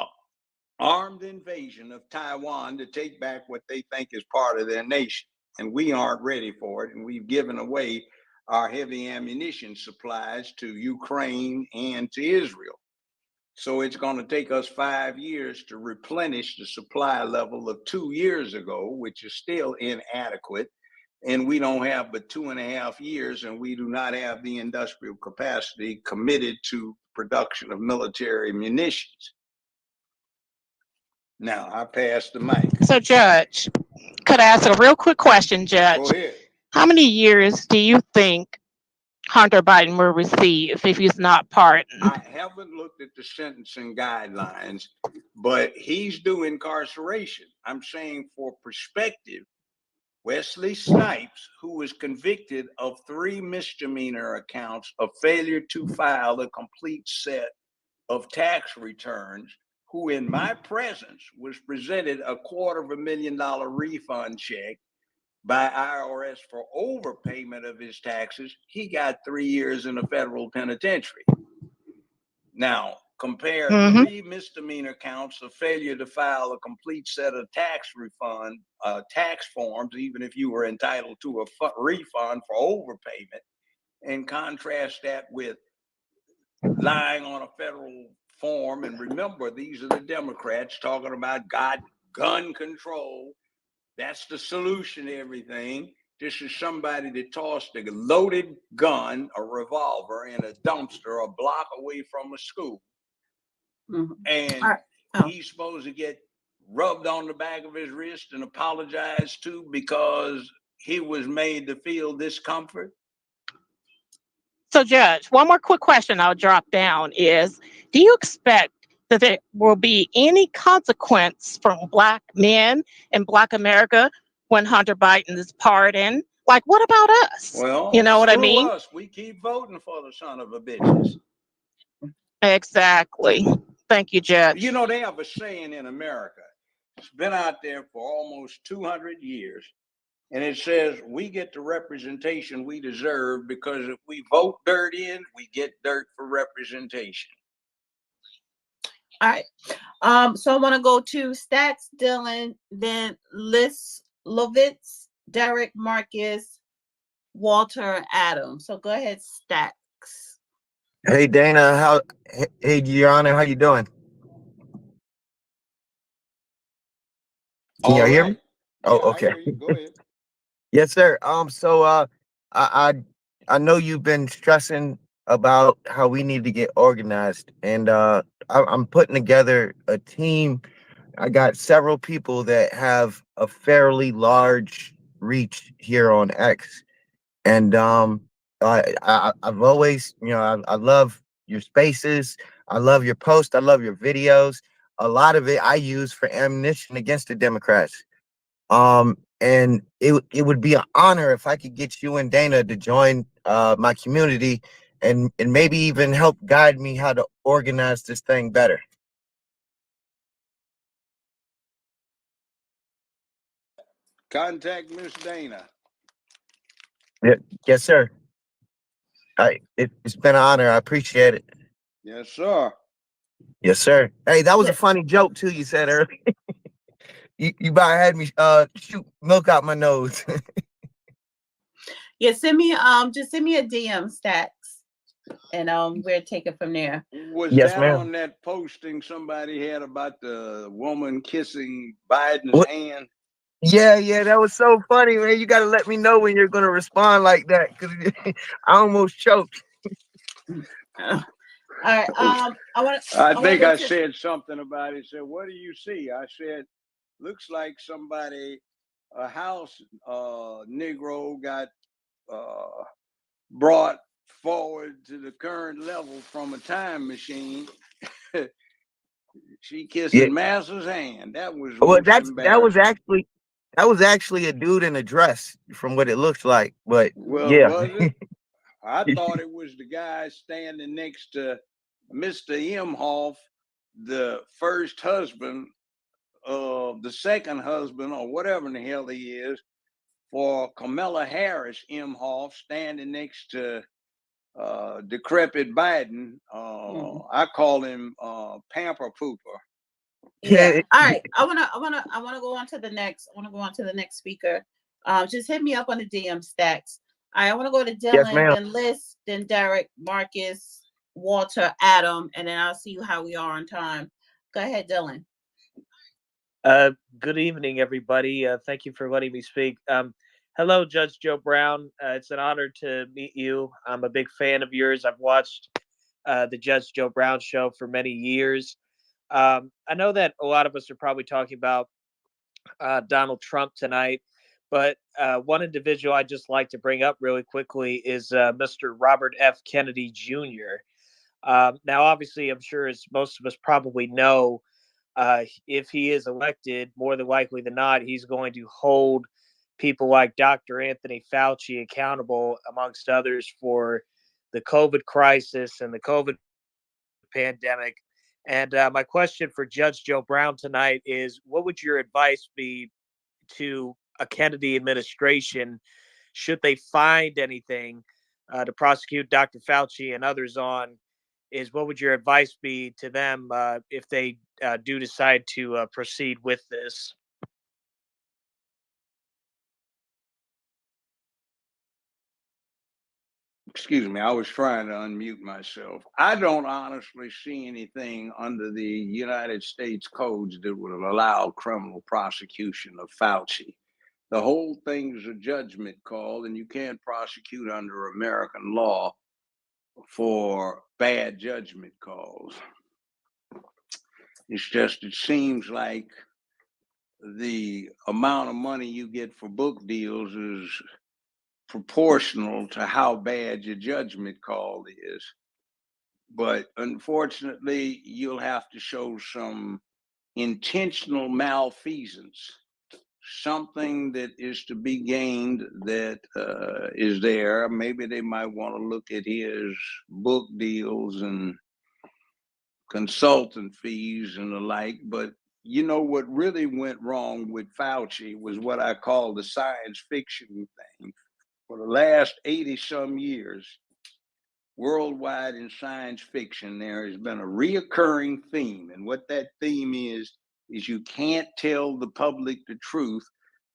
[SPEAKER 7] armed invasion of Taiwan to take back what they think is part of their nation. And we aren't ready for it, and we've given away our heavy ammunition supplies to Ukraine and to Israel. So it's going to take us 5 years to replenish the supply level of 2 years ago, which is still inadequate. And we don't have but 2.5 years, and we do not have the industrial capacity committed to production of military munitions. Now, I pass the mic.
[SPEAKER 14] So, Judge, could I ask a real quick question, Judge?
[SPEAKER 7] Go ahead.
[SPEAKER 14] How many years do you think Hunter Biden will receive if he's not pardoned?
[SPEAKER 7] I haven't looked at the sentencing guidelines, but he's due incarceration. I'm saying for perspective, Wesley Snipes, who was convicted of 3 misdemeanor accounts of failure to file a complete set of tax returns, who in my presence was presented a $250,000 refund check by IRS for overpayment of his taxes, he got 3 years in a federal penitentiary. Now, compare 3 misdemeanor counts of failure to file a complete set of tax refund, tax forms, even if you were entitled to a refund for overpayment, and contrast that with lying on a federal form. And remember, these are the Democrats talking about gun control. That's the solution to everything. This is somebody that tossed a loaded gun, a revolver, in a dumpster a block away from a school. And he's supposed to get rubbed on the back of his wrist and apologize to because he was made to feel discomfort.
[SPEAKER 14] So, Judge, one more quick question I'll drop down is, do you expect that there will be any consequence from Black men in Black America when Hunter Biden is pardoned? Like, what about us?
[SPEAKER 7] Well,
[SPEAKER 14] you know what I
[SPEAKER 7] screw
[SPEAKER 14] mean?
[SPEAKER 7] us. We keep voting for the son of a bitches.
[SPEAKER 14] Exactly. Thank you, Judge.
[SPEAKER 7] You know, they have a saying in America. It's been out there for almost 200 years. And it says, we get the representation we deserve because if we vote dirt in, we get dirt for representation.
[SPEAKER 3] All right. So I want to go to Stacks, Dylan, then Liz Lovitz, Derek, Marcus, Walter, Adam. So go ahead, Stacks.
[SPEAKER 2] Hey Dana, hey Your Honor, how you doing? Can y'all hear me?
[SPEAKER 7] Yeah,
[SPEAKER 2] Oh, okay.
[SPEAKER 7] I hear you. Go ahead.
[SPEAKER 2] Yes, sir. So I know you've been stressing about how we need to get organized, and I'm putting together a team. I got several people that have a fairly large reach here on X, and I've always, I love your spaces. I love your posts. I love your videos. A lot of it I use for ammunition against the Democrats. And it would be an honor if I could get you and Dana to join my community and maybe even help guide me how to organize this thing better.
[SPEAKER 7] Contact Miss Dana.
[SPEAKER 2] Yeah, yes, sir. It's been an honor. I appreciate it.
[SPEAKER 7] Yes, sir.
[SPEAKER 2] Yes, sir. Hey, that was a funny joke too. You said earlier. You about had me shoot milk out my nose.
[SPEAKER 3] Yeah, just send me a DM, Stacks, and we'll take it from there.
[SPEAKER 7] Was
[SPEAKER 2] Yes,
[SPEAKER 7] that
[SPEAKER 2] ma'am.
[SPEAKER 7] on that posting somebody had about the woman kissing Biden's hand?
[SPEAKER 2] Yeah, that was so funny, man. You got to let me know when you're gonna respond like that, because I almost choked.
[SPEAKER 3] All right.
[SPEAKER 7] I think I said something about it. Said, what do you see? I said, looks like somebody, a house Negro got brought forward to the current level from a time machine. She
[SPEAKER 2] Yeah.
[SPEAKER 7] kissing Massa's hand. That was
[SPEAKER 2] Well,
[SPEAKER 7] most
[SPEAKER 2] that was
[SPEAKER 7] embarrassing.
[SPEAKER 2] actually a dude in a dress from what it looks like. But
[SPEAKER 7] Well,
[SPEAKER 2] yeah.
[SPEAKER 7] was it? I thought it was the guy standing next to Mr. Imhoff, the first husband of the second husband, or whatever in the hell he is, for Kamala Harris Imhoff, standing next to decrepit Biden. I call him Pamper Pooper.
[SPEAKER 3] Yeah. All right. I wanna go on to the next. I wanna go on to the next speaker. Just hit me up on the DM Stacks. All right. I want to go to
[SPEAKER 2] Yes,
[SPEAKER 3] Dylan,
[SPEAKER 2] ma'am.
[SPEAKER 3] then Liz, then Derek, Marcus, Walter, Adam, and then I'll see how we are on time. Go ahead, Dylan.
[SPEAKER 15] Good evening, everybody. Thank you for letting me speak. Hello, Judge Joe Brown. It's an honor to meet you. I'm a big fan of yours. I've watched the Judge Joe Brown show for many years. I know that a lot of us are probably talking about Donald Trump tonight, but one individual I'd just like to bring up really quickly is Mr. Robert F. Kennedy Jr. Now, obviously, I'm sure as most of us probably know, if he is elected, more than likely than not, he's going to hold people like Dr. Anthony Fauci accountable, amongst others, for the COVID crisis and the COVID pandemic. And my question for Judge Joe Brown tonight is, what would your advice be to a Kennedy administration should they find anything to prosecute Dr. Fauci and others on? Is what would your advice be to them if they do decide to proceed with this?
[SPEAKER 7] Excuse me, I was trying to unmute myself. I don't honestly see anything under the United States codes that would allow criminal prosecution of Fauci. The whole thing is a judgment call, and you can't prosecute under American law for bad judgment calls. It's just, it seems like the amount of money you get for book deals is proportional to how bad your judgment call is. But unfortunately, you'll have to show some intentional malfeasance, something that is to be gained that is there. Maybe they might want to look at his book deals and consultant fees and the like. But you know what really went wrong with Fauci was what I call the science fiction thing. For the last 80 some years, worldwide in science fiction, there has been a reoccurring theme. And what that theme is you can't tell the public the truth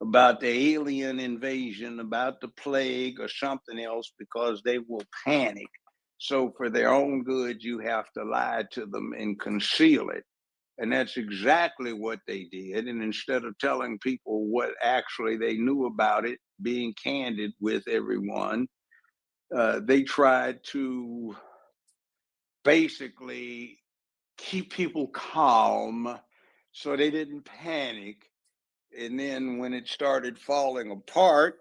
[SPEAKER 7] about the alien invasion, about the plague or something else, because they will panic. So for their own good, you have to lie to them and conceal it. And that's exactly what they did. And instead of telling people what actually they knew about it, being candid with everyone, they tried to basically keep people calm so they didn't panic. And then when it started falling apart,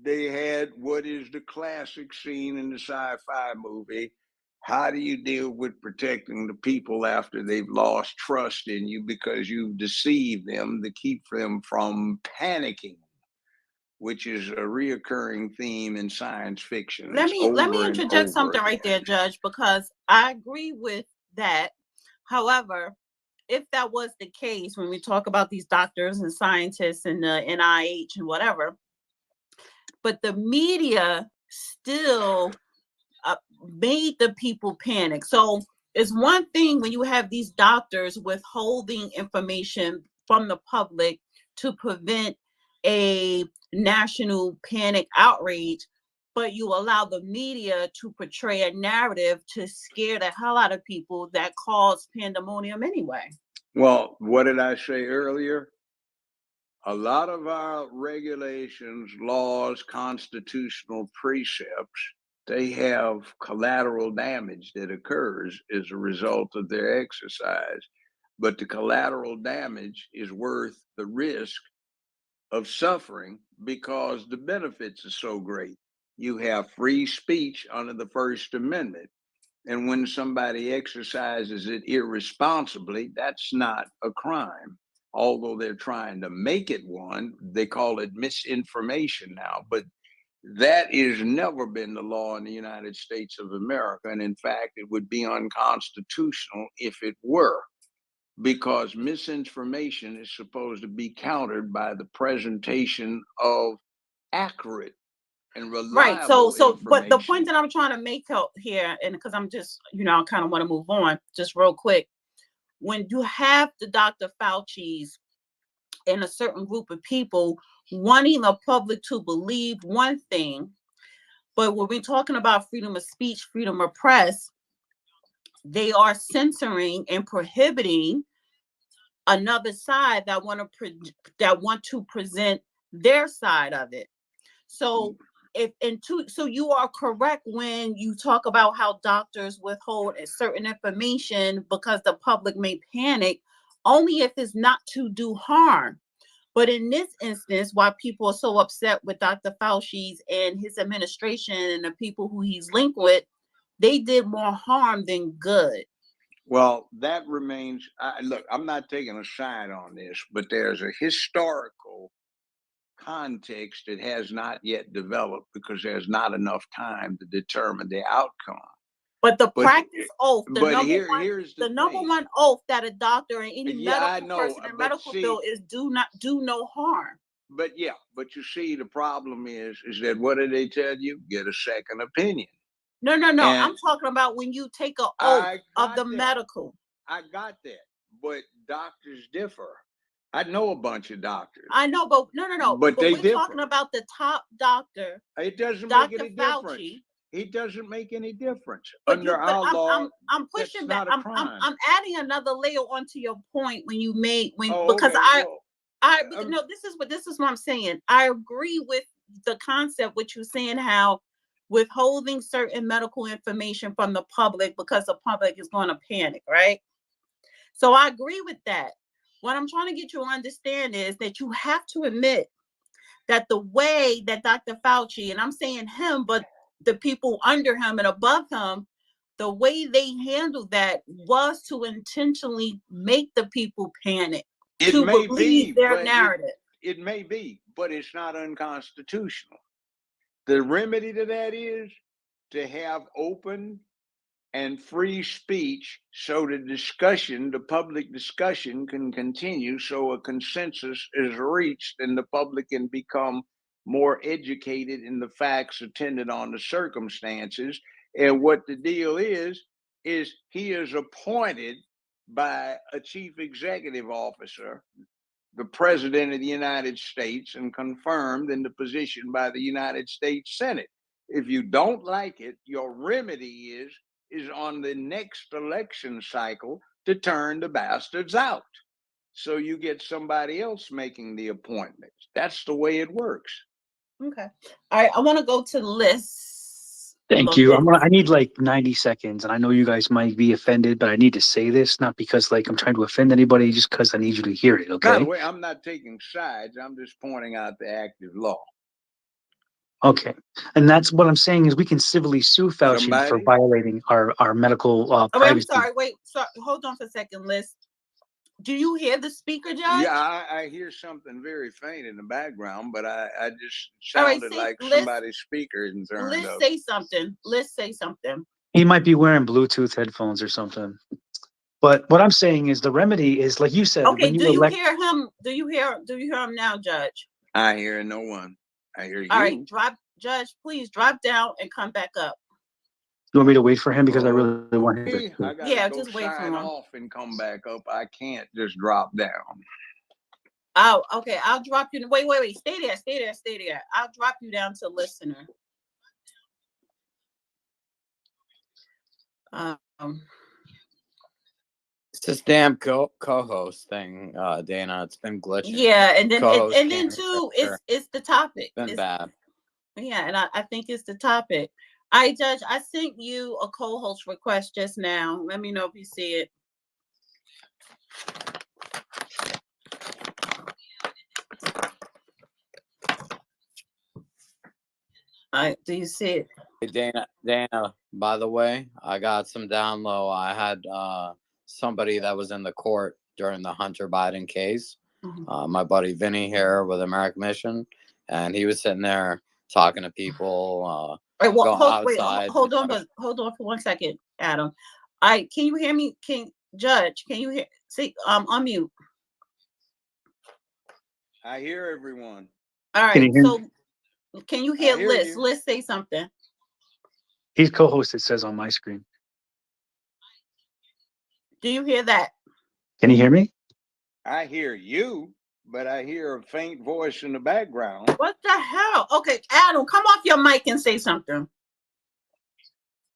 [SPEAKER 7] they had what is the classic scene in the sci-fi movie. How do you deal with protecting the people after they've lost trust in you because you've deceived them to keep them from panicking? Which is a reoccurring theme in science fiction.
[SPEAKER 3] Let
[SPEAKER 7] It's
[SPEAKER 3] me
[SPEAKER 7] over and
[SPEAKER 3] interject something
[SPEAKER 7] over
[SPEAKER 3] right there, Judge, because I agree with that. However, if that was the case, when we talk about these doctors and scientists and the NIH and whatever, but the media still made the people panic. So it's one thing when you have these doctors withholding information from the public to prevent a national panic outrage, but you allow the media to portray a narrative to scare the hell out of people that cause pandemonium anyway.
[SPEAKER 7] Well, what did I say earlier? A lot of our regulations, laws, constitutional precepts, they have collateral damage that occurs as a result of their exercise. But the collateral damage is worth the risk of suffering because the benefits are so great. You have free speech under the First Amendment. And when somebody exercises it irresponsibly, that's not a crime. Although they're trying to make it one, they call it misinformation now. But that has never been the law in the United States of America. And in fact, it would be unconstitutional if it were, because misinformation is supposed to be countered by the presentation of accurate and
[SPEAKER 3] Right.
[SPEAKER 7] reliable
[SPEAKER 3] But the point
[SPEAKER 7] information.
[SPEAKER 3] that I'm trying to make here, and because I'm just, I kind of want to move on just real quick. When you have the Dr. Fauci's and a certain group of people wanting the public to believe one thing, but when we're talking about freedom of speech, freedom of press, they are censoring and prohibiting another side that want to present their side of it. So so you are correct when you talk about how doctors withhold certain information because the public may panic, only if it's not to do harm. But in this instance, why people are so upset with Dr. Fauci's and his administration and the people who he's linked with, they did more harm than good.
[SPEAKER 7] Well, that remains. Look, I'm not taking a side on this, but there's a historical context that has not yet developed because there's not enough time to determine the outcome.
[SPEAKER 3] But the practice oath,
[SPEAKER 7] here's the
[SPEAKER 3] number one oath that a doctor and any
[SPEAKER 7] Yeah,
[SPEAKER 3] medical person in medical field is do no harm.
[SPEAKER 7] But you see, the problem is that what do they tell you? Get a second opinion.
[SPEAKER 3] No.
[SPEAKER 7] And
[SPEAKER 3] I'm talking about when you take an oath of the medical.
[SPEAKER 7] I got that, but doctors differ. I know a bunch of doctors.
[SPEAKER 3] I know, but no.
[SPEAKER 7] But they
[SPEAKER 3] we're
[SPEAKER 7] differ.
[SPEAKER 3] talking about the top doctor.
[SPEAKER 7] It doesn't
[SPEAKER 3] Dr.
[SPEAKER 7] make any
[SPEAKER 3] Fauci.
[SPEAKER 7] difference. It doesn't make any difference
[SPEAKER 3] But
[SPEAKER 7] our law.
[SPEAKER 3] I'm pushing back. I'm adding another layer onto your point when you made
[SPEAKER 7] Okay.
[SPEAKER 3] This is what I'm saying. I agree with the concept, which you're saying how withholding certain medical information from the public because the public is going to panic, right? So I agree with that. What I'm trying to get you to understand is that you have to admit that the way that Dr. Fauci, and I'm saying him, but the people under him and above him, the way they handled that was to intentionally make the people panic, to believe their narrative.
[SPEAKER 7] It may be, but it's not unconstitutional. The remedy to that is to have open and free speech so the public discussion can continue, so a consensus is reached and the public can become more educated in the facts attendant on the circumstances. And what the deal is he is appointed by a chief executive officer, the president of the United States, and confirmed in the position by the United States Senate. If you don't like it, your remedy is on the next election cycle to turn the bastards out. So you get somebody else making the appointments. That's the way it works.
[SPEAKER 3] Okay. All right. I want to go to Liz.
[SPEAKER 16] Thank you. I need like 90 seconds, and I know you guys might be offended, but I need to say this, not because like I'm trying to offend anybody, just because I need you to hear it, okay?
[SPEAKER 7] By the way, I'm not taking sides. I'm just pointing out the active law.
[SPEAKER 16] Okay. And that's what I'm saying is we can civilly sue Fauci for violating our medical privacy.
[SPEAKER 3] I'm sorry. Wait. Hold on for a second, Liz. Do you hear the speaker, Judge?
[SPEAKER 7] Yeah, I hear something very faint in the background, but I just sounded like somebody's speaker isn't turned up.
[SPEAKER 3] Let's say something.
[SPEAKER 16] He might be wearing Bluetooth headphones or something. But what I'm saying is the remedy is, like you said.
[SPEAKER 3] Okay, do you hear him? Do you hear him now, Judge?
[SPEAKER 7] I hear no one. I hear you.
[SPEAKER 3] All right, Judge, please drop down and come back up.
[SPEAKER 16] You want me to wait for him because I really want him to.
[SPEAKER 7] Yeah, just wait for him. Off and come back up. I can't just drop down.
[SPEAKER 3] Oh, okay. I'll drop you. Wait. Stay there. I'll drop you down to listener.
[SPEAKER 17] It's this damn co-host thing, Dana. It's been glitching.
[SPEAKER 3] Yeah, and then too, it's the topic.
[SPEAKER 17] It's been bad.
[SPEAKER 3] Yeah, and I think it's the topic. All right, Judge, I sent you a co-host request just now. Let me know if you see it. Do you see it?
[SPEAKER 17] Hey, Dana, by the way, I got some down low. I had somebody that was in the court during the Hunter Biden case. My buddy Vinny here with American Mission, and he was sitting there talking to people.
[SPEAKER 3] Hold
[SPEAKER 17] outside.
[SPEAKER 3] hold on for 1 second, Adam. Can you hear me? Judge, can you hear? See, unmute.
[SPEAKER 11] I hear everyone.
[SPEAKER 3] All right, so can you hear Liz?
[SPEAKER 11] You.
[SPEAKER 3] Liz, say something.
[SPEAKER 16] He's co-host, it says on my screen.
[SPEAKER 3] Do you hear that?
[SPEAKER 16] Can you hear me?
[SPEAKER 11] I hear you, but I hear a faint voice in the background.
[SPEAKER 3] What the hell? Okay, Adam, come off your mic and say something.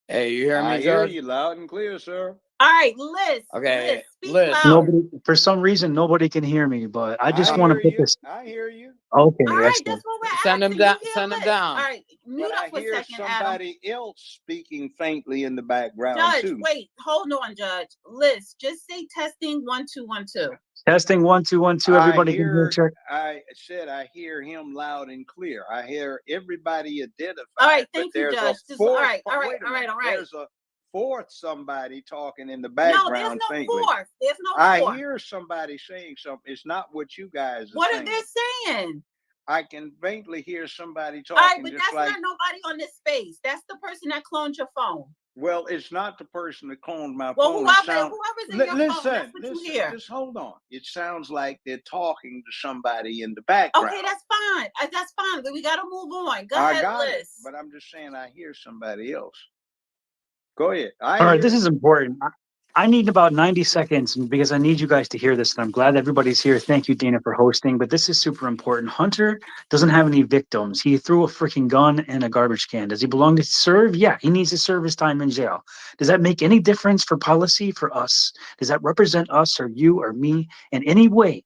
[SPEAKER 17] Hey, you hear me,
[SPEAKER 11] I hear
[SPEAKER 17] Judge?
[SPEAKER 11] you loud and clear, sir.
[SPEAKER 3] All right, Liz.
[SPEAKER 17] Okay,
[SPEAKER 3] Liz,
[SPEAKER 17] Liz.
[SPEAKER 16] Nobody, for some reason, nobody can hear me, but I just want to put this.
[SPEAKER 11] I hear you.
[SPEAKER 16] Okay,
[SPEAKER 3] all right,
[SPEAKER 16] excellent.
[SPEAKER 3] that's what we're
[SPEAKER 17] Send him
[SPEAKER 3] asking.
[SPEAKER 17] down.
[SPEAKER 3] You hear
[SPEAKER 17] Send him
[SPEAKER 3] Liz?
[SPEAKER 17] down.
[SPEAKER 3] All right, mute
[SPEAKER 11] But
[SPEAKER 3] up
[SPEAKER 11] I
[SPEAKER 3] for a
[SPEAKER 11] hear
[SPEAKER 3] second,
[SPEAKER 11] somebody else speaking faintly in the background
[SPEAKER 3] Adam. Judge,
[SPEAKER 11] too.
[SPEAKER 3] wait, hold on, Judge. Liz, just say testing 1 2 1 2.
[SPEAKER 16] Testing 1 2 1 2. Everybody can hear. Check.
[SPEAKER 11] I said I hear him loud and clear. I hear everybody identified.
[SPEAKER 3] All right, thank you, Judge. All right.
[SPEAKER 11] There's a fourth somebody talking in the background.
[SPEAKER 3] No, there's no
[SPEAKER 11] faintly.
[SPEAKER 3] fourth. There's no
[SPEAKER 11] I
[SPEAKER 3] fourth.
[SPEAKER 11] hear somebody saying something. It's not what you guys are
[SPEAKER 3] What
[SPEAKER 11] saying.
[SPEAKER 3] are they saying?
[SPEAKER 11] I can faintly hear somebody talking.
[SPEAKER 3] All right, but
[SPEAKER 11] just
[SPEAKER 3] that's
[SPEAKER 11] like,
[SPEAKER 3] not nobody on this space. That's the person that cloned your phone.
[SPEAKER 11] well, it's not the person that cloned my
[SPEAKER 3] phone.
[SPEAKER 11] Well,
[SPEAKER 3] whoever's in your phone, that's what you hear.
[SPEAKER 11] Just hold on. It sounds like they're talking to somebody in the background.
[SPEAKER 3] Okay, that's fine. That's fine. But we got to move on. Go
[SPEAKER 11] I
[SPEAKER 3] ahead,
[SPEAKER 11] got
[SPEAKER 3] Liz.
[SPEAKER 11] it, but I'm just saying I hear somebody else. Go ahead.
[SPEAKER 16] All right, this is important. I need about 90 seconds because I need you guys to hear this, and I'm glad everybody's here. Thank you, Dana, for hosting, but this is super important. Hunter doesn't have any victims. He threw a freaking gun in a garbage can. Does he belong to serve? Yeah, he needs to serve his time in jail. Does that make any difference for policy for us? Does that represent us or you or me in any way?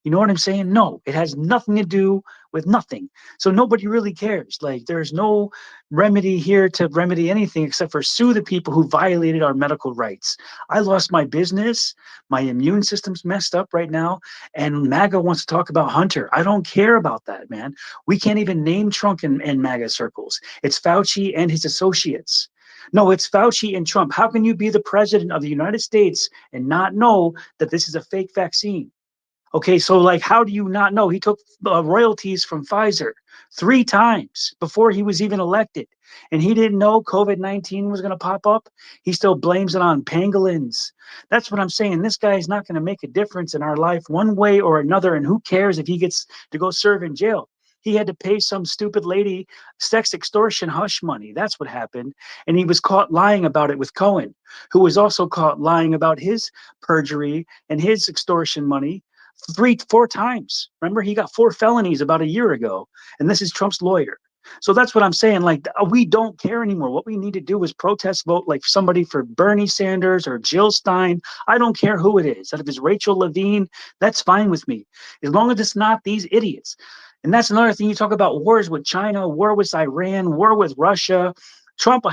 [SPEAKER 16] You know what I'm saying? No, it has nothing to do with nothing. So nobody really cares. Like, there's no remedy here to remedy anything except for sue the people who violated our medical rights. I lost my business. My immune system's messed up right now. And MAGA wants to talk about Hunter. I don't care about that, man. We can't even name Trump in MAGA circles. It's Fauci and his associates. No, it's Fauci and Trump. How can you be the president of the United States and not know that this is a fake vaccine? Okay, so like, how do you not know? He took royalties from Pfizer 3 times before he was even elected, and he didn't know COVID-19 was going to pop up. He still blames it on pangolins. That's what I'm saying. This guy is not going to make a difference in our life one way or another, and who cares if he gets to go serve in jail? He had to pay some stupid lady sex extortion hush money. That's what happened. And he was caught lying about it with Cohen, who was also caught lying about his perjury and his extortion money 3-4 times. Remember, he got 4 felonies about a year ago, and this is Trump's lawyer. So that's what I'm saying. Like, we don't care anymore. What we need to do is protest vote like somebody for Bernie Sanders or Jill Stein. I don't care who it is. If it's Rachel Levine, that's fine with me, as long as it's not these idiots. And that's another thing. You talk about wars with China, war with Iran, war with Russia. Trump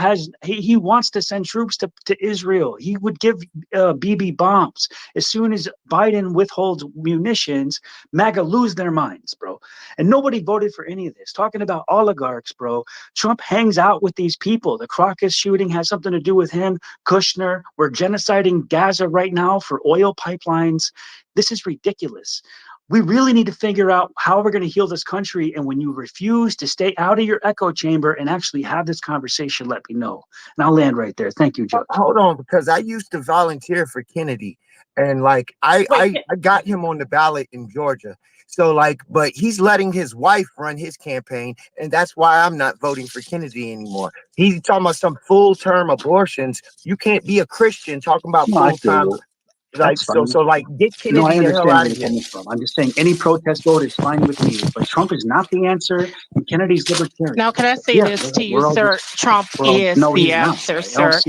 [SPEAKER 16] he wants to send troops to Israel. He would give BB bombs. As soon as Biden withholds munitions, MAGA lose their minds, bro. And nobody voted for any of this. Talking about oligarchs, bro. Trump hangs out with these people. The Crocus shooting has something to do with him. Kushner, we're genociding Gaza right now for oil pipelines. This is ridiculous. We really need to figure out how we're going to heal this country. And when you refuse to stay out of your echo chamber and actually have this conversation, let me know. And I'll land right there. Thank you, Judge.
[SPEAKER 2] Hold on, because I used to volunteer for Kennedy, and like I got him on the ballot in Georgia. So like, but he's letting his wife run his campaign, and that's why I'm not voting for Kennedy anymore. He's talking about some full-term abortions. You can't be a Christian talking about full-time. Like, so like, get Kennedy
[SPEAKER 16] No, I
[SPEAKER 2] the hell
[SPEAKER 16] understand
[SPEAKER 2] out
[SPEAKER 16] where
[SPEAKER 2] of
[SPEAKER 16] you're
[SPEAKER 2] here.
[SPEAKER 16] coming from. I'm just saying any protest vote is fine with me, but Trump is not the answer, and Kennedy's libertarian.
[SPEAKER 14] Now, can I say this to you, sir? Trump is the answer, sir.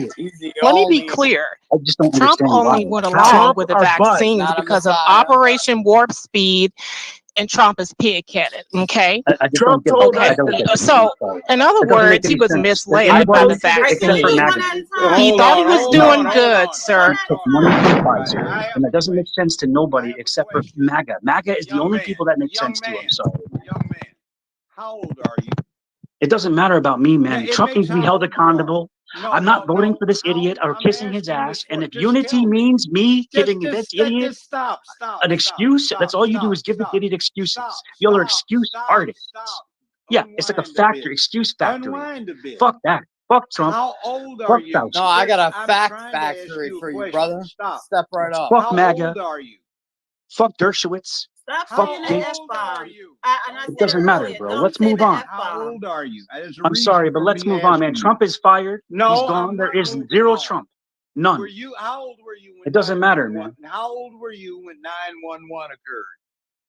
[SPEAKER 14] Let me be clear.
[SPEAKER 16] I just don't
[SPEAKER 14] Trump
[SPEAKER 16] understand
[SPEAKER 14] only
[SPEAKER 16] why.
[SPEAKER 14] went along with the vaccines because of Operation Warp Speed, and Trump is pig-headed, okay?
[SPEAKER 16] I just don't get it. I don't get it.
[SPEAKER 14] So, in other words, he was misled by the vaccine. He thought he was doing good, sir.
[SPEAKER 16] He took money from Pfizer, and that doesn't make sense to nobody except for MAGA. MAGA is the only people that make sense to. I'm sorry.
[SPEAKER 11] Young man, how old are you?
[SPEAKER 16] It doesn't matter about me, man.
[SPEAKER 11] It
[SPEAKER 16] Trump needs
[SPEAKER 11] makes
[SPEAKER 16] to be
[SPEAKER 11] how
[SPEAKER 16] held
[SPEAKER 11] old you are.
[SPEAKER 16] accountable.
[SPEAKER 11] No,
[SPEAKER 16] I'm not
[SPEAKER 11] no,
[SPEAKER 16] voting
[SPEAKER 11] no.
[SPEAKER 16] for this
[SPEAKER 11] How
[SPEAKER 16] idiot or
[SPEAKER 11] I'm
[SPEAKER 16] kissing his
[SPEAKER 11] asking
[SPEAKER 16] ass.
[SPEAKER 11] this
[SPEAKER 16] And
[SPEAKER 11] for.
[SPEAKER 16] if
[SPEAKER 11] Just
[SPEAKER 16] unity
[SPEAKER 11] tell me.
[SPEAKER 16] means me giving this idiot
[SPEAKER 11] Stop.
[SPEAKER 16] an excuse, that's all you do is give this idiot excuses. Y'all are excuse artists. Yeah, it's like a
[SPEAKER 11] Unwind a
[SPEAKER 16] factory,
[SPEAKER 11] bit.
[SPEAKER 16] excuse factory.
[SPEAKER 11] Unwind a bit.
[SPEAKER 16] Fuck that. Fuck Trump.
[SPEAKER 11] How old are
[SPEAKER 16] Fuck
[SPEAKER 11] you?
[SPEAKER 17] No,
[SPEAKER 16] Fauci.
[SPEAKER 17] I got a
[SPEAKER 11] I'm
[SPEAKER 17] fact
[SPEAKER 11] trying to ask
[SPEAKER 17] factory
[SPEAKER 11] you a
[SPEAKER 17] for you,
[SPEAKER 11] question.
[SPEAKER 17] brother.
[SPEAKER 11] Stop.
[SPEAKER 17] Step right up.
[SPEAKER 16] Fuck
[SPEAKER 11] How
[SPEAKER 16] MAGA.
[SPEAKER 11] old are you?
[SPEAKER 16] Fuck Dershowitz.
[SPEAKER 3] Stop
[SPEAKER 16] Fuck
[SPEAKER 3] saying the
[SPEAKER 16] Gates.
[SPEAKER 3] F
[SPEAKER 11] Old are
[SPEAKER 3] bomb.
[SPEAKER 11] you?
[SPEAKER 3] And I
[SPEAKER 16] It
[SPEAKER 3] said it
[SPEAKER 16] doesn't matter,
[SPEAKER 3] earlier.
[SPEAKER 16] bro.
[SPEAKER 3] Don't
[SPEAKER 16] Let's
[SPEAKER 3] say
[SPEAKER 16] move
[SPEAKER 3] the
[SPEAKER 16] on.
[SPEAKER 3] F
[SPEAKER 11] How
[SPEAKER 3] bomb.
[SPEAKER 11] old are you? There's a
[SPEAKER 16] I'm sorry,
[SPEAKER 11] reason
[SPEAKER 16] but
[SPEAKER 11] for
[SPEAKER 16] let's
[SPEAKER 11] me
[SPEAKER 16] move on, man.
[SPEAKER 11] asking you.
[SPEAKER 16] Trump is fired. He's
[SPEAKER 11] No,
[SPEAKER 16] gone.
[SPEAKER 11] I'm
[SPEAKER 16] There
[SPEAKER 11] not
[SPEAKER 16] is
[SPEAKER 11] moving
[SPEAKER 16] zero
[SPEAKER 11] on.
[SPEAKER 16] Trump.
[SPEAKER 11] Were
[SPEAKER 16] None.
[SPEAKER 11] you? How old were you when
[SPEAKER 16] It doesn't matter,
[SPEAKER 11] 911?
[SPEAKER 16] man.
[SPEAKER 11] How old were you when 911 occurred?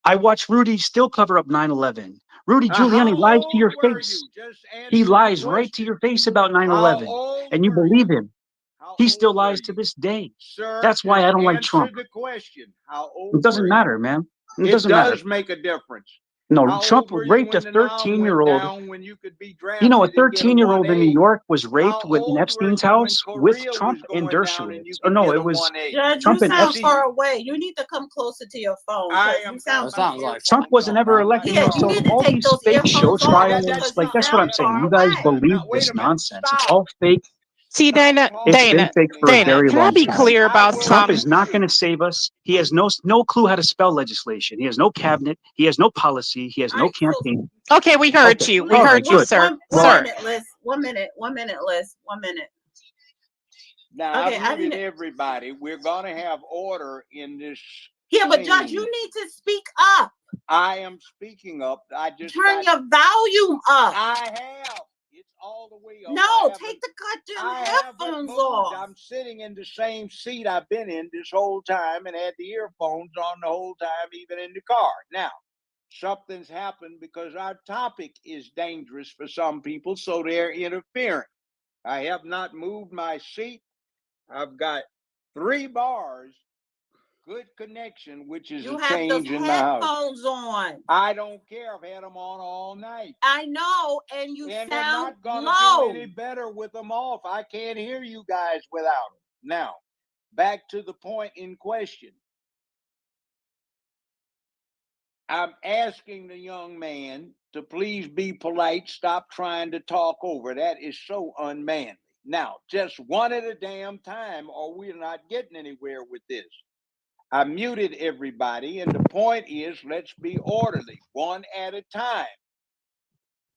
[SPEAKER 16] I watched Rudy still cover up 9/11. Rudy
[SPEAKER 11] How
[SPEAKER 16] Giuliani lies to
[SPEAKER 11] old
[SPEAKER 16] your
[SPEAKER 11] were
[SPEAKER 16] face.
[SPEAKER 11] you? Just
[SPEAKER 16] He
[SPEAKER 11] answer the
[SPEAKER 16] lies right to
[SPEAKER 11] question.
[SPEAKER 16] your face about
[SPEAKER 11] How
[SPEAKER 16] 9/11.
[SPEAKER 11] old
[SPEAKER 16] And you
[SPEAKER 11] were
[SPEAKER 16] believe
[SPEAKER 11] you?
[SPEAKER 16] him.
[SPEAKER 11] How
[SPEAKER 16] He still
[SPEAKER 11] old were
[SPEAKER 16] lies to
[SPEAKER 11] you?
[SPEAKER 16] this day.
[SPEAKER 11] Sir,
[SPEAKER 16] That's why
[SPEAKER 11] just
[SPEAKER 16] I don't like
[SPEAKER 11] answer
[SPEAKER 16] Trump.
[SPEAKER 11] the question. How
[SPEAKER 16] It
[SPEAKER 11] old
[SPEAKER 16] doesn't
[SPEAKER 11] were you?
[SPEAKER 16] matter, man. It
[SPEAKER 11] It
[SPEAKER 16] doesn't matter.
[SPEAKER 11] does make a difference.
[SPEAKER 16] No,
[SPEAKER 11] How
[SPEAKER 16] Trump
[SPEAKER 11] old were you
[SPEAKER 16] raped a
[SPEAKER 11] when the nom went
[SPEAKER 16] 13-year-old.
[SPEAKER 11] down, when you could be
[SPEAKER 16] You know, a
[SPEAKER 11] drafted and get a
[SPEAKER 16] 13-year-old in New
[SPEAKER 11] 1A?
[SPEAKER 16] York was
[SPEAKER 11] How
[SPEAKER 16] raped in
[SPEAKER 11] old were
[SPEAKER 16] Epstein's
[SPEAKER 11] you when
[SPEAKER 16] house with
[SPEAKER 11] Korea
[SPEAKER 16] Trump
[SPEAKER 11] was
[SPEAKER 16] and
[SPEAKER 11] going down and you
[SPEAKER 16] Dershowitz. Oh,
[SPEAKER 11] could
[SPEAKER 16] no,
[SPEAKER 11] get
[SPEAKER 16] it
[SPEAKER 11] a
[SPEAKER 16] was
[SPEAKER 11] 1A?
[SPEAKER 3] Judge,
[SPEAKER 16] Trump
[SPEAKER 3] you
[SPEAKER 16] and
[SPEAKER 3] sound
[SPEAKER 16] Epstein.
[SPEAKER 3] far away. You need to come closer to your phone.
[SPEAKER 11] I
[SPEAKER 3] 'Cause
[SPEAKER 11] am
[SPEAKER 3] you sound
[SPEAKER 17] That
[SPEAKER 11] got my
[SPEAKER 17] sounds like
[SPEAKER 16] Trump
[SPEAKER 11] earphones
[SPEAKER 16] wasn't
[SPEAKER 11] on.
[SPEAKER 16] ever
[SPEAKER 11] I'm
[SPEAKER 16] elected.
[SPEAKER 11] not
[SPEAKER 16] You know,
[SPEAKER 3] Yeah, you
[SPEAKER 16] so
[SPEAKER 3] need
[SPEAKER 11] talking.
[SPEAKER 3] to
[SPEAKER 16] all
[SPEAKER 3] take
[SPEAKER 16] these
[SPEAKER 3] those
[SPEAKER 16] fake show
[SPEAKER 3] earphones off
[SPEAKER 11] That
[SPEAKER 16] trials,
[SPEAKER 3] because
[SPEAKER 11] that's
[SPEAKER 3] you
[SPEAKER 16] like,
[SPEAKER 11] not
[SPEAKER 16] that's what
[SPEAKER 3] sound
[SPEAKER 16] I'm saying.
[SPEAKER 3] far
[SPEAKER 16] You
[SPEAKER 11] accurate.
[SPEAKER 16] guys
[SPEAKER 3] away.
[SPEAKER 16] believe
[SPEAKER 11] Now, wait
[SPEAKER 16] this
[SPEAKER 11] a minute.
[SPEAKER 16] nonsense. It's
[SPEAKER 11] Stop.
[SPEAKER 16] all fake.
[SPEAKER 14] See,
[SPEAKER 11] Stop
[SPEAKER 14] Dana,
[SPEAKER 16] It's
[SPEAKER 11] talking
[SPEAKER 16] been
[SPEAKER 14] Dana,
[SPEAKER 16] fake
[SPEAKER 11] to
[SPEAKER 16] for a
[SPEAKER 11] me.
[SPEAKER 14] Dana,
[SPEAKER 16] very
[SPEAKER 14] can I
[SPEAKER 16] long
[SPEAKER 14] be
[SPEAKER 16] time.
[SPEAKER 14] clear
[SPEAKER 11] I
[SPEAKER 14] about
[SPEAKER 11] will
[SPEAKER 16] Trump
[SPEAKER 14] something?
[SPEAKER 16] is
[SPEAKER 11] mute
[SPEAKER 16] not
[SPEAKER 11] you.
[SPEAKER 16] going to save us. He has no clue how to spell legislation. He has no cabinet. He has no policy. He has
[SPEAKER 3] All
[SPEAKER 16] no
[SPEAKER 3] right, so
[SPEAKER 16] campaign.
[SPEAKER 14] Okay, we heard
[SPEAKER 16] Okay.
[SPEAKER 14] you. We
[SPEAKER 16] All
[SPEAKER 3] Liz,
[SPEAKER 16] right.
[SPEAKER 14] heard you,
[SPEAKER 16] Good.
[SPEAKER 14] sir.
[SPEAKER 3] one
[SPEAKER 16] Well,
[SPEAKER 14] Sir.
[SPEAKER 3] minute, Liz. 1 minute. 1 minute, Liz. 1 minute.
[SPEAKER 11] Now,
[SPEAKER 3] Okay,
[SPEAKER 11] I've
[SPEAKER 3] I
[SPEAKER 11] muted
[SPEAKER 3] didn't.
[SPEAKER 11] everybody. We're going to have order in this
[SPEAKER 3] Yeah, but Judge, you
[SPEAKER 11] scene.
[SPEAKER 3] need to speak up.
[SPEAKER 11] I am speaking up. I just
[SPEAKER 3] Turn
[SPEAKER 11] got.
[SPEAKER 3] your volume up.
[SPEAKER 11] I have. It's all the way up. I
[SPEAKER 3] No,
[SPEAKER 11] haven't.
[SPEAKER 3] take the goddamn
[SPEAKER 11] I haven't
[SPEAKER 3] headphones
[SPEAKER 11] moved.
[SPEAKER 3] off.
[SPEAKER 11] I'm sitting in the same seat I've been in this whole time and had the earphones on the whole time, even in the car. Now, something's happened because our topic is dangerous for some people, so they're interfering. I have not moved my seat. I've got 3 bars, good connection, which is
[SPEAKER 3] You
[SPEAKER 11] a
[SPEAKER 3] have those
[SPEAKER 11] change in my house.
[SPEAKER 3] headphones on.
[SPEAKER 11] I don't care. I've had them on all night.
[SPEAKER 3] I know, and you
[SPEAKER 11] And they're
[SPEAKER 3] sound
[SPEAKER 11] not going to
[SPEAKER 3] low.
[SPEAKER 11] do any better with them off. I can't hear you guys without them. Now, back to the point in question. I'm asking the young man to please be polite. Stop trying to talk over. That is so unmanly. Now, just one at a damn time, or we're not getting anywhere with this. I muted everybody, and the point is, let's be orderly, one at a time.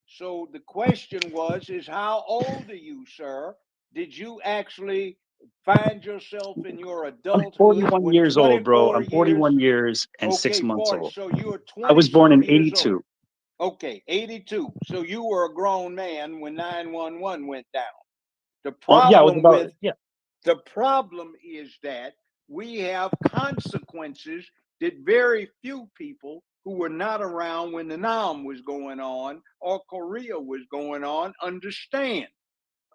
[SPEAKER 11] So the question is how old are you, sir? Did you actually find yourself in your
[SPEAKER 16] I'm
[SPEAKER 11] adulthood
[SPEAKER 16] 41
[SPEAKER 11] when
[SPEAKER 16] years old, bro.
[SPEAKER 11] 24
[SPEAKER 16] I'm
[SPEAKER 11] years?
[SPEAKER 16] 41 years and 6
[SPEAKER 11] Okay,
[SPEAKER 16] months
[SPEAKER 11] 40.
[SPEAKER 16] old.
[SPEAKER 11] So you're
[SPEAKER 16] I was born in
[SPEAKER 11] 20-some years old.
[SPEAKER 16] 82.
[SPEAKER 11] Okay, 82. So you were a grown man when 911 went down. The
[SPEAKER 16] Well, yeah, I was
[SPEAKER 11] problem
[SPEAKER 16] about,
[SPEAKER 11] with
[SPEAKER 16] yeah.
[SPEAKER 11] the problem is that we have consequences that very few people who were not around when the Nam was going on or Korea was going on understand.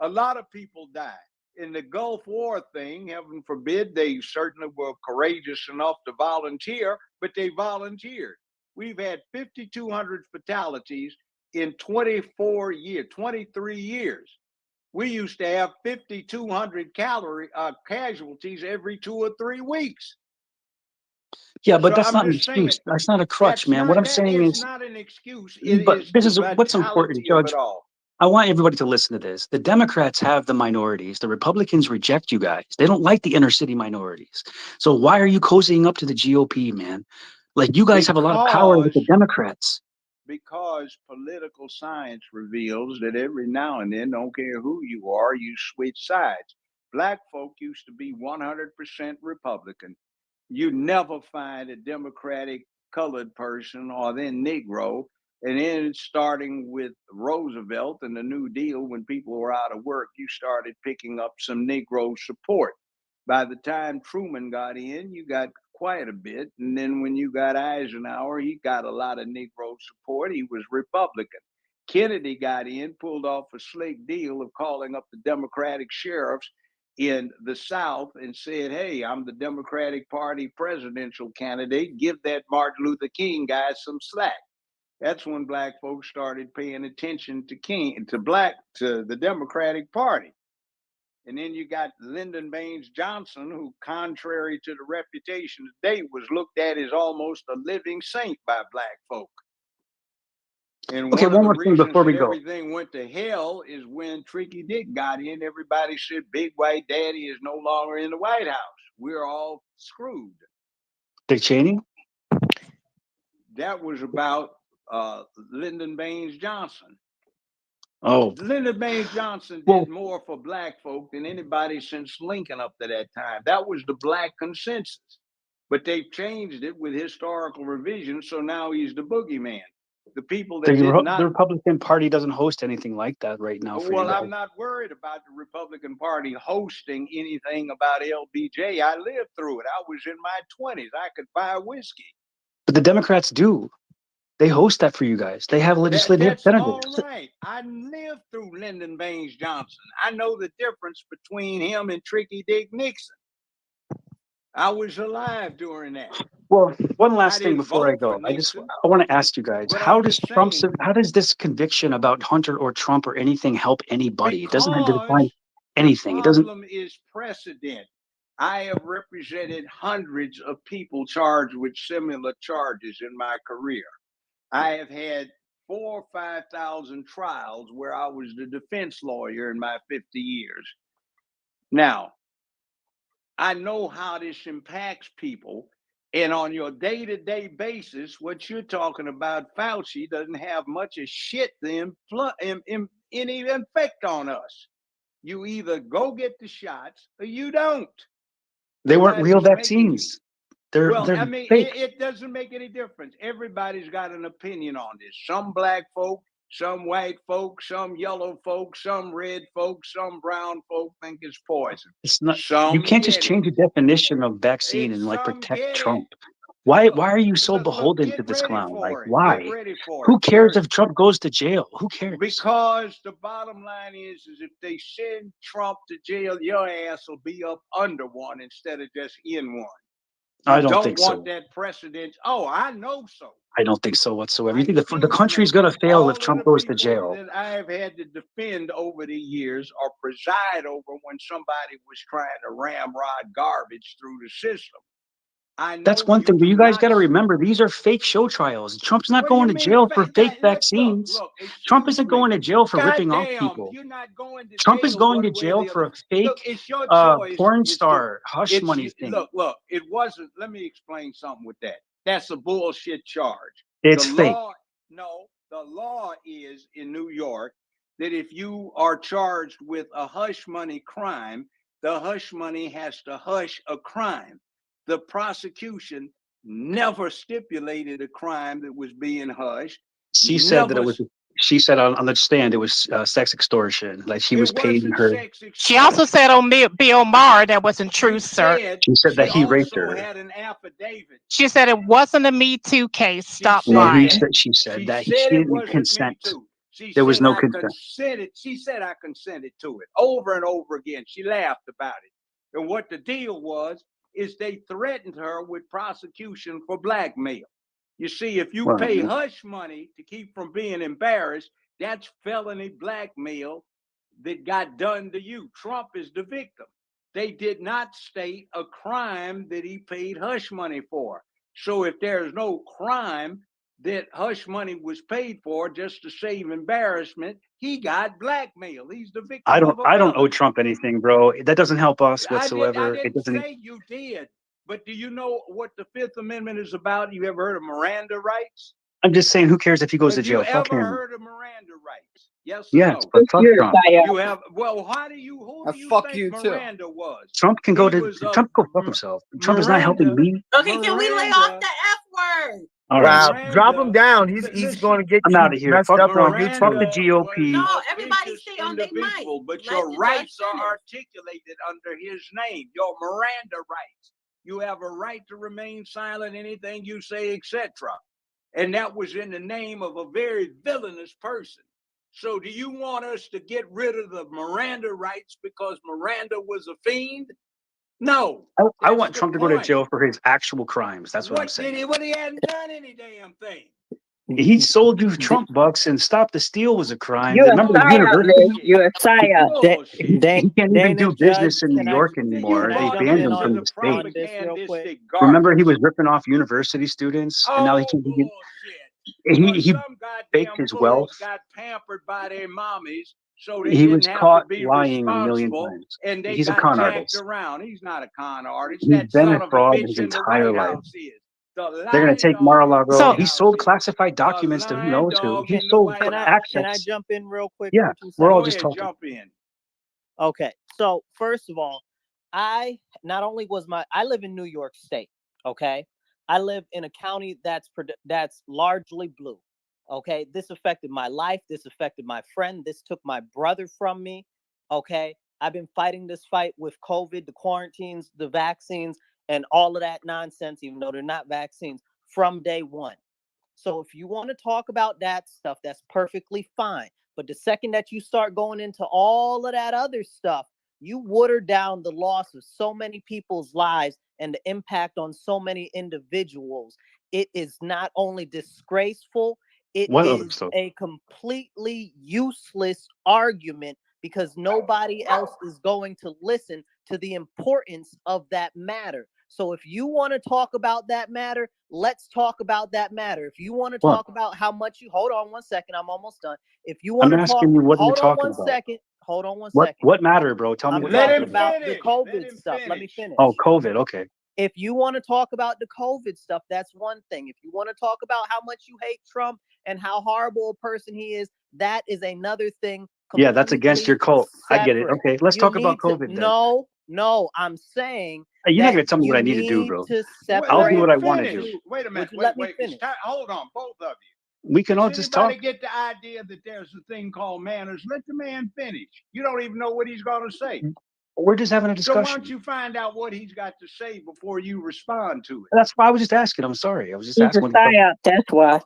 [SPEAKER 11] A lot of people died. In the Gulf War thing, heaven forbid, they certainly were courageous enough to volunteer, but they volunteered. We've had 5,200 fatalities in 24 years, 23 years. We used to have 5,200 casualties every 2 or 3 weeks.
[SPEAKER 16] Yeah, but
[SPEAKER 11] So
[SPEAKER 16] that's
[SPEAKER 11] I'm
[SPEAKER 16] not an
[SPEAKER 11] just saying,
[SPEAKER 16] excuse. That's not a crutch,
[SPEAKER 11] that's
[SPEAKER 16] man. What
[SPEAKER 11] not,
[SPEAKER 16] I'm
[SPEAKER 11] that
[SPEAKER 16] saying
[SPEAKER 11] is
[SPEAKER 16] is,
[SPEAKER 11] not an excuse. It
[SPEAKER 16] but
[SPEAKER 11] is
[SPEAKER 16] this
[SPEAKER 11] the
[SPEAKER 16] is what's important,
[SPEAKER 11] vitality of
[SPEAKER 16] Judge.
[SPEAKER 11] it all.
[SPEAKER 16] I want everybody to listen to this. The Democrats have the minorities. The Republicans reject you guys. They don't like the inner city minorities. So why are you cozying up to the GOP, man? Like, you guys have a lot of power with the Democrats.
[SPEAKER 11] Because political science reveals that every now and then, don't care who you are, you switch sides. Black folk used to be 100% Republican. You never find a Democratic colored person or then Negro. And then starting with Roosevelt and the New Deal, when people were out of work, you started picking up some Negro support. By the time Truman got in, you got quite a bit. And then when you got Eisenhower, he got a lot of Negro support. He was Republican. Kennedy got in, pulled off a slick deal of calling up the Democratic sheriffs in the South and said, hey, I'm the Democratic Party presidential candidate. Give that Martin Luther King guy some slack. That's when black folks started paying attention to the Democratic Party. And then you got Lyndon Baines Johnson, who, contrary to the reputation today, was looked at as almost a living saint by black folk. And
[SPEAKER 16] Okay,
[SPEAKER 11] one
[SPEAKER 16] one
[SPEAKER 11] of the
[SPEAKER 16] more thing
[SPEAKER 11] reasons
[SPEAKER 16] before we
[SPEAKER 11] that
[SPEAKER 16] go.
[SPEAKER 11] everything went to hell is when Tricky Dick got in, everybody said Big White Daddy is no longer in the White House. We're all screwed.
[SPEAKER 16] Dick Cheney?
[SPEAKER 11] That was about Lyndon Baines Johnson.
[SPEAKER 16] Oh,
[SPEAKER 11] Lyndon Baines Johnson
[SPEAKER 16] well,
[SPEAKER 11] did more for black folk than anybody since Lincoln up to that time. That was the black consensus. But they've changed it with historical revision, so now he's the boogeyman. The people that did
[SPEAKER 16] the
[SPEAKER 11] not.
[SPEAKER 16] Republican Party doesn't host anything like that right now for you
[SPEAKER 11] Well,
[SPEAKER 16] guys.
[SPEAKER 11] I'm not worried about the Republican Party hosting anything about LBJ. I lived through it. I was in my 20s. I could buy whiskey.
[SPEAKER 16] But the Democrats do. They host that for you guys. They have legislative
[SPEAKER 11] That's
[SPEAKER 16] senators.
[SPEAKER 11] all right. I lived through Lyndon Baines Johnson. I know the difference between him and Tricky Dick Nixon. I was alive during that.
[SPEAKER 16] Well, one
[SPEAKER 11] I
[SPEAKER 16] last thing
[SPEAKER 11] didn't
[SPEAKER 16] before I
[SPEAKER 11] vote for
[SPEAKER 16] go. I
[SPEAKER 11] Nixon,
[SPEAKER 16] want to ask you guys,
[SPEAKER 11] but
[SPEAKER 16] how
[SPEAKER 11] I'm
[SPEAKER 16] does
[SPEAKER 11] just saying,
[SPEAKER 16] how does this conviction about Hunter or Trump or anything help anybody? It doesn't define
[SPEAKER 11] because the
[SPEAKER 16] anything. It doesn't.
[SPEAKER 11] problem is precedent. I have represented hundreds of people charged with similar charges in my career. I have had 4,000 or 5,000 trials where I was the defense lawyer in my 50 years. Now, I know how this impacts people. And on your day-to-day basis, what you're talking about, Fauci, doesn't have much of shit to any effect on us. You either go get the shots or you don't.
[SPEAKER 16] They weren't real
[SPEAKER 11] Nobody's making you.
[SPEAKER 16] vaccines. They're
[SPEAKER 11] I mean,
[SPEAKER 16] fake.
[SPEAKER 11] it doesn't make any difference. Everybody's got an opinion on this. Some black folk, some white folk, some yellow folk, some red folk, some brown folk think it's poison.
[SPEAKER 16] It's not. You
[SPEAKER 11] Some
[SPEAKER 16] can't just
[SPEAKER 11] get it.
[SPEAKER 16] change the definition of vaccine and like
[SPEAKER 11] Some
[SPEAKER 16] protect
[SPEAKER 11] get it.
[SPEAKER 16] Trump. Why
[SPEAKER 11] Look,
[SPEAKER 16] are you so
[SPEAKER 11] look,
[SPEAKER 16] beholden to
[SPEAKER 11] get
[SPEAKER 16] this
[SPEAKER 11] ready
[SPEAKER 16] clown? Like
[SPEAKER 11] for it. Get
[SPEAKER 16] why?
[SPEAKER 11] ready for
[SPEAKER 16] Who
[SPEAKER 11] it.
[SPEAKER 16] cares if Trump goes to jail? Who cares?
[SPEAKER 11] Because the bottom line is if they send Trump to jail, your ass will be up under one instead of just in one. You
[SPEAKER 16] I don't think
[SPEAKER 11] want
[SPEAKER 16] so.
[SPEAKER 11] that precedent. Oh, I know so.
[SPEAKER 16] I don't think so whatsoever. You
[SPEAKER 11] I
[SPEAKER 16] think the
[SPEAKER 11] do
[SPEAKER 16] country's
[SPEAKER 11] know.
[SPEAKER 16] going to fail
[SPEAKER 11] All
[SPEAKER 16] if
[SPEAKER 11] of
[SPEAKER 16] Trump
[SPEAKER 11] the
[SPEAKER 16] goes to
[SPEAKER 11] people
[SPEAKER 16] jail?
[SPEAKER 11] that I have had to defend over the years or preside over when somebody was trying to ramrod garbage through the system. I know
[SPEAKER 16] That's one thing, but
[SPEAKER 11] do
[SPEAKER 16] you guys
[SPEAKER 11] not
[SPEAKER 16] got to remember these are fake show trials. Trump's not
[SPEAKER 11] What do
[SPEAKER 16] going
[SPEAKER 11] you
[SPEAKER 16] to
[SPEAKER 11] mean
[SPEAKER 16] jail for
[SPEAKER 11] fake?
[SPEAKER 16] fake
[SPEAKER 11] Look,
[SPEAKER 16] vaccines. Trump
[SPEAKER 11] excuse
[SPEAKER 16] isn't going
[SPEAKER 11] me.
[SPEAKER 16] to jail for ripping off
[SPEAKER 11] Goddamn,
[SPEAKER 16] people.
[SPEAKER 11] you're not going to
[SPEAKER 16] Trump is
[SPEAKER 11] jail
[SPEAKER 16] going to
[SPEAKER 11] one way or
[SPEAKER 16] jail
[SPEAKER 11] the
[SPEAKER 16] for
[SPEAKER 11] other.
[SPEAKER 16] a
[SPEAKER 11] Look,
[SPEAKER 16] fake
[SPEAKER 11] it's your choice.
[SPEAKER 16] porn star hush money thing.
[SPEAKER 11] Look, it wasn't. Let me explain something with that. That's a bullshit charge.
[SPEAKER 16] It's
[SPEAKER 11] The
[SPEAKER 16] fake.
[SPEAKER 11] law, no, the law is in New York that if you are charged with a hush money crime, the hush money has to hush a crime. The prosecution never stipulated a crime that was being hushed.
[SPEAKER 16] She said that it was. She said on the stand it was sex extortion. Like he was paying her.
[SPEAKER 14] She also said on Bill Maher that wasn't true, sir.
[SPEAKER 16] She said that he raped her.
[SPEAKER 11] Had an affidavit.
[SPEAKER 14] She said it wasn't a Me Too case. Stop
[SPEAKER 16] No,
[SPEAKER 14] lying.
[SPEAKER 16] she said that she
[SPEAKER 11] it
[SPEAKER 16] didn't
[SPEAKER 11] wasn't
[SPEAKER 16] consent.
[SPEAKER 11] Me Too. She
[SPEAKER 16] There was
[SPEAKER 11] said
[SPEAKER 16] no
[SPEAKER 11] I
[SPEAKER 16] consent.
[SPEAKER 11] consented. She said I consented to it over and over again. She laughed about it. And what the deal was is they threatened her with prosecution for blackmail. You see, if you pay hush money to keep from being embarrassed, that's felony blackmail that got done to you. Trump is the victim. They did not state a crime that he paid hush money for. So if there's no crime that hush money was paid for just to save embarrassment, he got blackmail. He's the victim.
[SPEAKER 16] I don't owe Trump anything, bro. That doesn't help us whatsoever.
[SPEAKER 11] I
[SPEAKER 16] It
[SPEAKER 11] didn't
[SPEAKER 16] doesn't.
[SPEAKER 11] say you did. But do you know what the Fifth Amendment is about? You ever heard of Miranda rights?
[SPEAKER 16] I'm just saying, who cares if he goes to jail?
[SPEAKER 11] Have
[SPEAKER 16] Fuck
[SPEAKER 11] you ever
[SPEAKER 16] him.
[SPEAKER 11] heard of Miranda rights? Yes or
[SPEAKER 16] Yes,
[SPEAKER 11] no?
[SPEAKER 16] but fuck Trump.
[SPEAKER 11] You have. Well, how do you? Who do you think Miranda was?
[SPEAKER 16] Trump can go to Trump. Go fuck himself. Trump is not helping me.
[SPEAKER 3] Okay, can we lay off the F word?
[SPEAKER 16] All
[SPEAKER 2] Wow,
[SPEAKER 16] right.
[SPEAKER 2] drop him down. He's going to get
[SPEAKER 16] I'm
[SPEAKER 2] you
[SPEAKER 16] out of here.
[SPEAKER 2] messed
[SPEAKER 16] Fuck
[SPEAKER 2] up
[SPEAKER 16] Trump.
[SPEAKER 2] on YouTube.
[SPEAKER 16] Fuck the GOP.
[SPEAKER 3] No, everybody stay on their mic.
[SPEAKER 11] But
[SPEAKER 3] Let
[SPEAKER 11] your
[SPEAKER 3] the
[SPEAKER 11] rights
[SPEAKER 3] judge
[SPEAKER 11] are
[SPEAKER 3] finish.
[SPEAKER 11] articulated under his name. Your Miranda rights. You have a right to remain silent, anything you say, etc. And that was in the name of a very villainous person. So do you want us to get rid of the Miranda rights because Miranda was a fiend? No.
[SPEAKER 16] I want Trump to go to jail for his actual crimes. That's what I'm saying.
[SPEAKER 11] He hadn't done any damn thing.
[SPEAKER 16] He sold you Trump bucks, and stop the steal was a crime.
[SPEAKER 10] You're a
[SPEAKER 16] Remember the
[SPEAKER 10] psyop,
[SPEAKER 16] university?
[SPEAKER 10] Liz. You're a psyop.
[SPEAKER 16] He can't even do business in New York anymore.
[SPEAKER 17] can I
[SPEAKER 16] They
[SPEAKER 17] jump
[SPEAKER 16] banned
[SPEAKER 17] in
[SPEAKER 16] him
[SPEAKER 17] on-
[SPEAKER 16] from the state.
[SPEAKER 17] on this real quick?
[SPEAKER 16] Remember, he was ripping off university students, and now he can't even. he
[SPEAKER 7] Some
[SPEAKER 16] faked
[SPEAKER 7] goddamn
[SPEAKER 16] his wealth.
[SPEAKER 7] fools got pampered by their mommies, so they
[SPEAKER 16] He
[SPEAKER 7] didn't
[SPEAKER 16] was
[SPEAKER 7] have to
[SPEAKER 16] caught
[SPEAKER 7] be
[SPEAKER 16] lying a million
[SPEAKER 7] responsible,
[SPEAKER 16] times.
[SPEAKER 7] and they
[SPEAKER 16] He's a
[SPEAKER 7] got
[SPEAKER 16] con
[SPEAKER 7] jacked
[SPEAKER 16] artist.
[SPEAKER 7] around. He's not a con artist.
[SPEAKER 16] He's
[SPEAKER 7] That
[SPEAKER 16] been a
[SPEAKER 7] son of a
[SPEAKER 16] fraud
[SPEAKER 7] bitch
[SPEAKER 16] his
[SPEAKER 7] in the
[SPEAKER 16] entire
[SPEAKER 7] White
[SPEAKER 16] life.
[SPEAKER 7] House is. The
[SPEAKER 16] They're gonna
[SPEAKER 7] lying
[SPEAKER 16] take
[SPEAKER 7] dog in the
[SPEAKER 16] Mar-a-Lago.
[SPEAKER 7] White
[SPEAKER 16] He
[SPEAKER 7] House
[SPEAKER 16] sold
[SPEAKER 7] is.
[SPEAKER 16] classified
[SPEAKER 7] The
[SPEAKER 16] documents to who
[SPEAKER 7] lying
[SPEAKER 16] knows who.
[SPEAKER 7] dog
[SPEAKER 16] He
[SPEAKER 7] in the
[SPEAKER 16] sold
[SPEAKER 7] White
[SPEAKER 18] Can I
[SPEAKER 7] House.
[SPEAKER 16] access.
[SPEAKER 18] jump in real quick
[SPEAKER 16] Yeah,
[SPEAKER 18] for 2
[SPEAKER 16] we're all
[SPEAKER 7] Go
[SPEAKER 18] seconds?
[SPEAKER 16] just
[SPEAKER 7] ahead,
[SPEAKER 16] talking.
[SPEAKER 7] jump in.
[SPEAKER 18] Okay. So first of all, I not only was I live in New York State. Okay. I live in a county that's largely blue. Okay. This affected my life. This affected my friend. This took my brother from me. Okay. I've been fighting this fight with COVID, the quarantines, the vaccines, and all of that nonsense, even though they're not vaccines, from day one. So if you want to talk about that stuff, that's perfectly fine. But the second that you start going into all of that other stuff, you water down the loss of so many people's lives and the impact on so many individuals. It is not only disgraceful, it
[SPEAKER 16] What other
[SPEAKER 18] is
[SPEAKER 16] stuff?
[SPEAKER 18] a completely useless argument because nobody else is going to listen to the importance of that matter. So if you want to talk about that matter, let's talk about that matter. If you want to
[SPEAKER 16] What?
[SPEAKER 18] talk about how much you hold on one second, I'm almost done. If you
[SPEAKER 16] I'm
[SPEAKER 18] want to talk,
[SPEAKER 16] asking you what you're
[SPEAKER 18] hold on
[SPEAKER 16] talking
[SPEAKER 18] one
[SPEAKER 16] about.
[SPEAKER 18] second. Hold on one
[SPEAKER 16] What
[SPEAKER 18] second.
[SPEAKER 16] matter, bro? Tell me
[SPEAKER 18] I'm
[SPEAKER 16] what you're
[SPEAKER 7] Let
[SPEAKER 18] talking
[SPEAKER 7] him
[SPEAKER 16] talking about.
[SPEAKER 18] about the
[SPEAKER 7] finish. Let
[SPEAKER 18] COVID
[SPEAKER 7] him
[SPEAKER 18] stuff. Let me
[SPEAKER 7] finish.
[SPEAKER 18] finish.
[SPEAKER 16] Oh, COVID. Okay.
[SPEAKER 18] If you want to talk about the COVID stuff, that's one thing. If you want to talk about how much you hate Trump and how horrible a person he is, that is another thing
[SPEAKER 16] Yeah, that's against
[SPEAKER 18] completely
[SPEAKER 16] your cult. I get it.
[SPEAKER 18] separate.
[SPEAKER 16] Okay, let's
[SPEAKER 18] You
[SPEAKER 16] talk about
[SPEAKER 18] need to,
[SPEAKER 16] COVID then.
[SPEAKER 18] no, I'm saying
[SPEAKER 16] Hey, you're not
[SPEAKER 18] that
[SPEAKER 16] gonna tell me what
[SPEAKER 18] you
[SPEAKER 16] I need to do,
[SPEAKER 18] need
[SPEAKER 16] bro.
[SPEAKER 18] to
[SPEAKER 7] Wait,
[SPEAKER 18] separate
[SPEAKER 16] I'll
[SPEAKER 7] let
[SPEAKER 16] do what
[SPEAKER 7] him
[SPEAKER 16] I want to
[SPEAKER 7] finish.
[SPEAKER 16] do.
[SPEAKER 7] Wait a minute.
[SPEAKER 18] Would you let me
[SPEAKER 7] Wait.
[SPEAKER 18] finish?
[SPEAKER 7] Hold on, both of you.
[SPEAKER 16] We can all
[SPEAKER 7] Does
[SPEAKER 16] just
[SPEAKER 7] anybody
[SPEAKER 16] talk.
[SPEAKER 7] get the idea that there's a thing called manners? Let the man finish. You don't even know what he's going to say.
[SPEAKER 16] We're just having a
[SPEAKER 7] So why
[SPEAKER 16] discussion.
[SPEAKER 7] don't you find out what he's got to say before you respond to it?
[SPEAKER 16] That's why I was just asking. I'm sorry. I was just
[SPEAKER 10] He's a
[SPEAKER 16] asking what the fuck.
[SPEAKER 10] psyop. That's why.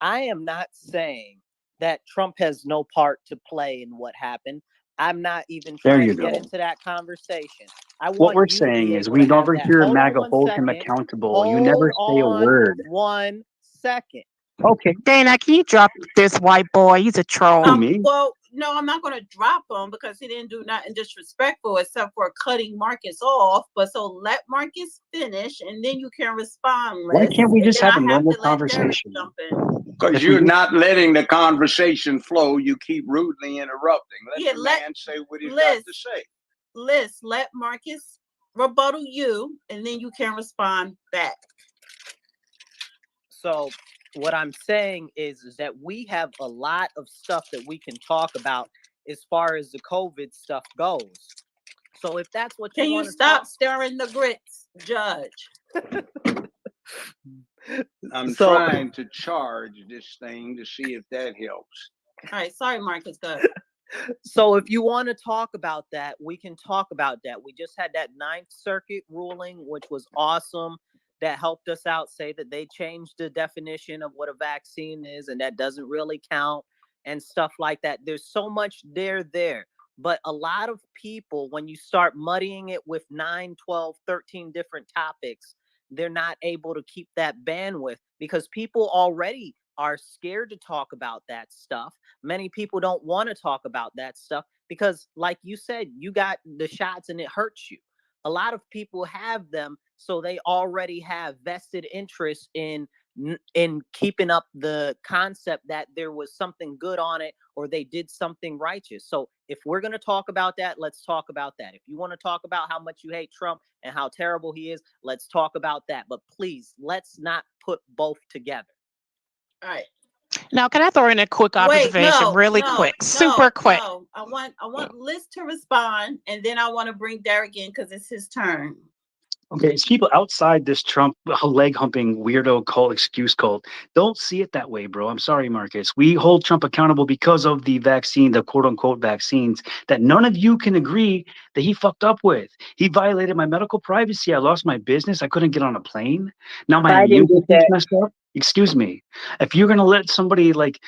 [SPEAKER 18] I am not saying that Trump has no part to play in what happened. I'm not even
[SPEAKER 16] There
[SPEAKER 18] trying
[SPEAKER 16] you
[SPEAKER 18] to get
[SPEAKER 16] go.
[SPEAKER 18] into that conversation. I
[SPEAKER 16] What
[SPEAKER 18] want
[SPEAKER 16] we're
[SPEAKER 18] you to be
[SPEAKER 16] saying is
[SPEAKER 18] able
[SPEAKER 16] we
[SPEAKER 18] to have
[SPEAKER 16] never
[SPEAKER 18] that.
[SPEAKER 16] hear
[SPEAKER 18] Hold on
[SPEAKER 16] MAGA
[SPEAKER 18] one
[SPEAKER 16] hold him
[SPEAKER 18] second.
[SPEAKER 16] accountable. You never
[SPEAKER 18] Hold
[SPEAKER 16] say a
[SPEAKER 18] on
[SPEAKER 16] word.
[SPEAKER 18] 1 second.
[SPEAKER 16] Okay.
[SPEAKER 14] Dana, can you drop this white boy? He's a troll.
[SPEAKER 16] Who, me?
[SPEAKER 3] Well, no, I'm not going to drop him because he didn't do nothing disrespectful except for cutting Marcus off. But so let Marcus finish, and then you can respond,
[SPEAKER 16] Why
[SPEAKER 3] Liz.
[SPEAKER 16] can't we
[SPEAKER 3] And
[SPEAKER 16] just
[SPEAKER 3] then
[SPEAKER 16] have
[SPEAKER 3] I
[SPEAKER 16] a
[SPEAKER 3] have
[SPEAKER 16] normal
[SPEAKER 3] to let Derek
[SPEAKER 16] conversation?
[SPEAKER 3] jump in.
[SPEAKER 7] Because
[SPEAKER 16] If we
[SPEAKER 7] you're
[SPEAKER 16] just
[SPEAKER 7] not letting the conversation flow. You keep rudely interrupting. Let
[SPEAKER 3] Yeah,
[SPEAKER 7] the
[SPEAKER 3] let
[SPEAKER 7] man say what he's got
[SPEAKER 3] Liz,
[SPEAKER 7] to say.
[SPEAKER 3] Liz, let Marcus rebuttal you, and then you can respond back.
[SPEAKER 18] So what I'm saying is that we have a lot of stuff that we can talk about as far as the COVID stuff goes. So if that's what
[SPEAKER 3] Can
[SPEAKER 18] you
[SPEAKER 3] you
[SPEAKER 18] want to
[SPEAKER 3] stop
[SPEAKER 18] talk,
[SPEAKER 3] stirring the grits, Judge?
[SPEAKER 7] I'm
[SPEAKER 18] so
[SPEAKER 7] trying to charge this thing to see if that helps.
[SPEAKER 3] All right, sorry, Marcus. Go ahead.
[SPEAKER 18] so if you want to talk about that, we can talk about that. We just had that Ninth Circuit ruling, which was awesome. That helped us out, say that they changed the definition of what a vaccine is, and that doesn't really count and stuff like that. There's so much there. But a lot of people, when you start muddying it with 9, 12, 13 different topics, they're not able to keep that bandwidth because people already are scared to talk about that stuff. Many people don't want to talk about that stuff because, like you said, you got the shots and it hurts you. A lot of people have them, so they already have vested interest in keeping up the concept that there was something good on it or they did something righteous. So if we're going to talk about that, let's talk about that. If you want to talk about how much you hate Trump and how terrible he is, let's talk about that. But please, let's not put both together.
[SPEAKER 3] All right.
[SPEAKER 14] Now, can I throw in a quick
[SPEAKER 3] Wait,
[SPEAKER 14] observation, really quick, super quick?
[SPEAKER 3] No. I want Liz to respond, and then I want to bring Derek in because it's his turn.
[SPEAKER 16] Okay, it's people outside this Trump leg humping weirdo cult, excuse cult. Don't see it that way, bro. I'm sorry, Marcus. We hold Trump accountable because of the vaccine, the quote unquote vaccines that none of you can agree that he fucked up with. He violated my medical privacy. I lost my business. I couldn't get on a plane. Now my
[SPEAKER 10] Biden
[SPEAKER 16] immune
[SPEAKER 10] did
[SPEAKER 16] system's
[SPEAKER 10] that.
[SPEAKER 16] messed up. Excuse me. If you're going to let somebody like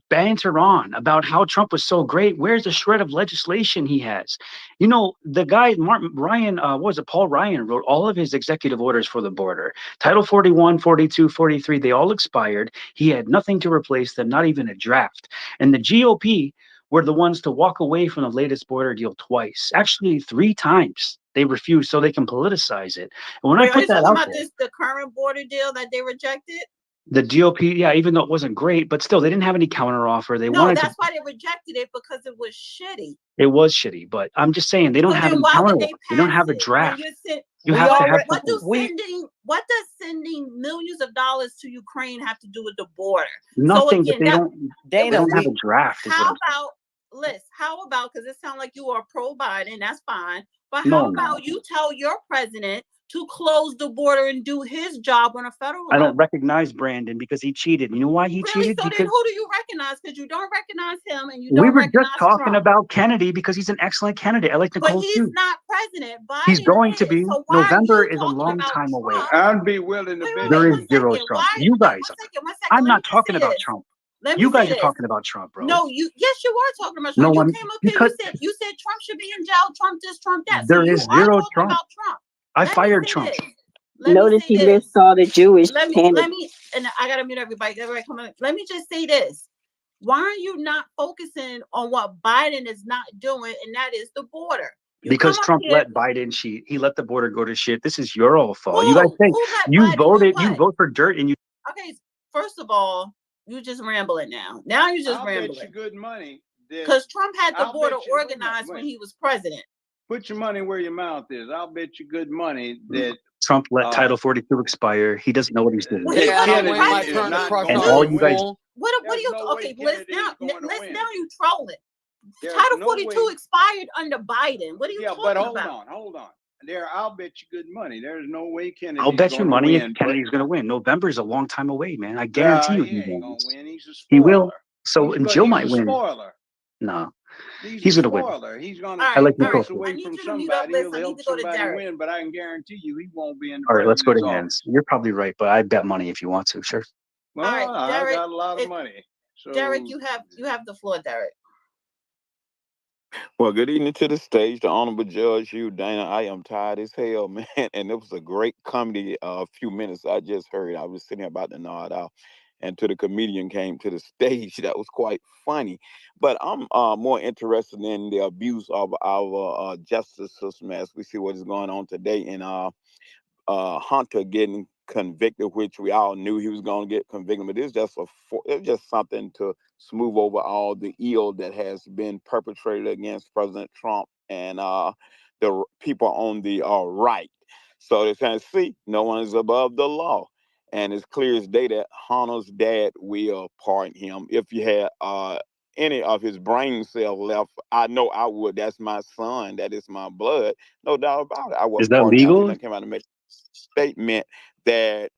[SPEAKER 16] banter on about how Trump was so great, where's the shred of legislation he has? You know, the guy, Ryan, what was it? Paul Ryan wrote all of his executive orders for the border. Title 41, 42, 43, they all expired. He had nothing to replace them, not even a draft. And the GOP were the ones to walk away from the latest border deal twice, actually 3 times. They refused so they can politicize it. And when
[SPEAKER 3] Wait,
[SPEAKER 16] I
[SPEAKER 3] are you
[SPEAKER 16] put that
[SPEAKER 3] talking
[SPEAKER 16] out
[SPEAKER 3] about
[SPEAKER 16] there,
[SPEAKER 3] the current border deal that they rejected?
[SPEAKER 16] The GOP, yeah, even though it wasn't great, but still, they didn't have any counteroffer. They
[SPEAKER 3] No,
[SPEAKER 16] wanted to.
[SPEAKER 3] that's why they rejected it, because it was shitty.
[SPEAKER 16] It was shitty, but I'm just saying they don't
[SPEAKER 3] So
[SPEAKER 16] have
[SPEAKER 3] then
[SPEAKER 16] any
[SPEAKER 3] why would
[SPEAKER 16] counteroffer.
[SPEAKER 3] they
[SPEAKER 16] They don't
[SPEAKER 3] pass
[SPEAKER 16] have a
[SPEAKER 3] it when
[SPEAKER 16] draft.
[SPEAKER 3] you're sitting?
[SPEAKER 16] You
[SPEAKER 18] We
[SPEAKER 16] have to have
[SPEAKER 18] already
[SPEAKER 3] What
[SPEAKER 16] something.
[SPEAKER 3] does sending millions of dollars to Ukraine have to do with the border?
[SPEAKER 16] Nothing,
[SPEAKER 3] so
[SPEAKER 16] but
[SPEAKER 3] again,
[SPEAKER 16] they
[SPEAKER 3] that
[SPEAKER 16] don't. They
[SPEAKER 18] Dana,
[SPEAKER 16] don't have
[SPEAKER 18] we
[SPEAKER 16] a draft. Is what
[SPEAKER 3] how
[SPEAKER 16] I'm saying.
[SPEAKER 3] about Liz? How about, because it sounds like you are pro Biden, that's fine. But
[SPEAKER 16] No,
[SPEAKER 3] how
[SPEAKER 16] I'm not.
[SPEAKER 3] about you tell your president to close the border and do his job on a federal
[SPEAKER 16] I
[SPEAKER 3] level?
[SPEAKER 16] don't recognize Brandon because he cheated. You know why he
[SPEAKER 3] Really?
[SPEAKER 16] cheated?
[SPEAKER 3] So then
[SPEAKER 16] Because
[SPEAKER 3] who do you recognize? Because you don't recognize him and you
[SPEAKER 16] we
[SPEAKER 3] don't
[SPEAKER 16] were just
[SPEAKER 3] recognize
[SPEAKER 16] talking
[SPEAKER 3] Trump.
[SPEAKER 16] about Kennedy because he's an excellent candidate. I like
[SPEAKER 3] But
[SPEAKER 16] Nicole
[SPEAKER 3] he's
[SPEAKER 16] too.
[SPEAKER 3] not president.
[SPEAKER 16] He's
[SPEAKER 3] Biden
[SPEAKER 16] going to
[SPEAKER 3] is.
[SPEAKER 16] be.
[SPEAKER 3] So why are
[SPEAKER 16] November
[SPEAKER 3] you
[SPEAKER 16] is a
[SPEAKER 3] talking
[SPEAKER 16] long
[SPEAKER 3] about
[SPEAKER 16] time away.
[SPEAKER 3] Trump?
[SPEAKER 11] I'd be willing to
[SPEAKER 3] Wait,
[SPEAKER 11] bet.
[SPEAKER 3] wait,
[SPEAKER 16] There
[SPEAKER 3] wait,
[SPEAKER 16] is
[SPEAKER 3] 1
[SPEAKER 16] zero
[SPEAKER 3] second.
[SPEAKER 16] Trump.
[SPEAKER 3] Why?
[SPEAKER 16] You
[SPEAKER 3] Wait,
[SPEAKER 16] guys
[SPEAKER 3] 1
[SPEAKER 16] are.
[SPEAKER 3] second, 1 second.
[SPEAKER 16] I'm
[SPEAKER 3] Let me
[SPEAKER 16] not
[SPEAKER 3] just
[SPEAKER 16] talking
[SPEAKER 3] say
[SPEAKER 16] about
[SPEAKER 3] this.
[SPEAKER 16] Trump.
[SPEAKER 3] Let me
[SPEAKER 16] You
[SPEAKER 3] say
[SPEAKER 16] guys are
[SPEAKER 3] this.
[SPEAKER 16] talking about Trump, bro.
[SPEAKER 3] No, yes, you are talking about
[SPEAKER 16] No
[SPEAKER 3] Trump. You
[SPEAKER 16] one
[SPEAKER 3] came up here,
[SPEAKER 16] because
[SPEAKER 3] you said Trump should be in jail, Trump this, Trump that. So
[SPEAKER 16] there
[SPEAKER 3] you
[SPEAKER 16] is
[SPEAKER 3] are
[SPEAKER 16] zero
[SPEAKER 3] talking
[SPEAKER 16] Trump.
[SPEAKER 3] about Trump.
[SPEAKER 16] I
[SPEAKER 3] Let me
[SPEAKER 16] fired
[SPEAKER 3] say
[SPEAKER 16] Trump.
[SPEAKER 3] this. Let me
[SPEAKER 10] Notice
[SPEAKER 3] say
[SPEAKER 10] he
[SPEAKER 3] this.
[SPEAKER 10] lists all the Jewish
[SPEAKER 3] Let
[SPEAKER 10] candidates.
[SPEAKER 3] me, and I gotta mute everybody. Everybody come on. Let me just say this. Why are you not focusing on what Biden is not doing, and that is the border? You
[SPEAKER 16] Because
[SPEAKER 3] come up
[SPEAKER 16] Trump
[SPEAKER 3] here.
[SPEAKER 16] let Biden cheat. He let the border go to shit. This is your all fault. You guys think
[SPEAKER 3] Who let
[SPEAKER 16] you
[SPEAKER 3] Biden do
[SPEAKER 16] voted, you
[SPEAKER 3] what?
[SPEAKER 16] vote for dirt and you
[SPEAKER 3] Okay, first of all, you just rambling now. Now you just
[SPEAKER 11] I'll bet you
[SPEAKER 3] rambling.
[SPEAKER 11] good money that
[SPEAKER 3] Because Trump had the
[SPEAKER 11] I'll
[SPEAKER 3] border
[SPEAKER 11] bet you- wait a minute,
[SPEAKER 3] organized when
[SPEAKER 11] wait.
[SPEAKER 3] he was president.
[SPEAKER 11] Put your money where your mouth is. I'll bet you good money that
[SPEAKER 16] Trump let Title 42 expire. He doesn't know what he's doing.
[SPEAKER 3] Well, he
[SPEAKER 11] that
[SPEAKER 3] went on
[SPEAKER 11] Kennedy
[SPEAKER 3] president.
[SPEAKER 11] is not
[SPEAKER 3] What
[SPEAKER 16] And
[SPEAKER 11] going
[SPEAKER 16] all
[SPEAKER 11] to
[SPEAKER 16] you guys
[SPEAKER 11] win.
[SPEAKER 3] what are
[SPEAKER 11] There's
[SPEAKER 3] you
[SPEAKER 11] no
[SPEAKER 3] okay,
[SPEAKER 11] way
[SPEAKER 3] Liz,
[SPEAKER 11] Kennedy
[SPEAKER 3] now
[SPEAKER 11] is going to
[SPEAKER 3] Liz,
[SPEAKER 11] win.
[SPEAKER 3] now you trolling.
[SPEAKER 11] There's
[SPEAKER 3] Title
[SPEAKER 11] no
[SPEAKER 3] 42
[SPEAKER 11] way.
[SPEAKER 3] expired under Biden. What are you
[SPEAKER 11] Yeah,
[SPEAKER 3] talking
[SPEAKER 11] but hold
[SPEAKER 3] about?
[SPEAKER 11] on. I'll bet you good money. There's no way Kennedy's
[SPEAKER 16] I'll bet you
[SPEAKER 11] going to
[SPEAKER 16] money if
[SPEAKER 11] win. But
[SPEAKER 16] Kennedy's going to win. November is a long time away, man. I guarantee you
[SPEAKER 11] he
[SPEAKER 16] he
[SPEAKER 11] ain't going
[SPEAKER 16] wins.
[SPEAKER 11] to win. He's a
[SPEAKER 16] He
[SPEAKER 11] spoiler.
[SPEAKER 16] will. So and
[SPEAKER 11] But
[SPEAKER 16] Jill
[SPEAKER 11] he's
[SPEAKER 16] might
[SPEAKER 11] a
[SPEAKER 16] win.
[SPEAKER 11] spoiler.
[SPEAKER 16] No,
[SPEAKER 11] He's
[SPEAKER 16] he's
[SPEAKER 11] a
[SPEAKER 16] going to win.
[SPEAKER 11] spoiler. He's going
[SPEAKER 3] All
[SPEAKER 11] to
[SPEAKER 16] I
[SPEAKER 3] right,
[SPEAKER 16] like
[SPEAKER 11] take
[SPEAKER 3] all
[SPEAKER 16] Nicole
[SPEAKER 3] right.
[SPEAKER 11] votes
[SPEAKER 16] too.
[SPEAKER 11] away
[SPEAKER 3] I need
[SPEAKER 11] from
[SPEAKER 3] you to mute up,
[SPEAKER 11] somebody.
[SPEAKER 3] Liz.
[SPEAKER 11] He'll
[SPEAKER 3] I need
[SPEAKER 11] help
[SPEAKER 3] to go to
[SPEAKER 11] somebody
[SPEAKER 3] Derek.
[SPEAKER 11] win, but I can guarantee you he won't be in the
[SPEAKER 16] All right, let's go to
[SPEAKER 11] president's
[SPEAKER 16] Hans. You're probably right, but I bet money if you want to. Sure.
[SPEAKER 11] Well,
[SPEAKER 3] All right,
[SPEAKER 11] I
[SPEAKER 3] Derek.
[SPEAKER 11] got a lot of money. So
[SPEAKER 3] Derek, you have the floor, Derek.
[SPEAKER 19] Well, good evening to the stage, the Honorable Judge Hugh Dana. I am tired as hell, man. And it was a great comedy few minutes I just heard. I was sitting here about to nod out. And till the comedian came to the stage, that was quite funny. But I'm more interested in the abuse of our justice system as we see what is going on today in Hunter getting convicted, which we all knew he was going to get convicted. But it's just something to smooth over all the ill that has been perpetrated against President Trump and the people on the right. So they're saying, see, no one is above the law. And it's clear as day that Hunter's dad will pardon him. If you had any of his brain cell left, I know I would. That's my son. That is my blood. No doubt about it. I would
[SPEAKER 16] Is that
[SPEAKER 19] pardon him.
[SPEAKER 16] legal?
[SPEAKER 19] He came out and made a statement that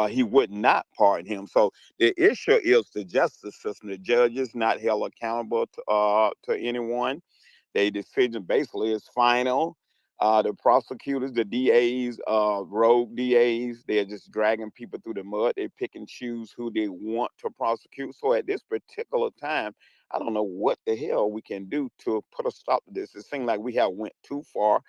[SPEAKER 19] he would not pardon him. So the issue is the justice system. The judges not held accountable to anyone. Their decision basically is final. The prosecutors, the DAs, rogue DAs, they're just dragging people through the mud. They pick and choose who they want to prosecute. So at this particular time, I don't know what the hell we can do to put a stop to this. It seems like we have went too far.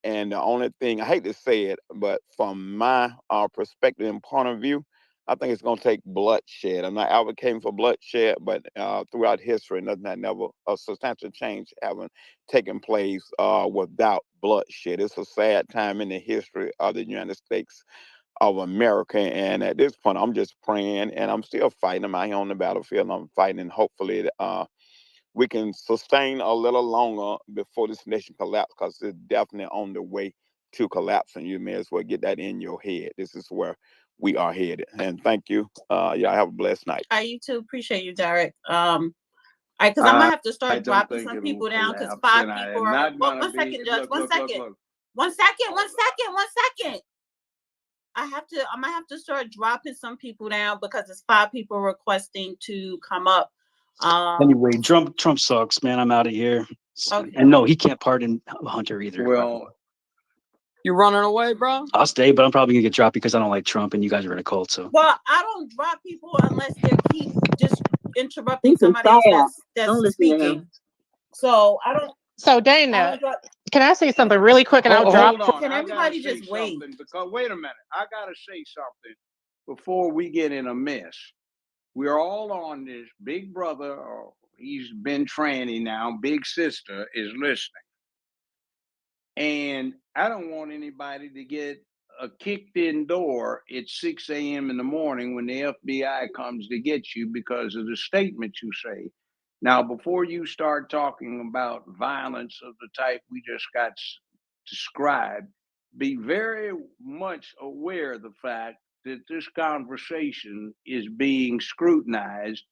[SPEAKER 19] And the only thing, I hate to say it, but from my perspective and point of view, I think it's going to take bloodshed. I'm not advocating for bloodshed, but throughout history, nothing had never, a substantial change haven't taken place without bloodshed. It's a sad time in the history of the United States of America. And at this point, I'm just praying and I'm still fighting. I'm out here on the battlefield. I'm fighting, and hopefully, we can sustain a little longer before this nation collapse, because it's definitely on the way to collapse, and you may as well get that in your head. This is where we are headed. And thank you. Yeah, have a blessed night.
[SPEAKER 3] I you too. Appreciate you, Derek. Because I'm gonna have to
[SPEAKER 11] I
[SPEAKER 3] start
[SPEAKER 11] don't
[SPEAKER 3] dropping
[SPEAKER 11] think
[SPEAKER 3] some
[SPEAKER 11] it
[SPEAKER 3] people
[SPEAKER 11] will
[SPEAKER 3] down because
[SPEAKER 11] collapse,
[SPEAKER 3] 5
[SPEAKER 11] and I
[SPEAKER 3] people
[SPEAKER 11] am
[SPEAKER 3] are.
[SPEAKER 11] not
[SPEAKER 3] Well,
[SPEAKER 11] going to
[SPEAKER 3] 1
[SPEAKER 11] be.
[SPEAKER 3] second, Judge.
[SPEAKER 11] Look,
[SPEAKER 3] 1
[SPEAKER 11] look,
[SPEAKER 3] second.
[SPEAKER 11] look.
[SPEAKER 3] 1 second. 1 second. 1 second. I'm gonna have to start dropping some people down because it's 5 people requesting to come up.
[SPEAKER 16] Anyway, Trump sucks, man. I'm out of here.
[SPEAKER 3] Okay.
[SPEAKER 16] And no, he can't pardon Hunter either.
[SPEAKER 11] Well,
[SPEAKER 17] You running away, bro?
[SPEAKER 16] I'll stay, but I'm probably gonna get dropped because I don't like Trump, and you guys are in a cult. So
[SPEAKER 3] Well, I don't drop people unless they keep just interrupting
[SPEAKER 10] He's a
[SPEAKER 3] somebody else
[SPEAKER 10] psyop.
[SPEAKER 3] that's
[SPEAKER 10] Don't listen to him.
[SPEAKER 3] speaking. So I don't.
[SPEAKER 14] So
[SPEAKER 3] I
[SPEAKER 14] Dana,
[SPEAKER 3] don't drop.
[SPEAKER 14] can I say something really quick and I'll drop?
[SPEAKER 11] hold on.
[SPEAKER 3] Can
[SPEAKER 11] I
[SPEAKER 3] everybody
[SPEAKER 11] gotta say
[SPEAKER 3] just wait?
[SPEAKER 11] something, because wait a minute. I gotta say something before we get in a mess. We're all on this. Big brother, or he's been tranny now. Big sister is listening, and I don't want anybody to get a kicked in door at 6 a.m. in the morning when the FBI comes to get you because of the statement you say. Now, before you start talking about violence of the type we just got described, be very much aware of the fact that this conversation is being scrutinized,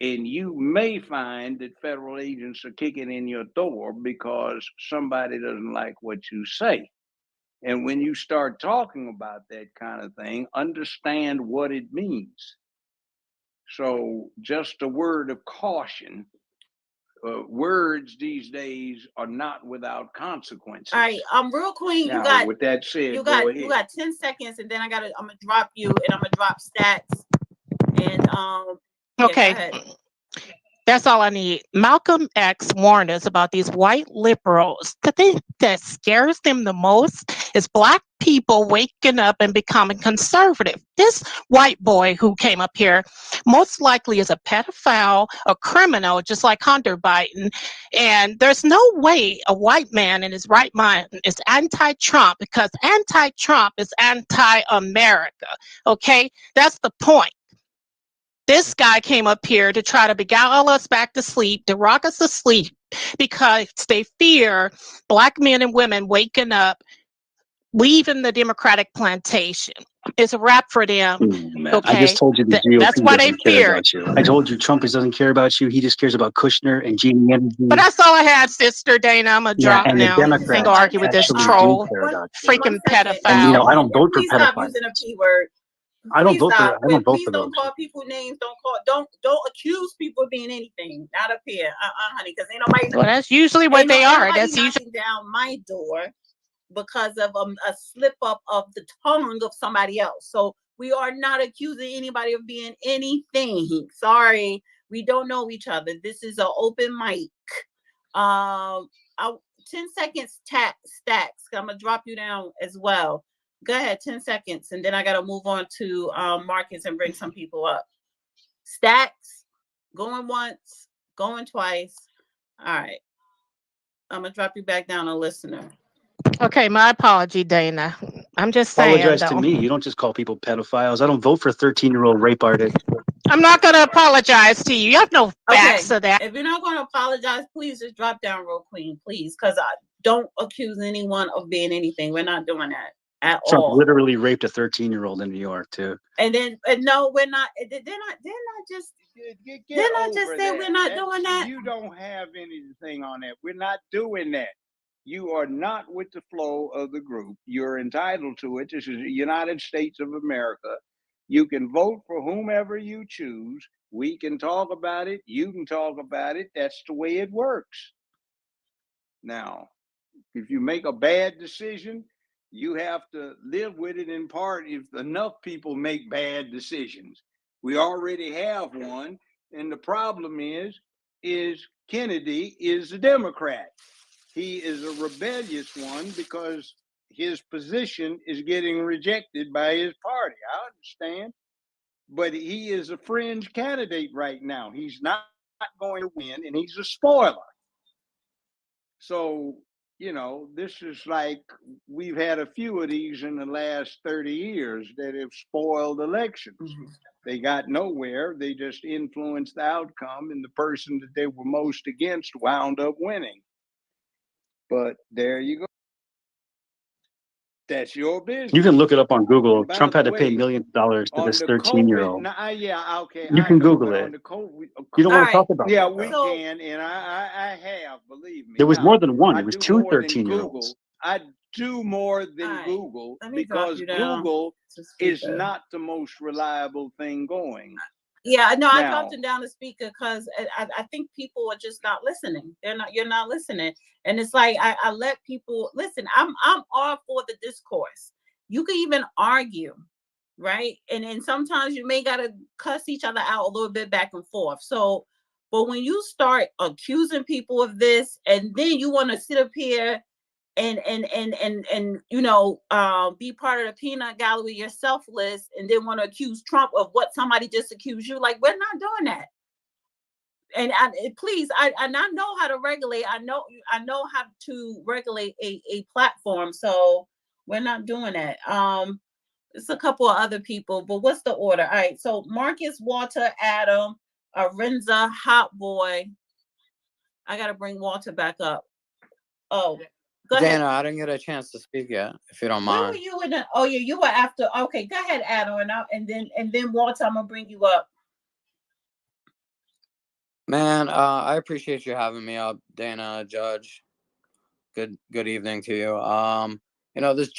[SPEAKER 11] and you may find that federal agents are kicking in your door because somebody doesn't like what you say. And when you start talking about that kind of thing, understand what it means. So, just a word of caution. Words these days are not without consequences.
[SPEAKER 3] All right, real queen,
[SPEAKER 11] Now, with that said,
[SPEAKER 3] you
[SPEAKER 11] go
[SPEAKER 3] got
[SPEAKER 11] ahead.
[SPEAKER 3] 10 seconds, and then I'm gonna drop you, and I'm gonna drop stats, and yeah, go
[SPEAKER 14] Okay.
[SPEAKER 3] ahead.
[SPEAKER 14] That's all I need. Malcolm X warned us about these white liberals. The thing that scares them the most is Black people waking up and becoming conservative. This white boy who came up here most likely is a pedophile, a criminal, just like Hunter Biden. And there's no way a white man in his right mind is anti-Trump, because anti-Trump is anti-America. Okay? That's the point. This guy came up here to try to beguile us back to sleep, to rock us to sleep, because they fear Black men and women waking up, leaving the Democratic plantation. It's a wrap for them.
[SPEAKER 16] Man, I
[SPEAKER 14] Okay,
[SPEAKER 16] just told you the
[SPEAKER 14] that's
[SPEAKER 16] GOP
[SPEAKER 14] why they
[SPEAKER 16] doesn't care
[SPEAKER 14] fear it.
[SPEAKER 16] about you. I told you Trump doesn't care about you. He just cares about Kushner and Genie Energy.
[SPEAKER 14] But that's all I had, Sister Dana. I'm gonna
[SPEAKER 16] Yeah,
[SPEAKER 14] drop
[SPEAKER 16] and the
[SPEAKER 14] now. Ain't
[SPEAKER 16] Democrats
[SPEAKER 14] gonna argue with this
[SPEAKER 16] actually do
[SPEAKER 14] troll,
[SPEAKER 16] care about you.
[SPEAKER 14] freaking
[SPEAKER 3] second.
[SPEAKER 16] And you know, I
[SPEAKER 14] pedophile.
[SPEAKER 16] don't vote for
[SPEAKER 3] Please stop
[SPEAKER 16] pedophiles.
[SPEAKER 3] using a P word.
[SPEAKER 16] I don't
[SPEAKER 3] Please
[SPEAKER 16] vote
[SPEAKER 3] stop.
[SPEAKER 16] for. I don't vote
[SPEAKER 3] Please
[SPEAKER 16] for
[SPEAKER 3] don't
[SPEAKER 16] those.
[SPEAKER 3] call people names. Don't accuse people of being anything. Not up here, honey, because ain't nobody.
[SPEAKER 14] Well, that's usually what they
[SPEAKER 3] ain't
[SPEAKER 14] are.
[SPEAKER 3] nobody
[SPEAKER 14] That's usually.
[SPEAKER 3] knocking down my door because of a slip up of the tongue of somebody else. So we are not accusing anybody of being anything. Sorry, we don't know each other. This is an open mic. 10 seconds stacks. I'm gonna drop you down as well. Go ahead, 10 seconds, and then I gotta move on to Marcus and bring some people up. Stacks, going once, going twice. All right. I'm gonna drop you back down a listener.
[SPEAKER 14] Okay, my apology, Dana. I'm just saying,
[SPEAKER 16] Apologize to
[SPEAKER 14] though.
[SPEAKER 16] me. You don't just call people pedophiles. I don't vote for 13-year-old rape artists.
[SPEAKER 14] I'm not gonna apologize to you. You have no facts of that.
[SPEAKER 3] If you're not gonna apologize, please just drop down, real queen, please, because I don't accuse anyone of being anything. We're not doing that at
[SPEAKER 16] Trump
[SPEAKER 3] all.
[SPEAKER 16] literally raped a 13-year-old in New York too.
[SPEAKER 3] And then no, we're not. They're not just. Didn't I just say we're not doing that?
[SPEAKER 11] You don't have anything on that. We're not doing that. You are not with the flow of the group. You're entitled to it. This is the United States of America. You can vote for whomever you choose. We can talk about it. You can talk about it. That's the way it works. Now, if you make a bad decision, you have to live with it in part if enough people make bad decisions. We already have one, and the problem is Kennedy is a Democrat. He is a rebellious one because his position is getting rejected by his party. I understand, but he is a fringe candidate right now. He's not going to win, and he's a spoiler. So, you know, this is like we've had a few of these in the last 30 years that have spoiled elections. Mm-hmm. They got nowhere. They just influenced the outcome, and the person that they were most against wound up winning. But there you go. That's your business.
[SPEAKER 16] You can look it up on Google. Trump had to pay millions of dollars to this 13-year-old.
[SPEAKER 11] Yeah, okay.
[SPEAKER 16] You can Google it. You don't want to talk about
[SPEAKER 11] it. Yeah,
[SPEAKER 16] that,
[SPEAKER 11] we can, and I have, believe me.
[SPEAKER 16] There was more than one. It was two 13-year-olds.
[SPEAKER 11] I do more than Google because Google is not the most reliable thing going.
[SPEAKER 3] Yeah, no, I dropped him down the speaker because I think people are just not listening. You're not listening. And it's like I let people listen. I'm all for the discourse. You can even argue, right? And sometimes you may gotta cuss each other out a little bit back and forth. So, but when you start accusing people of this, and then you want to sit up here and you know, be part of the peanut gallery yourself list, and then want to accuse Trump of what somebody just accused you. Like, we're not doing that. And please, I know how to regulate. I know how to regulate a platform. So We're not doing that. It's a couple of other people, but what's the order? All right. So Marcus, Walter, Adam, Arinza, Hot Boy. I gotta bring Walter back up. Oh, go ahead.
[SPEAKER 17] Dana, I didn't get a chance to speak yet, if you don't
[SPEAKER 3] Where were
[SPEAKER 17] mind.
[SPEAKER 3] you in the? Oh yeah, you were after. Okay, go ahead, Adam, and then Walter. I'm gonna bring you up.
[SPEAKER 17] Man, I appreciate you having me up, Dana, Judge. Good evening to you. This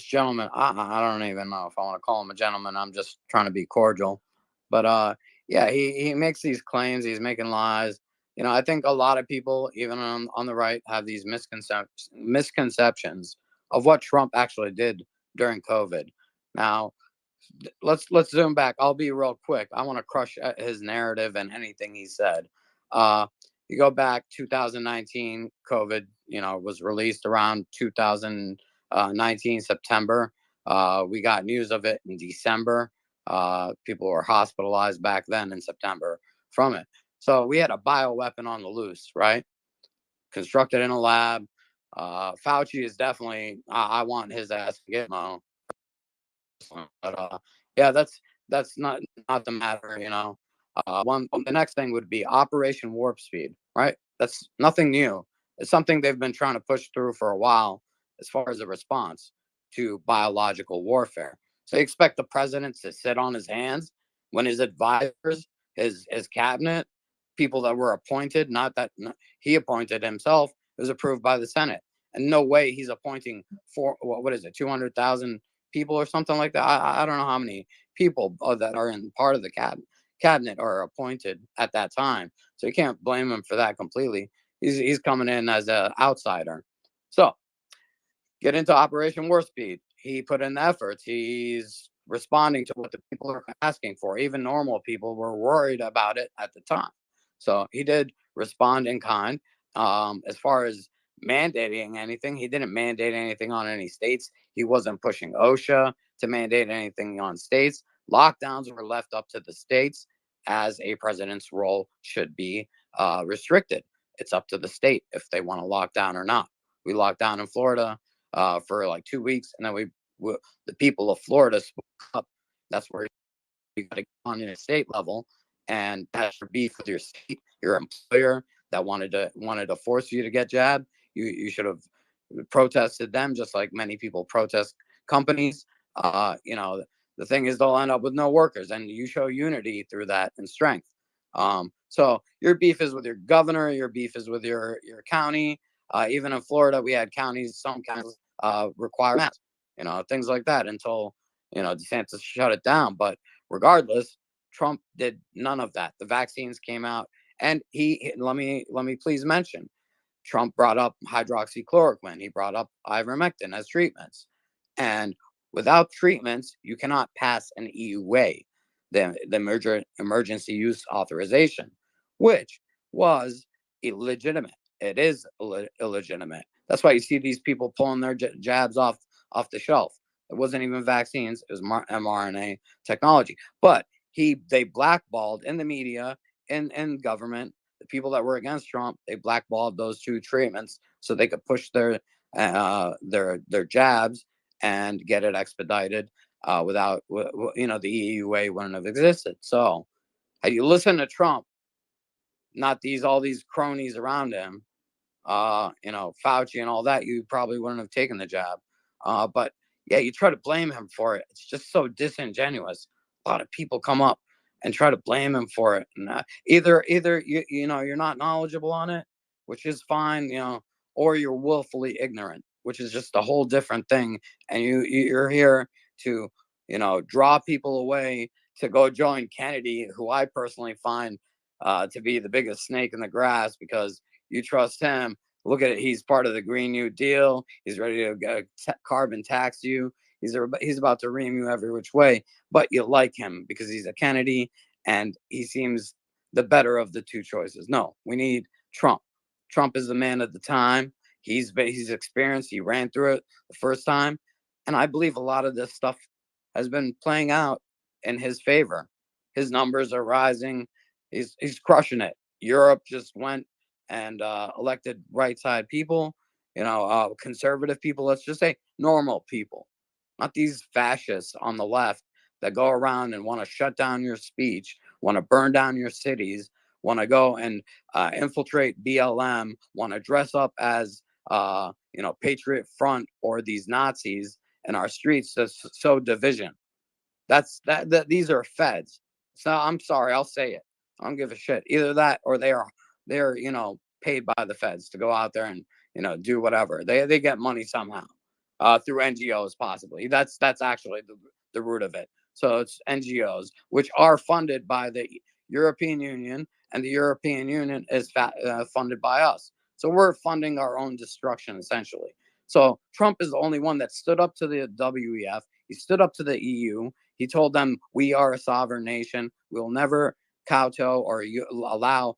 [SPEAKER 17] gentleman, I don't even know if I want to call him a gentleman. I'm just trying to be cordial. But yeah, he makes these claims, he's making lies. I think a lot of people, even on the right, have these misconceptions of what Trump actually did during COVID. Now, let's zoom back. I'll be real quick. I want to crush his narrative and anything he said. You go back 2019, COVID, was released around 2019 September. We got news of it in December. People were hospitalized back then in September from it. So we had a bioweapon on the loose, right? Constructed in a lab. Fauci is definitely, I want his ass to get no. But yeah, that's not the matter. The next thing would be Operation Warp Speed, right? That's nothing new. It's something they've been trying to push through for a while as far as a response to biological warfare. So you expect the president to sit on his hands when his advisors, his cabinet, people that were appointed, he appointed himself, it was approved by the Senate. And no way he's appointing what is it, 200,000 people or something like that. I don't know how many people that are in part of the cabinet are appointed at that time. So you can't blame him for that completely. He's coming in as an outsider. So get into Operation Warp Speed. He put in the efforts. He's responding to what the people are asking for. Even normal people were worried about it at the time. So he did respond in kind. As far as mandating anything, he didn't mandate anything on any states. He wasn't pushing OSHA to mandate anything on states. Lockdowns were left up to the states, as a president's role should be restricted. It's up to the state if they want to lock down or not. We locked down in Florida for like 2 weeks, and then the people of Florida spoke up. That's where you got to get on a state level, and that's your beef with your state, your employer that wanted to force you to get jabbed. You should have protested them, just like many people protest companies. The thing is, they'll end up with no workers, and you show unity through that and strength. So your beef is with your governor, your beef is with your county. Even in Florida, we had counties, some counties require masks, things like that until DeSantis shut it down. But regardless, Trump did none of that. The vaccines came out, and let me please mention, Trump brought up hydroxychloroquine. He brought up ivermectin as treatments, and without treatments, you cannot pass an EUA, the emergency use authorization, which was illegitimate. It is illegitimate. That's why you see these people pulling their jabs off the shelf. It wasn't even vaccines; it was mRNA technology. But they blackballed in the media and in government the people that were against Trump. They blackballed those two treatments so they could push their jabs and get it expedited without the EUA wouldn't have existed. So had you listened to Trump, not all these cronies around him, Fauci and all that, you probably wouldn't have taken the jab. But yeah, you try to blame him for it. It's just so disingenuous. A lot of people come up and try to blame him for it. And either you're not knowledgeable on it, which is fine, or you're willfully ignorant, which is just a whole different thing. And you're here to draw people away to go join Kennedy, who I personally find to be the biggest snake in the grass, because you trust him. Look at it. He's part of the Green New Deal. He's ready to carbon tax you. He's about to ream you every which way, but you like him because he's a Kennedy and he seems the better of the two choices. No, we need Trump. Trump is the man of the time. He's experienced. He ran through it the first time. And I believe a lot of this stuff has been playing out in his favor. His numbers are rising. He's crushing it. Europe just went and elected right side people, conservative people, let's just say, Normal people, not these fascists on the left that go around and want to shut down your speech, want to burn down your cities, want to go and infiltrate BLM, want to dress up as Patriot Front or these Nazis in our streets to sow division. That these are feds. So I'm sorry, I'll say it. I don't give a shit. Either that or they're paid by the feds to go out there and do whatever. They get money somehow through NGOs possibly. That's actually the root of it. So it's NGOs which are funded by the European Union, and the European Union is funded by us. So we're funding our own destruction essentially. So Trump is the only one that stood up to the WEF. He stood up to the EU. He told them we are a sovereign nation. We will never kowtow or allow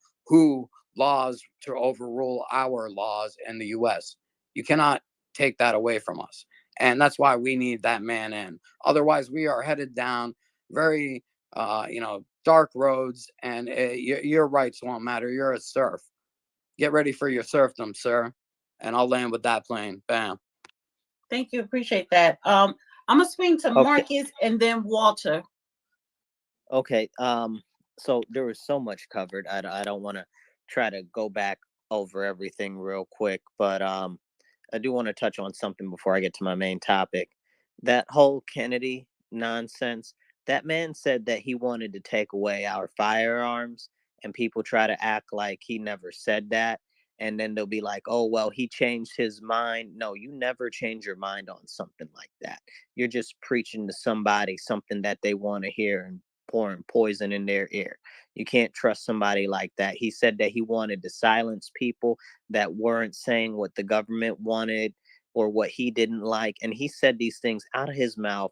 [SPEAKER 17] laws to overrule our laws in the U.S. You cannot take that away from us. And that's why we need that man in. Otherwise, we are headed down very, dark roads, and your rights won't matter. You're a serf. Get ready for your serfdom, sir. And I'll land with that plane. Bam.
[SPEAKER 3] Thank you. Appreciate that. I'm gonna swing to Marcus and then Walter.
[SPEAKER 18] Okay. So there was so much covered. I don't want to try to go back over everything real quick, but I do want to touch on something before I get to my main topic. That whole Kennedy nonsense. That man said that he wanted to take away our firearms, and people try to act like he never said that. And then they'll be like, oh, well, he changed his mind. No, you never change your mind on something like that. You're just preaching to somebody something that they want to hear and pouring poison in their ear. You can't trust somebody like that. He said that he wanted to silence people that weren't saying what the government wanted or what he didn't like. And he said these things out of his mouth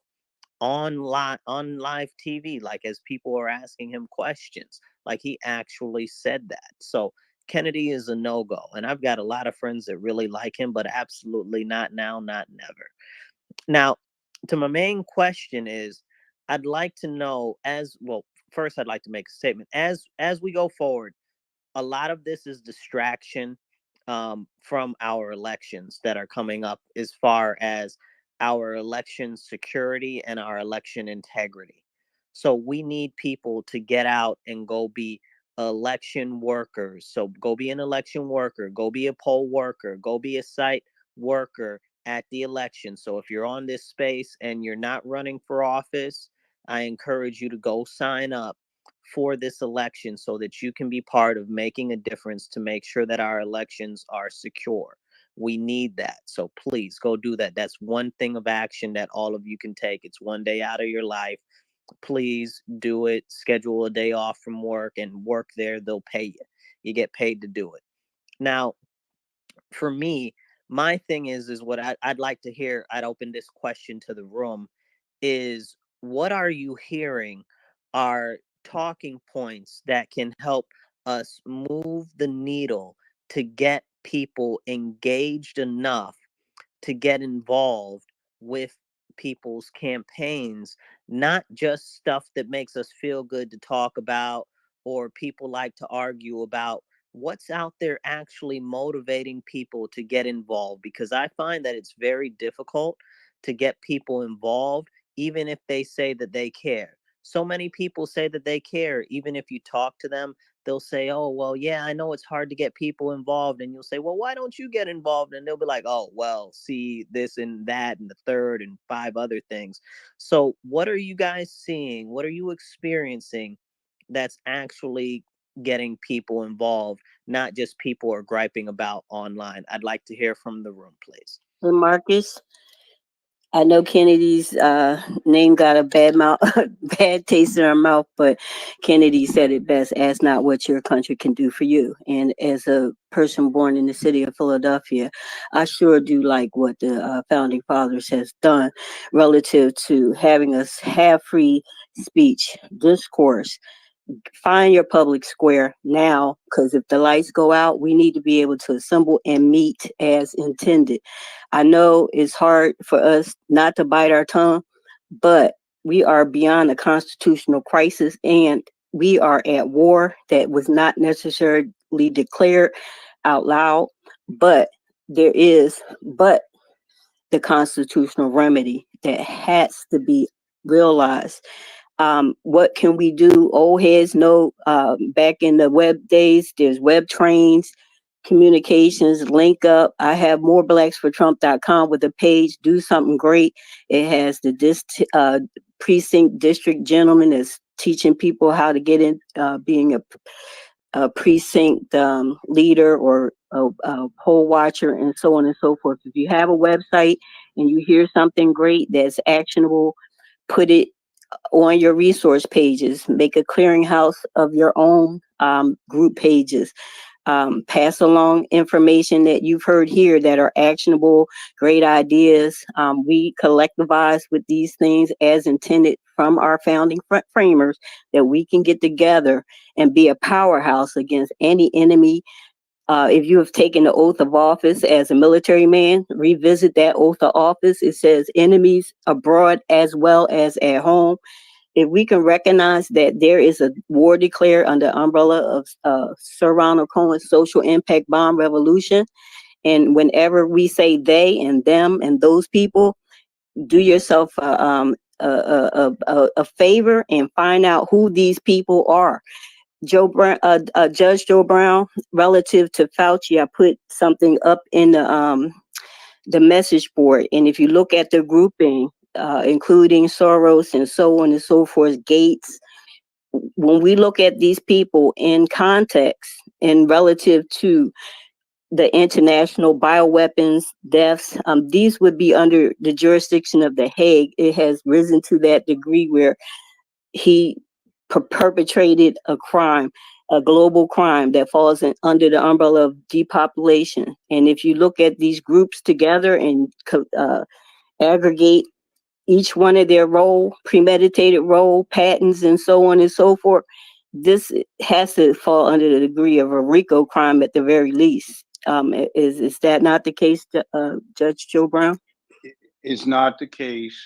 [SPEAKER 18] on live TV, like as people are asking him questions, like he actually said that. So Kennedy is a no-go, and I've got a lot of friends that really like him, but absolutely not now, not never. Now, to my main question is, I'd like to know first I'd like to make a statement. As we go forward, a lot of this is distraction from our elections that are coming up, as far as our election security and our election integrity. So we need people to get out and go be election workers. So go be an election worker, go be a poll worker, go be a site worker at the election. So if you're on this space and you're not running for office, I encourage you to go sign up for this election so that you can be part of making a difference to make sure that our elections are secure. We need that. So please go do that. That's one thing of action that all of you can take. It's one day out of your life. Please do it. Schedule a day off from work and work there. They'll pay you. You get paid to do it. Now, for me, my thing is what I'd like to hear. I'd open this question to the room is, what are you hearing are talking points that can help us move the needle to get people engaged enough to get involved with people's campaigns, not just stuff that makes us feel good to talk about or people like to argue about. What's out there actually motivating people to get involved? Because I find that it's very difficult to get people involved, even if they say that they care. So many people say that they care. Even if you talk to them, they'll say, oh, well, yeah, I know it's hard to get people involved. And you'll say, well, why don't you get involved? And they'll be like, oh, well, see this and that and the third and 5 other things. So what are you guys seeing? What are you experiencing that's actually getting people involved, not just people are griping about online? I'd like to hear from the room, please.
[SPEAKER 10] Hey, Marcus, I know Kennedy's name got a bad taste in our mouth, but Kennedy said it best: ask not what your country can do for you. And as a person born in the city of Philadelphia, I sure do like what the founding fathers has done relative to having us have free speech, discourse. Find your public square now, because if the lights go out, we need to be able to assemble and meet as intended. I know it's hard for us not to bite our tongue, but we are beyond a constitutional crisis, and we are at war that was not necessarily declared out loud, but there the constitutional remedy that has to be realized. What can we do? Old heads know, back in the web days, there's web trains, communications, link up. I have moreblacksfortrump.com with a page, do something great. It has the precinct district gentleman that's teaching people how to get in, being a precinct leader or a poll watcher and so on and so forth. If you have a website and you hear something great that's actionable, put it on your resource pages, make a clearinghouse of your own group pages. Pass along information that you've heard here that are actionable, great ideas. We collectivize with these things as intended from our founding framers, that we can get together and be a powerhouse against any enemy. If you have taken the oath of office as a military man, revisit that oath of office. It says enemies abroad as well as at home. If we can recognize that there is a war declared under the umbrella of Sir Ronald Cohen's social impact bomb revolution, and whenever we say they and them and those people, do yourself a favor and find out who these people are. Judge Joe Brown, relative to Fauci, I put something up in the message board, and if you look at the grouping, including Soros and so on and so forth, Gates, when we look at these people in context and relative to the international bioweapons deaths, these would be under the jurisdiction of The Hague. It has risen to that degree where he perpetrated a crime, a global crime that falls under the umbrella of depopulation. And if you look at these groups together and aggregate each one of their role, premeditated role, patents, and so on and so forth, this has to fall under the degree of a RICO crime at the very least. Is that not the case, Judge Joe Brown?
[SPEAKER 11] It's not the case.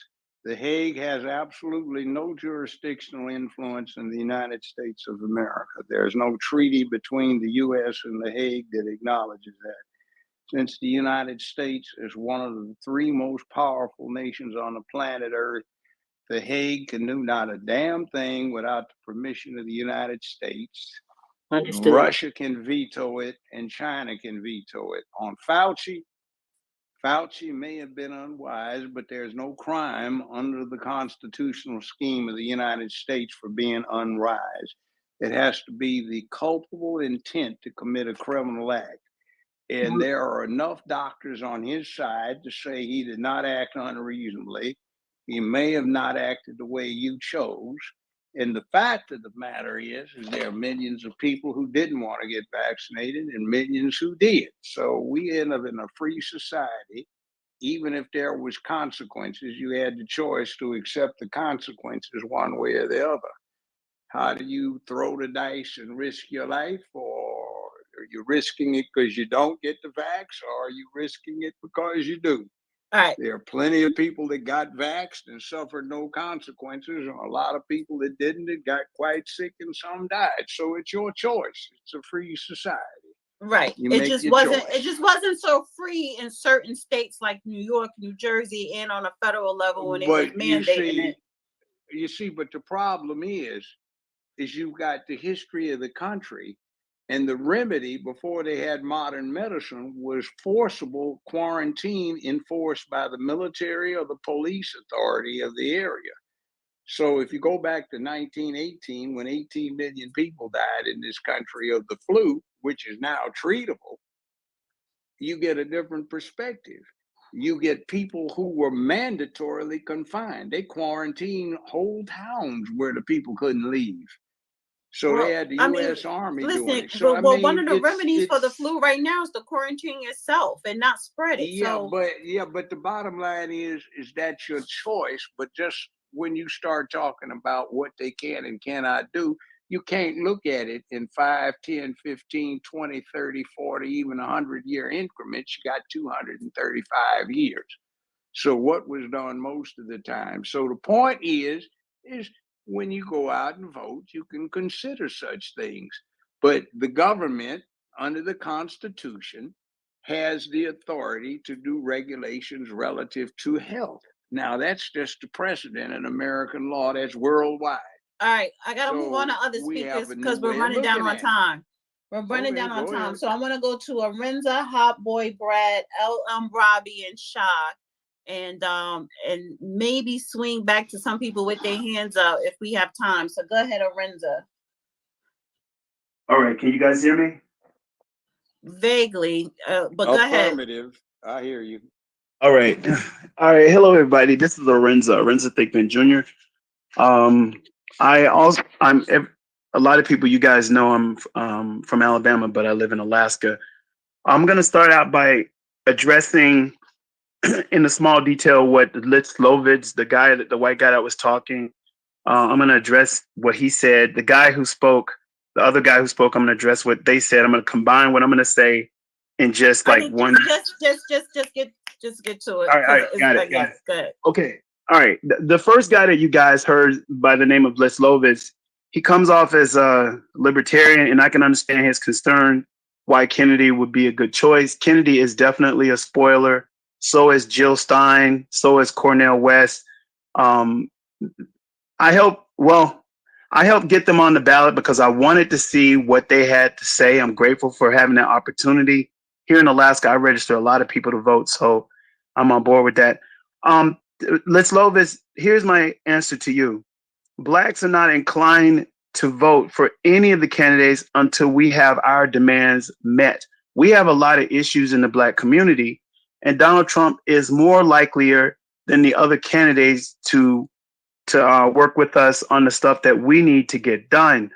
[SPEAKER 11] The Hague has absolutely no jurisdictional influence in the United States of America. There's no treaty between the U.S. and The Hague that acknowledges that. Since the United States is one of the three most powerful nations on the planet Earth, The Hague can do not a damn thing without the permission of the United States.
[SPEAKER 10] Understood.
[SPEAKER 11] Russia can veto it, and China can veto it. On Fauci may have been unwise, but there's no crime under the constitutional scheme of the United States for being unwise. It has to be the culpable intent to commit a criminal act. And there are enough doctors on his side to say he did not act unreasonably. He may have not acted the way you chose. And the fact of the matter is there are millions of people who didn't want to get vaccinated and millions who did. So we end up in a free society. Even if there was consequences, you had the choice to accept the consequences one way or the other. How do you throw the dice and risk your life, or are you risking it because you don't get the vax, or are you risking it because you do?
[SPEAKER 3] All right.
[SPEAKER 11] There are plenty of people that got vaxxed and suffered no consequences, and a lot of people that didn't, that got quite sick, and some died. So it's your choice. It's a free society.
[SPEAKER 3] Right.
[SPEAKER 11] You
[SPEAKER 3] It
[SPEAKER 11] make
[SPEAKER 3] just
[SPEAKER 11] your
[SPEAKER 3] wasn't
[SPEAKER 11] choice.
[SPEAKER 3] it just wasn't so free in certain states like New York, New Jersey, and on a federal level when it was
[SPEAKER 11] But you
[SPEAKER 3] mandating
[SPEAKER 11] see, but the problem is you've got the history of the country, and the remedy before they had modern medicine was forcible quarantine enforced by the military or the police authority of the area. So if you go back to 1918, when 18 million people died in this country of the flu, which is now treatable, you get a different perspective. You get people who were mandatorily confined. They quarantined whole towns where the people couldn't leave. So they had the U.S. Army doing it. So
[SPEAKER 3] well, one of the remedies for the flu right now is the quarantine itself and not spread it.
[SPEAKER 11] But the bottom line is that's your choice. But just when you start talking about what they can and cannot do, you can't look at it in 5, 10, 15, 20, 30, 40, even 100-year increments. You got 235 years. So what was done most of the time? So the point is when you go out and vote, you can consider such things. But the government, under the Constitution,
[SPEAKER 7] has the authority to do regulations relative to health. Now, that's just a precedent in American law that's worldwide.
[SPEAKER 3] All right, I gotta move on
[SPEAKER 7] So
[SPEAKER 3] to other
[SPEAKER 7] we
[SPEAKER 3] speakers
[SPEAKER 7] have a new
[SPEAKER 3] because we're
[SPEAKER 7] way of
[SPEAKER 3] running down
[SPEAKER 7] looking
[SPEAKER 3] on
[SPEAKER 7] at it.
[SPEAKER 3] time. We're running
[SPEAKER 7] Okay,
[SPEAKER 3] down on
[SPEAKER 7] go
[SPEAKER 3] time.
[SPEAKER 7] ahead.
[SPEAKER 3] So I'm gonna go to Arinza, Hot Boy, Brad, Robbie, and Shah, and maybe swing back to some people with their hands up if we have time. So go ahead, Arinza.
[SPEAKER 20] All right, can you guys hear me?
[SPEAKER 3] Vaguely, but go ahead.
[SPEAKER 7] Affirmative. I hear you.
[SPEAKER 20] All right. All right. Hello, everybody. This is Lorenzo Thickman Jr. A lot of people, you guys know I'm from Alabama, but I live in Alaska. I'm going to start out by addressing in a small detail what Litz Lovitz, the white guy that was talking, I'm going to address what he said. The other guy who spoke, I'm going to address what they said. I'm going to combine what I'm going to say in just like one.
[SPEAKER 3] Just get to it.
[SPEAKER 20] All right, got it.
[SPEAKER 3] Good.
[SPEAKER 20] Okay. All right. The first guy that you guys heard by the name of Les Lovitz, he comes off as a libertarian, and I can understand his concern why Kennedy would be a good choice. Kennedy is definitely a spoiler. So is Jill Stein. So is Cornel West. I helped get them on the ballot because I wanted to see what they had to say. I'm grateful for having that opportunity. Here in Alaska, I register a lot of people to vote, so I'm on board with that. Let's Lovis, here's my answer to you. Blacks are not inclined to vote for any of the candidates until we have our demands met. We have a lot of issues in the Black community, and Donald Trump is more likelier than the other candidates to work with us on the stuff that we need to get done.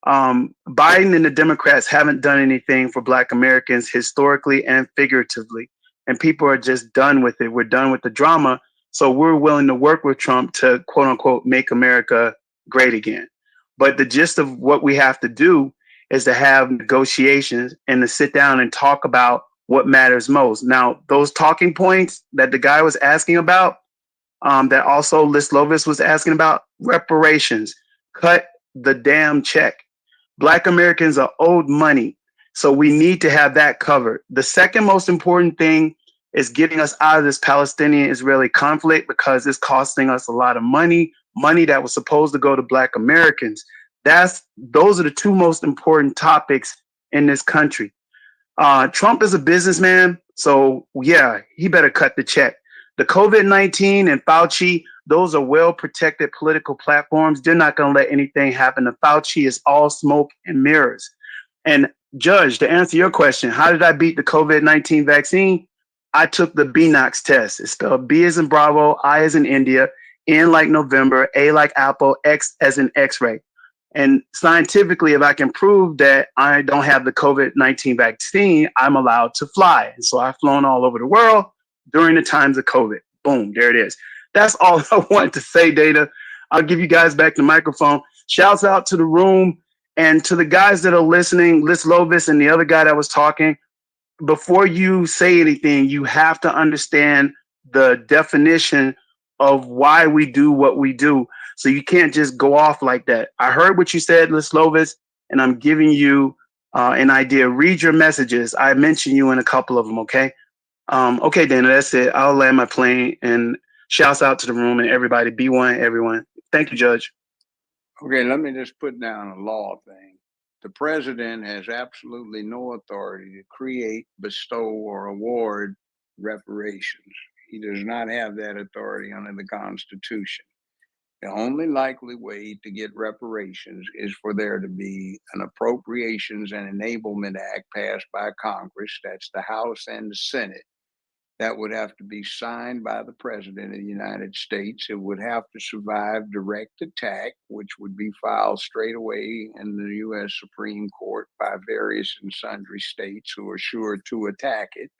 [SPEAKER 20] Biden and the Democrats haven't done anything for Black Americans historically and figuratively, and people are just done with it. We're done with the drama, so we're willing to work with Trump to quote unquote make America great again. But the gist of what we have to do is to have negotiations and to sit down and talk about what matters most. Now, those talking points that the guy was asking about, that also Liz Lovis was asking about, reparations, cut the damn check. Black Americans are owed money, so we need to have that covered. The second most important thing is getting us out of this Palestinian-Israeli conflict because it's costing us a lot of money that was supposed to go to Black Americans. Those are the two most important topics in this country. Trump is a businessman, so yeah, he better cut the check. The COVID-19 and Fauci, those are well-protected political platforms. They're not going to let anything happen to Fauci. It's all smoke and mirrors. And Judge, to answer your question, how did I beat the COVID-19 vaccine? I took the BNOX test. It's spelled B as in Bravo, I as in India, N like November, A like Apple, X as in X-ray. And scientifically, if I can prove that I don't have the COVID-19 vaccine, I'm allowed to fly. And so I've flown all over the world during the times of COVID. Boom, there it is. That's all I wanted to say, Data. I'll give you guys back the microphone. Shouts out to the room and to the guys that are listening, Liz Lovis and the other guy that was talking. Before you say anything, you have to understand the definition of why we do what we do. So you can't just go off like that. I heard what you said, Liz Lovis, and I'm giving you an idea. Read your messages. I mentioned you in a couple of them, okay? Okay, Dana, that's it. I'll land my plane, and shouts out to the room and everybody. Be one, everyone. Thank you, Judge.
[SPEAKER 7] Okay, let me just put down a law thing. The president has absolutely no authority to create, bestow, or award reparations. He does not have that authority under the Constitution. The only likely way to get reparations is for there to be an Appropriations and Enablement Act passed by Congress. That's the House and the Senate. That would have to be signed by the President of the United States. It would have to survive direct attack, which would be filed straight away in the U.S. Supreme Court by various and sundry states who are sure to attack it.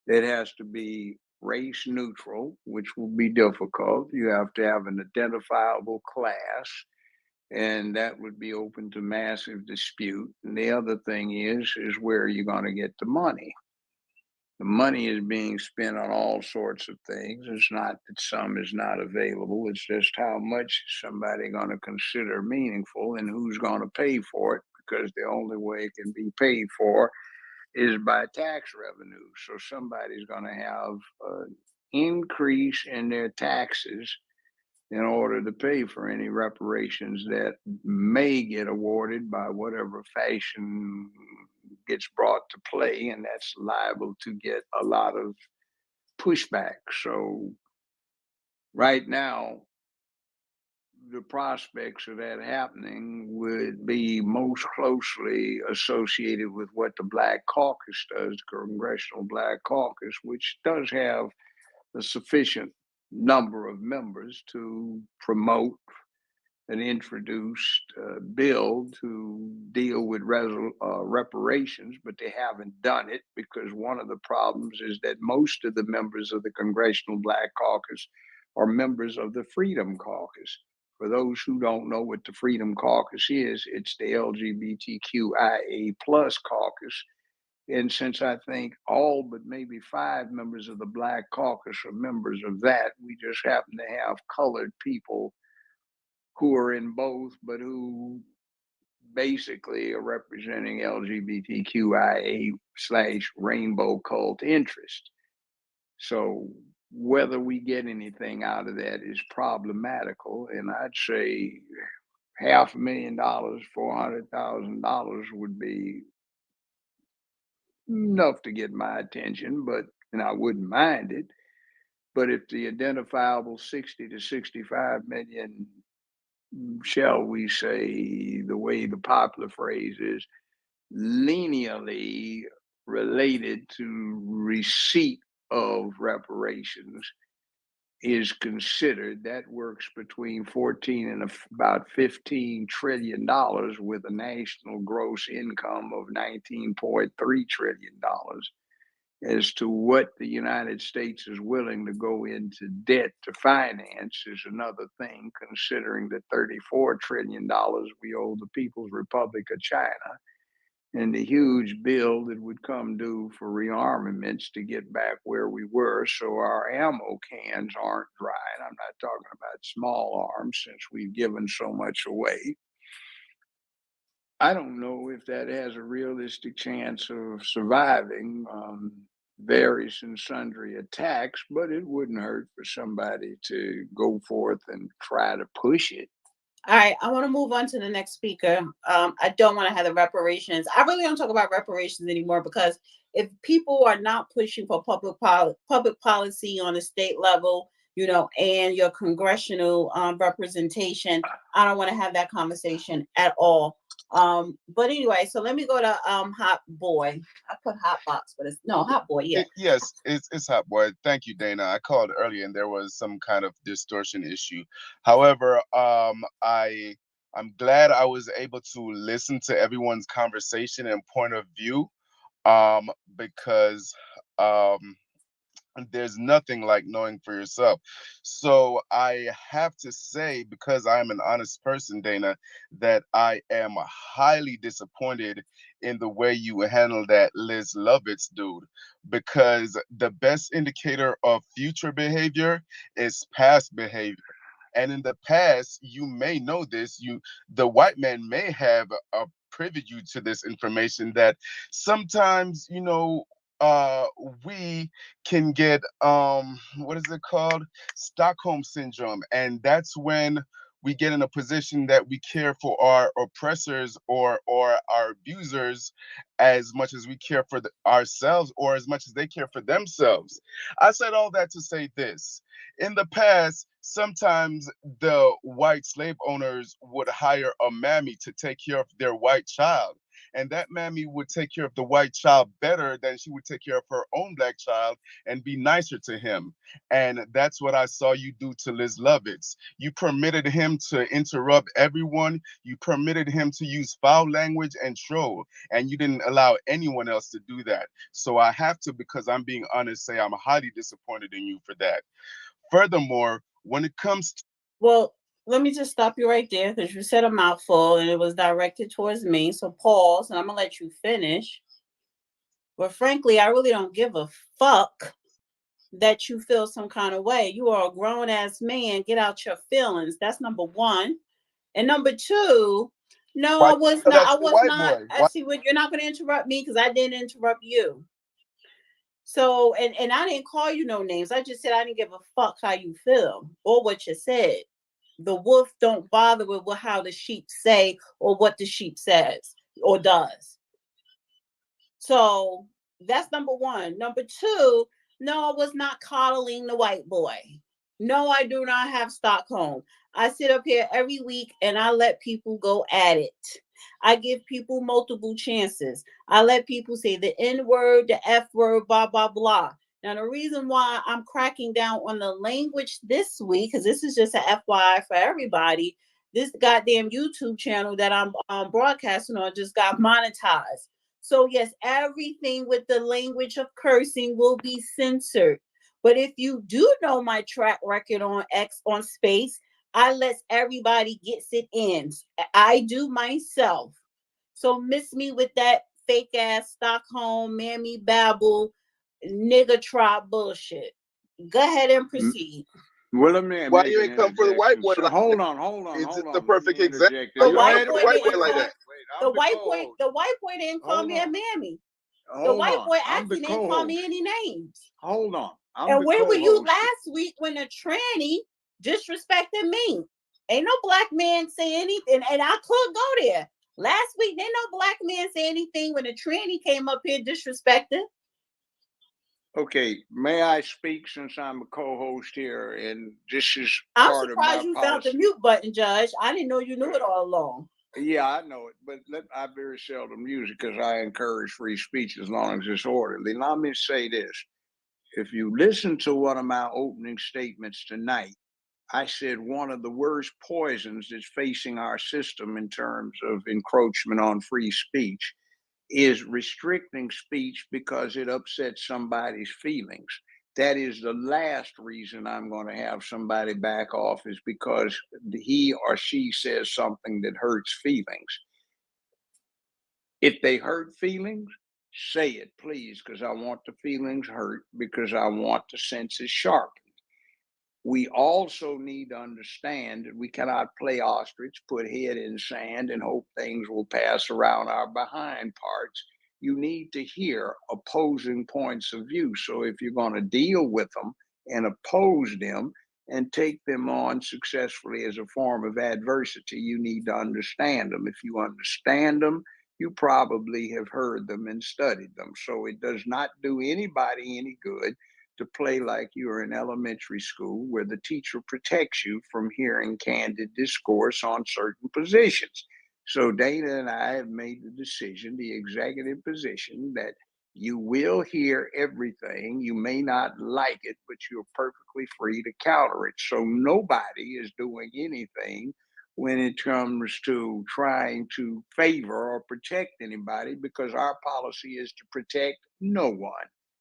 [SPEAKER 7] It has to be race neutral, which will be difficult. You have to have an identifiable class, and that would be open to massive dispute. And the other thing is where you're going to get the money. The money is being spent on all sorts of things. It's not that some is not available. It's just how much is somebody going to consider meaningful and who's going to pay for it, because the only way it can be paid for
[SPEAKER 11] is by tax revenue. So somebody's going to have an increase in their taxes in order to pay for any reparations that may get awarded by whatever fashion gets brought to play, and that's liable to get a lot of pushback. So right now, the prospects of that happening would be most closely associated with what the Black Caucus does, the Congressional Black Caucus, which does have a sufficient number of members to promote an introduced bill to deal with reparations, but they haven't done it because one of the problems is that most of the members of the Congressional Black Caucus are members of the Freedom Caucus. For those who don't know what the Freedom Caucus is, it's the LGBTQIA plus caucus. And since I think all but maybe 5 members of the Black Caucus are members of that, we just happen to have colored people who are in both, but who basically are representing LGBTQIA / rainbow cult interest. So whether we get anything out of that is problematical. And I'd say $500,000, $400,000 would be enough to get my attention, and I wouldn't mind it. But if the identifiable 60 to 65 million, shall we say, the way the popular phrase is, linearly related to receipt of reparations is considered, that works between 14 and about $15 trillion with a national gross income of $19.3 trillion. As to what the United States is willing to go into debt to finance is another thing, considering the $34 trillion we owe the People's Republic of China and the huge bill that would come due for rearmaments to get back where we were so our ammo cans aren't dry. And I'm not talking about small arms since we've given so much away. I don't know if that has a realistic chance of surviving various and sundry attacks, but it wouldn't hurt for somebody to go forth and try to push it.
[SPEAKER 3] All right, I want to move on to the next speaker. I don't want to have the reparations. I really don't talk about reparations anymore because if people are not pushing for public policy on the state level, and your congressional representation, I don't want to have that conversation at all. But anyway, so let me go to Hot Boy. I put Hot Box, but it's no Hot Boy. Yeah.
[SPEAKER 2] Yes, it's Hot Boy. Thank you, Dana. I called earlier and there was some kind of distortion issue. However, I'm glad I was able to listen to everyone's conversation and point of view, because there's nothing like knowing for yourself. So I have to say, because I'm an honest person, Dana, that I am highly disappointed in the way you handle that Liz Lovitz dude, because the best indicator of future behavior is past behavior. And in the past, you may know this, the white man may have privy you to this information that sometimes, we can get what is it called, Stockholm syndrome, and that's when we get in a position that we care for our oppressors or our abusers as much as we care for ourselves or as much as they care for themselves. I said all that to say this: in the past, sometimes the white slave owners would hire a mammy to take care of their white child. And that mammy would take care of the white child better than she would take care of her own black child and be nicer to him. And that's what I saw you do to Liz Lovitz. You permitted him to interrupt everyone. You permitted him to use foul language and troll. And you didn't allow anyone else to do that. So I have to, because I'm being honest, say I'm highly disappointed in you for that. Furthermore, when it comes to...
[SPEAKER 3] Well, let me just stop you right there because you said a mouthful and it was directed towards me. So pause and I'm going to let you finish. But frankly, I really don't give a fuck that you feel some kind of way. You are a grown ass man. Get out your feelings. That's number one. And number two, No,
[SPEAKER 6] Why?
[SPEAKER 3] I was
[SPEAKER 6] Oh,
[SPEAKER 3] not.
[SPEAKER 6] that's
[SPEAKER 3] I
[SPEAKER 6] the
[SPEAKER 3] was
[SPEAKER 6] white
[SPEAKER 3] not.
[SPEAKER 6] boy.
[SPEAKER 3] I see what you're not going to interrupt me because I didn't interrupt you. So, and I didn't call you no names. I just said I didn't give a fuck how you feel or what you said. The wolf don't bother with how the sheep say or what the sheep says or does. So that's number one. Number two, no, I was not coddling the white boy. No, I do not have Stockholm. I sit up here every week and I let people go at it. I give people multiple chances. I let people say the N word, the F word, blah, blah, blah. Now, the reason why I'm cracking down on the language this week, because this is just an FYI for everybody, this goddamn YouTube channel that I'm broadcasting on just got monetized. So, yes, everything with the language of cursing will be censored. But if you do know my track record on X on Space, I let everybody gets it in. I do myself. So miss me with that fake ass Stockholm, mammy babble, nigga trot bullshit. Go ahead and proceed.
[SPEAKER 11] Well, let me
[SPEAKER 6] Why
[SPEAKER 11] make
[SPEAKER 6] you
[SPEAKER 11] an
[SPEAKER 6] ain't come for the white
[SPEAKER 11] interjection.
[SPEAKER 6] boy
[SPEAKER 11] So,
[SPEAKER 6] like
[SPEAKER 11] hold
[SPEAKER 6] that?
[SPEAKER 11] on.
[SPEAKER 6] Is it the
[SPEAKER 11] Let me
[SPEAKER 6] perfect example?
[SPEAKER 11] interject.
[SPEAKER 6] Why
[SPEAKER 3] The
[SPEAKER 6] you
[SPEAKER 3] white
[SPEAKER 6] come for
[SPEAKER 3] boy
[SPEAKER 6] the white boy
[SPEAKER 3] didn't
[SPEAKER 6] like
[SPEAKER 3] call
[SPEAKER 6] that?
[SPEAKER 3] the white boy didn't call me a mammy. The
[SPEAKER 11] Hold
[SPEAKER 3] white
[SPEAKER 11] on.
[SPEAKER 3] boy
[SPEAKER 11] I'm the
[SPEAKER 3] actually didn't call me
[SPEAKER 11] co-host.
[SPEAKER 3] any names.
[SPEAKER 11] Hold on. I'm
[SPEAKER 3] And
[SPEAKER 11] the
[SPEAKER 3] where were you
[SPEAKER 11] co-host.
[SPEAKER 3] last week when a tranny disrespected me? Ain't no black man say anything, and I could go there. Last week, didn't no black man say anything when a tranny came up here disrespected.
[SPEAKER 11] Okay, may I speak since I'm a co-host here, and this is
[SPEAKER 3] I'm
[SPEAKER 11] part of my
[SPEAKER 3] surprised you found the
[SPEAKER 11] policy.
[SPEAKER 3] mute button, Judge. I didn't know you knew it all along.
[SPEAKER 11] Yeah, I know it, but I very seldom use it because I encourage free speech as long as it's orderly. Let me say this. If you listen to one of my opening statements tonight, I said one of the worst poisons that's facing our system in terms of encroachment on free speech is restricting speech because it upsets somebody's feelings. That is the last reason I'm going to have somebody back off, is because he or she says something that hurts feelings. If they hurt feelings, say it, please, because I want the feelings hurt, because I want the senses sharpened. We also need to understand that we cannot play ostrich, put head in sand, and hope things will pass around our behind parts. You need to hear opposing points of view. So if you're going to deal with them and oppose them and take them on successfully as a form of adversity, you need to understand them. If you understand them, you probably have heard them and studied them. So it does not do anybody any good to play like you're in elementary school where the teacher protects you from hearing candid discourse on certain positions. So Dana and I have made the decision, the executive position, that you will hear everything. You may not like it, but you're perfectly free to counter it. So nobody is doing anything when it comes to trying to favor or protect anybody, because our policy is to protect no one.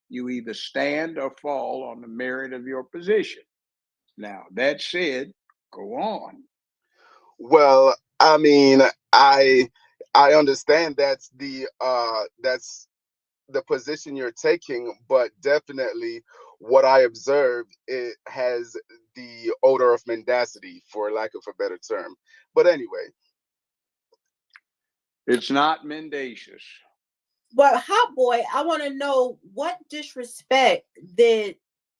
[SPEAKER 11] You either stand or fall on the merit of your position. Now, that said, go on.
[SPEAKER 6] Well, I mean, I I understand that's the position you're taking, but definitely what I observed, it has the odor of mendacity, for lack of a better term. But anyway,
[SPEAKER 11] It's not mendacious.
[SPEAKER 3] But Hot Boy, I want to know what disrespect did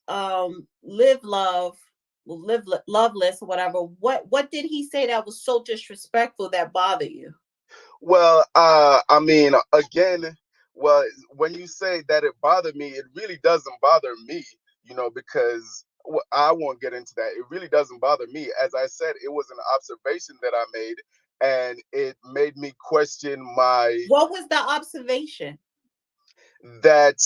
[SPEAKER 3] Loveless or whatever. What did he say that was so disrespectful that bothered you?
[SPEAKER 6] well, I mean, again, well, when you say that it bothered me, it really doesn't bother me, because I won't get into that. It really doesn't bother me. As I said, it was an observation that I made, and it made me question my
[SPEAKER 3] What was the observation?
[SPEAKER 6] that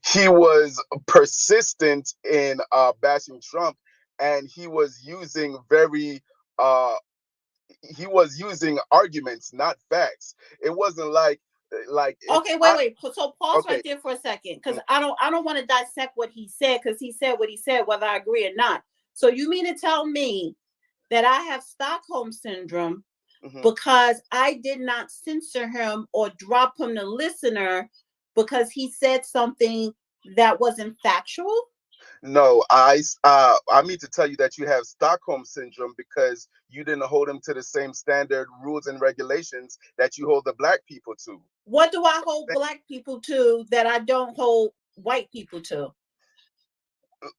[SPEAKER 6] he was persistent in bashing Trump, and uh, he was using arguments, not facts. It wasn't like if
[SPEAKER 3] Okay,
[SPEAKER 6] I
[SPEAKER 3] wait. So pause right
[SPEAKER 6] okay.
[SPEAKER 3] there for a second, because I don't want to dissect what he said, because he said what he said, whether I agree or not. So you mean to tell me that I have Stockholm syndrome because I did not censor him or drop him the listener because he said something that wasn't factual?
[SPEAKER 12] No, I mean to tell you that you have Stockholm syndrome because you didn't hold them to the same standard rules and regulations that you hold the black people to.
[SPEAKER 3] What do I hold black people to that I don't hold white people to?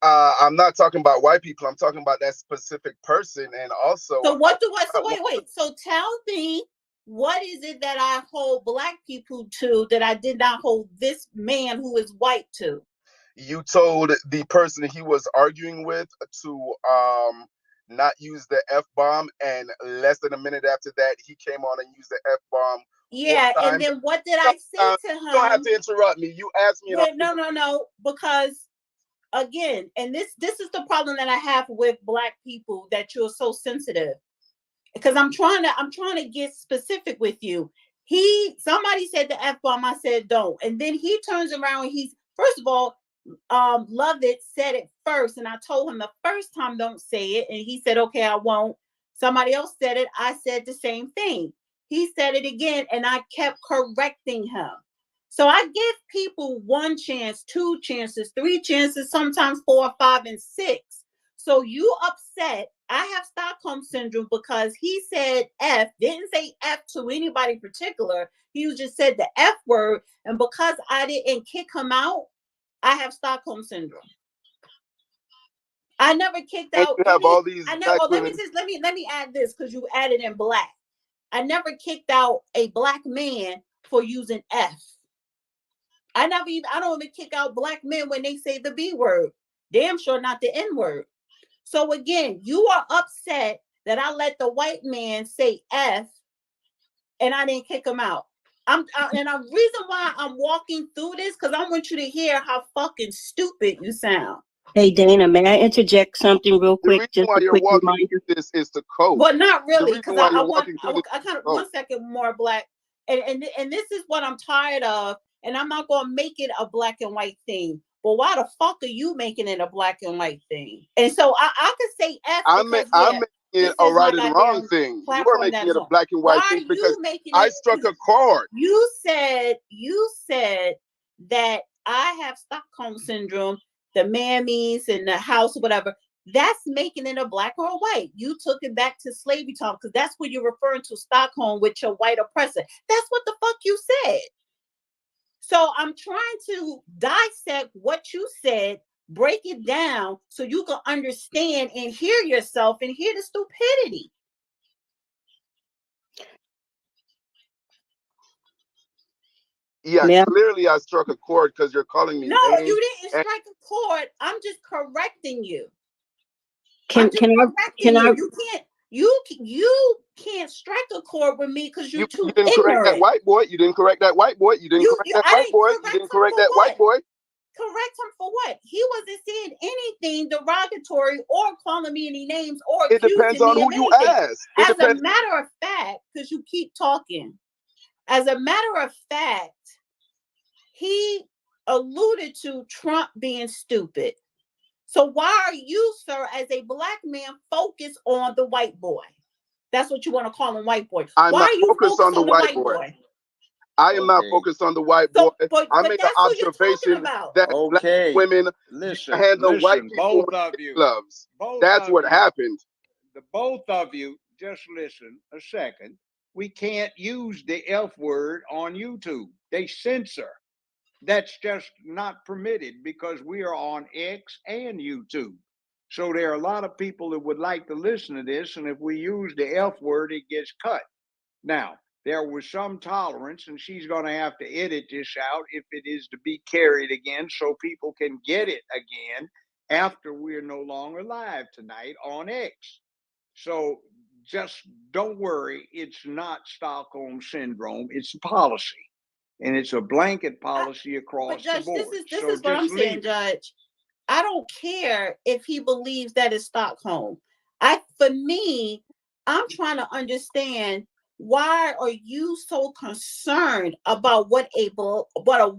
[SPEAKER 12] I'm not talking about white people. I'm talking about that specific person, and also.
[SPEAKER 3] So what do I? So wait. So tell me, what is it that I hold black people to that I did not hold this man who is white to?
[SPEAKER 12] You told the person he was arguing with to not use the F-bomb, and less than a minute after that, he came on and used the F-bomb.
[SPEAKER 3] Yeah, and then what did I say to him?
[SPEAKER 12] You don't have to interrupt me. You asked me.
[SPEAKER 3] No, because again, and this is the problem that I have with black people, that you're so sensitive. Because I'm trying to get specific with you. Somebody said the F-bomb, I said don't. And then he turns around and first of all, Lovett said it first, and I told him the first time don't say it, and he said, okay, I won't. Somebody else said it, I said the same thing. He said it again, and I kept correcting him. So I give people 1 chance, 2 chances, 3 chances, sometimes 4, 5, and 6. So you upset. I have Stockholm syndrome because he said F, didn't say F to anybody particular. He just said the F word, and because I didn't kick him out, I have Stockholm syndrome. I never kicked out.
[SPEAKER 12] You have all these.
[SPEAKER 3] I know. Oh, let me add this because you added in black. I never kicked out a black man for using F. I don't even kick out black men when they say the B word. Damn sure not the N word. So again, you are upset that I let the white man say F and I didn't kick him out. And the reason why I'm walking through this, because I want you to hear how fucking stupid you sound.
[SPEAKER 10] Hey, Dana, may I interject something real quick?
[SPEAKER 12] The reason why you're walking through this is to coach.
[SPEAKER 3] Well, not really, because I kind of
[SPEAKER 12] 1
[SPEAKER 3] second more black. And this is what I'm tired of, and I'm not going to make it a black and white thing. But why the fuck are you making it a black and white thing? And so I could say F.
[SPEAKER 12] I'm making it a right and wrong thing. You are making it a black and white thing because I struck a chord.
[SPEAKER 3] You said that I have Stockholm syndrome. The man means in the house or whatever. That's making it a black or a white. You took it back to slavery time because that's what you're referring to Stockholm with your white oppressor. That's what the fuck you said. So I'm trying to dissect what you said, break it down so you can understand and hear yourself and hear the stupidity.
[SPEAKER 12] Yeah, clearly I struck a chord because you're calling me.
[SPEAKER 3] No, you didn't strike a chord. I'm just correcting you. You can't strike a chord with me because you're too
[SPEAKER 12] didn't
[SPEAKER 3] ignorant.
[SPEAKER 12] Correct that white boy. You didn't correct that white boy. You didn't correct that white boy. You didn't correct that white boy.
[SPEAKER 3] Correct him for what? He wasn't saying anything derogatory or calling me any names or
[SPEAKER 12] it depends on who you ask.
[SPEAKER 3] As a matter of fact, because you keep talking, as a matter of fact, he alluded to Trump being stupid. So why are you, sir, as a black man, focused on the white boy? That's what you want to call him, white boy.
[SPEAKER 12] I'm
[SPEAKER 3] why
[SPEAKER 12] not
[SPEAKER 3] are you
[SPEAKER 12] focused on the white boy? I am not focused on the white boy. I made an observation that black women handle white people with gloves. That's what happened.
[SPEAKER 11] The both of you, just listen a second. We can't use the F word on YouTube. They censor. That's just not permitted because we are on X and YouTube. So there are a lot of people that would like to listen to this, and if we use the F word, it gets cut. Now, there was some tolerance, and she's going to have to edit this out if it is to be carried again so people can get it again after we're no longer live tonight on X. So just don't worry. It's not Stockholm Syndrome. It's policy. And it's a blanket policy across the board.
[SPEAKER 3] This is what I'm saying, Judge. I don't care if he believes that it's Stockholm. For me, I'm trying to understand, why are you so concerned about what a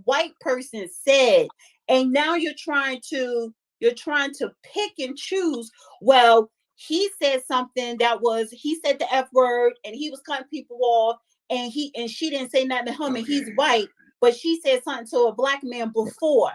[SPEAKER 3] white person said, and now you're trying to pick and choose? Well, he said something he said the F word and he was cutting people off, and she didn't say nothing to him, and he's white, but she said something to a black man before.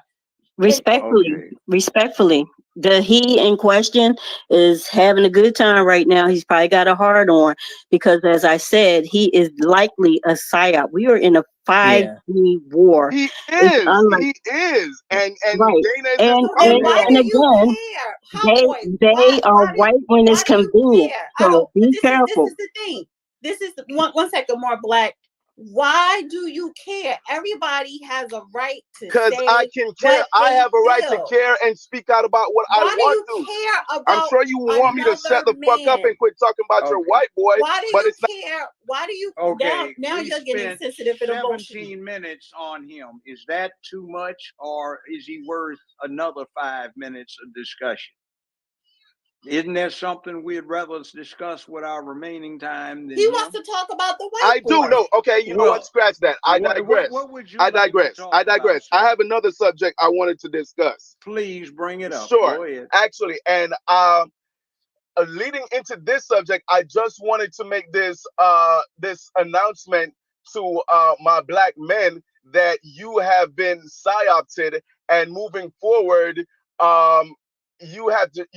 [SPEAKER 10] Respectfully, The he in question is having a good time right now. He's probably got a hard on because, as I said, he is likely a psyop. We are in a 5G war.
[SPEAKER 12] He
[SPEAKER 10] It's
[SPEAKER 12] is.
[SPEAKER 10] unlike
[SPEAKER 12] He is. And
[SPEAKER 10] right.
[SPEAKER 12] Dana is
[SPEAKER 10] And
[SPEAKER 3] So then
[SPEAKER 12] informing
[SPEAKER 10] and
[SPEAKER 3] why
[SPEAKER 12] him.
[SPEAKER 3] do
[SPEAKER 10] and
[SPEAKER 3] you
[SPEAKER 10] again,
[SPEAKER 3] care? Hot boy,
[SPEAKER 10] they are right when it's
[SPEAKER 3] why do you
[SPEAKER 10] convenient.
[SPEAKER 3] care? I
[SPEAKER 10] So
[SPEAKER 3] don't,
[SPEAKER 10] be
[SPEAKER 3] this
[SPEAKER 10] careful.
[SPEAKER 3] is the thing. This is one second more black. Why do you care? Everybody has a right to
[SPEAKER 12] Because
[SPEAKER 3] say
[SPEAKER 12] I can care.
[SPEAKER 3] what
[SPEAKER 12] I
[SPEAKER 3] they
[SPEAKER 12] have a right to
[SPEAKER 3] feel.
[SPEAKER 12] care and speak out about what I
[SPEAKER 3] Why do
[SPEAKER 12] want
[SPEAKER 3] you
[SPEAKER 12] to.
[SPEAKER 3] care
[SPEAKER 12] I'm
[SPEAKER 3] about
[SPEAKER 12] sure you want me to shut
[SPEAKER 3] another
[SPEAKER 12] the fuck up
[SPEAKER 3] man?
[SPEAKER 12] and quit talking about your
[SPEAKER 11] Okay.
[SPEAKER 12] white boy,
[SPEAKER 3] Why do
[SPEAKER 12] but
[SPEAKER 3] you
[SPEAKER 12] it's not.
[SPEAKER 3] care? Why do you
[SPEAKER 11] Okay.
[SPEAKER 3] now
[SPEAKER 11] We
[SPEAKER 3] you're getting
[SPEAKER 11] spent
[SPEAKER 3] sensitive and emotional?
[SPEAKER 11] 17 minutes on him. Is that too much, or is he worth another 5 minutes of discussion? Isn't there something we'd rather discuss with our remaining time than
[SPEAKER 3] He
[SPEAKER 11] him?
[SPEAKER 3] wants to talk about the white
[SPEAKER 12] I do
[SPEAKER 3] boy.
[SPEAKER 12] know. Okay, you know what?
[SPEAKER 11] Well,
[SPEAKER 12] Scratch that. I digress.
[SPEAKER 11] what would you
[SPEAKER 12] I
[SPEAKER 11] like to
[SPEAKER 12] digress.
[SPEAKER 11] talk
[SPEAKER 12] I
[SPEAKER 11] about,
[SPEAKER 12] digress. I
[SPEAKER 11] sir?
[SPEAKER 12] have another subject I wanted to discuss.
[SPEAKER 11] Please bring it up.
[SPEAKER 12] Sure.
[SPEAKER 11] Go ahead.
[SPEAKER 12] Actually, and leading into this subject, I just wanted to make this announcement to my black men that you have been psyopted, and moving forward, you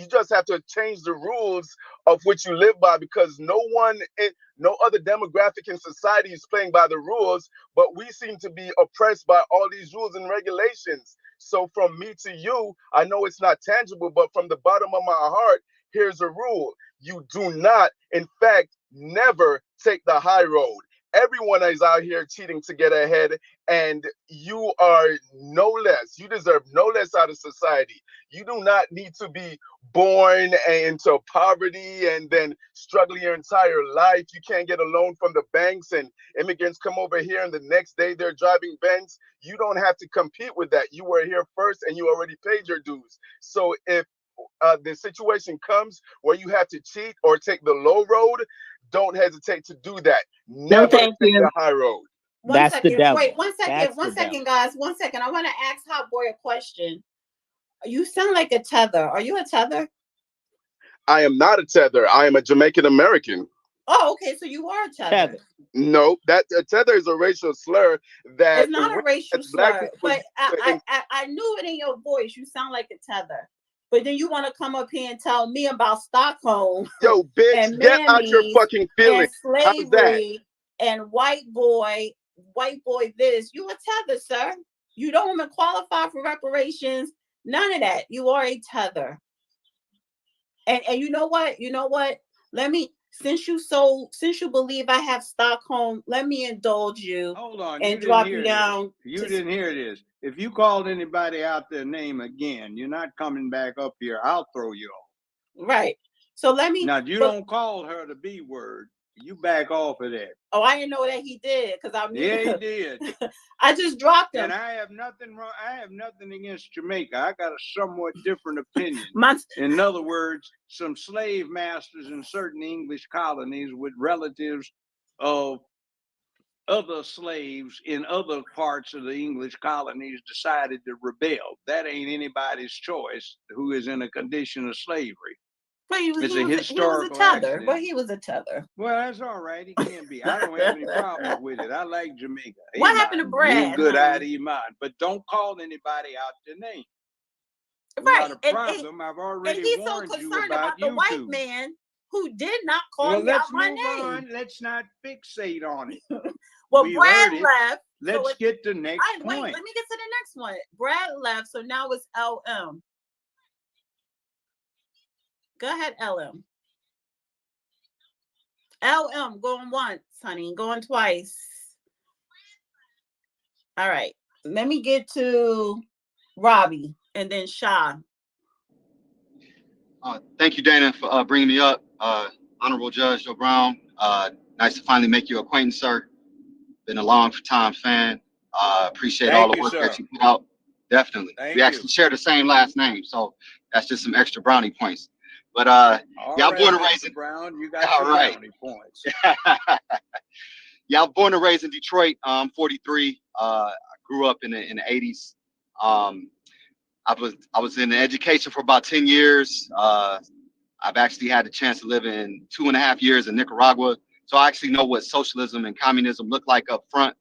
[SPEAKER 12] just have to change the rules of which you live by, because no other demographic in society is playing by the rules, but we seem to be oppressed by all these rules and regulations. So from me to you, I know it's not tangible, but from the bottom of my heart, here's a rule. You do not, in fact, never take the high road. Everyone is out here cheating to get ahead, and you are no less. You deserve no less out of society. You do not need to be born into poverty and then struggling your entire life. You can't get a loan from the banks, and immigrants come over here and the next day they're driving Benz. You don't have to compete with that. You were here first and you already paid your dues. So if the situation comes where you have to cheat or take the low road, don't hesitate to do that.
[SPEAKER 10] No,
[SPEAKER 12] Never
[SPEAKER 10] thank
[SPEAKER 12] take
[SPEAKER 10] you.
[SPEAKER 12] the high road.
[SPEAKER 3] One
[SPEAKER 18] That's the
[SPEAKER 3] second.
[SPEAKER 18] devil.
[SPEAKER 3] Wait, one second.
[SPEAKER 18] That's
[SPEAKER 3] One
[SPEAKER 18] the
[SPEAKER 3] second,
[SPEAKER 18] devil.
[SPEAKER 3] guys. 1 second. I want to ask Hot Boy a question. You sound like a tether. Are you a tether?
[SPEAKER 12] I am not a tether. I am a Jamaican American.
[SPEAKER 3] Oh, okay. So you are a tether.
[SPEAKER 18] Tether.
[SPEAKER 12] No, that tether is a racial slur that
[SPEAKER 3] It's not a racial
[SPEAKER 12] black
[SPEAKER 3] slur,
[SPEAKER 12] people
[SPEAKER 3] but
[SPEAKER 12] use to
[SPEAKER 3] I knew it in your voice. You sound like a tether. But then you want to come up here and tell me about Stockholm
[SPEAKER 12] Yo, bitch,
[SPEAKER 3] and
[SPEAKER 12] get out your
[SPEAKER 3] mammies
[SPEAKER 12] fucking feelings.
[SPEAKER 3] and
[SPEAKER 12] How's that?
[SPEAKER 3] slavery and white boy this. You a tether, sir. You don't even qualify for reparations. None of that. You are a tether. And you know what? You know what? Let me since you believe I have Stockholm, let me indulge you.
[SPEAKER 11] Hold on,
[SPEAKER 3] and
[SPEAKER 11] you didn't
[SPEAKER 3] drop you
[SPEAKER 11] hear
[SPEAKER 3] down.
[SPEAKER 11] this. You didn't hear this. If you called anybody out their name again, you're not coming back up here. I'll throw you off.
[SPEAKER 3] Right. So let me.
[SPEAKER 11] Now you don't call her the B word. You back off of that.
[SPEAKER 3] Oh, I didn't know that he did because I
[SPEAKER 11] Yeah, he did.
[SPEAKER 3] I just dropped him.
[SPEAKER 11] And I have nothing wrong. I have nothing against Jamaica. I got a somewhat different opinion. In other words, some slave masters in certain English colonies with relatives of other slaves in other parts of the English colonies decided to rebel. That ain't anybody's choice who is in a condition of slavery.
[SPEAKER 3] But he was
[SPEAKER 11] It's
[SPEAKER 3] a
[SPEAKER 11] historical
[SPEAKER 3] tether.
[SPEAKER 11] accident.
[SPEAKER 3] But he was a tether.
[SPEAKER 11] Well, that's all right. He can be. I don't have any problems with it. I like Jamaica.
[SPEAKER 3] What happened to Brad?
[SPEAKER 11] Good Iman. But don't call anybody out their name.
[SPEAKER 3] Right.
[SPEAKER 11] Not a problem. I've already
[SPEAKER 3] and he's
[SPEAKER 11] warned
[SPEAKER 3] so
[SPEAKER 11] you
[SPEAKER 3] concerned
[SPEAKER 11] about
[SPEAKER 3] the white
[SPEAKER 11] YouTube.
[SPEAKER 3] man who did not call
[SPEAKER 11] Well,
[SPEAKER 3] me out
[SPEAKER 11] let's
[SPEAKER 3] my
[SPEAKER 11] move
[SPEAKER 3] name.
[SPEAKER 11] on. Let's not fixate on it.
[SPEAKER 3] Well,
[SPEAKER 11] We've
[SPEAKER 3] Brad
[SPEAKER 11] heard it.
[SPEAKER 3] left.
[SPEAKER 11] Let's get to next point.
[SPEAKER 3] Wait, let me get to the next one. Brad left, so now it's LM. Go ahead, LM. LM, going once, honey, going twice. All right. Let me get to Robbie and then Sha.
[SPEAKER 21] Thank you, Dana, for bringing me up. Honorable Judge Joe Brown, nice to finally make your acquaintance, sir. Been a long time fan. Appreciate all the work that you put out. Definitely. We actually share the same last name, so that's just some extra brownie points. But yeah, I'm born and raised in
[SPEAKER 11] Brown. You got your brownie points.
[SPEAKER 21] Yeah, I'm born and raised in Detroit. I'm 43. I grew up in the 80s. I was in education for about 10 years. I've actually had the chance to live in 2.5 years in Nicaragua. So I actually know what socialism and communism look like up front.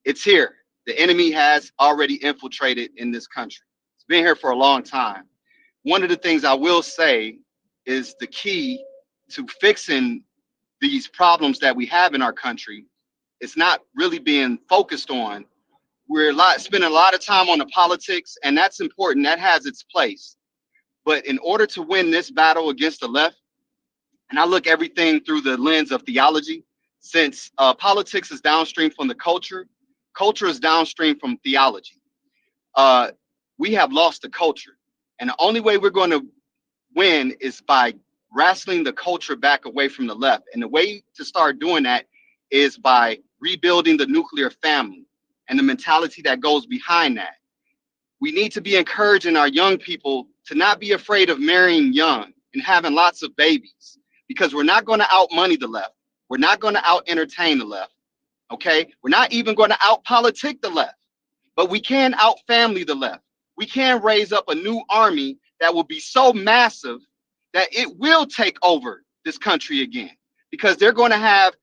[SPEAKER 21] It's here. The enemy has already infiltrated in this country. been here for a long time. One of the things I will say is the key to fixing these problems that we have in our country is not really being focused on. We're spending a lot of time on the politics, and that's important. That has its place. But in order to win this battle against the left, and I look everything through the lens of theology, since politics is downstream from the culture, culture is downstream from theology. We have lost the culture. And the only way we're going to win is by wrestling the culture back away from the left. And the way to start doing that is by rebuilding the nuclear family and the mentality that goes behind that. We need to be encouraging our young people to not be afraid of marrying young and having lots of babies, because we're not going to outmoney the left. We're not going to out entertain the left. Okay. We're not even going to out politic the left, but we can out family the left. We can raise up a new army that will be so massive that it will take over this country again, because they're going to have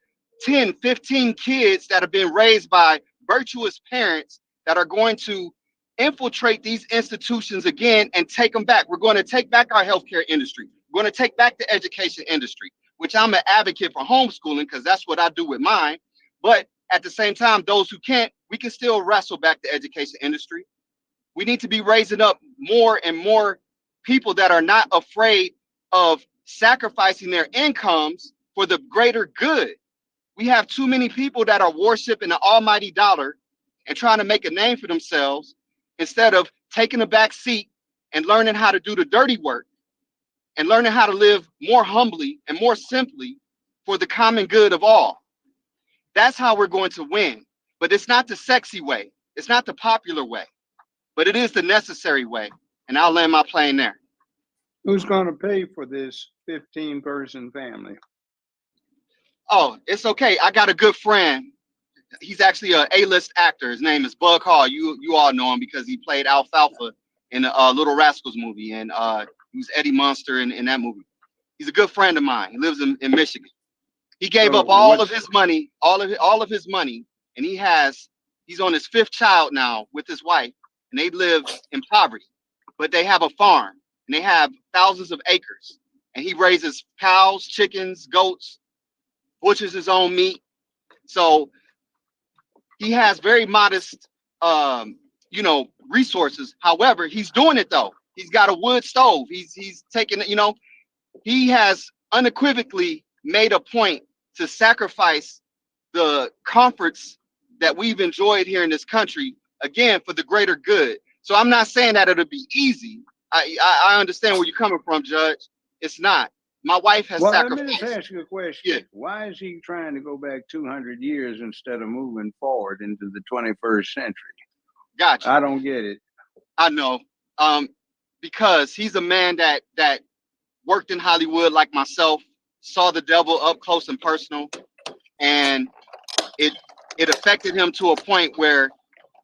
[SPEAKER 21] 10, 15 kids that have been raised by virtuous parents that are going to infiltrate these institutions again and take them back. We're going to take back our healthcare industry. We're going to take back the education industry, which I'm an advocate for homeschooling because that's what I do with mine. But at the same time, those who can't, we can still wrestle back the education industry. We need to be raising up more and more people that are not afraid of sacrificing their incomes for the greater good. We have too many people that are worshiping the almighty dollar and trying to make a name for themselves instead of taking a back seat and learning how to do the dirty work and learning how to live more humbly and more simply for the common good of all. That's how we're going to win. But it's not the sexy way. It's not the popular way, but it is the necessary way. And I'll land my plane there.
[SPEAKER 1] Who's going to pay for this 15-person family?
[SPEAKER 21] Oh, it's okay. I got a good friend. He's actually a A-list actor. His name is Bug Hall. You all know him because he played Alfalfa in the Little Rascals movie, and he was Eddie Munster in that movie. He's a good friend of mine. He lives in Michigan. He gave up all of his money, all of his money, and he's on his 5th child now with his wife, and they live in poverty, but they have a farm and they have thousands of acres, and he raises cows, chickens, goats, butchers his own meat. So he has very modest, resources. However, he's doing it though. He's got a wood stove. He's taking, he has unequivocally made a point to sacrifice the comforts that we've enjoyed here in this country, again, for the greater good. So I'm not saying that it'll be easy. I understand where you're coming from, Judge. It's not. My wife has sacrificed.
[SPEAKER 1] Let me just ask you a question.
[SPEAKER 21] Yeah.
[SPEAKER 1] Why is he trying to go back 200 years instead of moving forward into the 21st century?
[SPEAKER 21] Gotcha.
[SPEAKER 1] I don't get it.
[SPEAKER 21] I know. Because he's a man that worked in Hollywood like myself, saw the devil up close and personal, and it affected him to a point where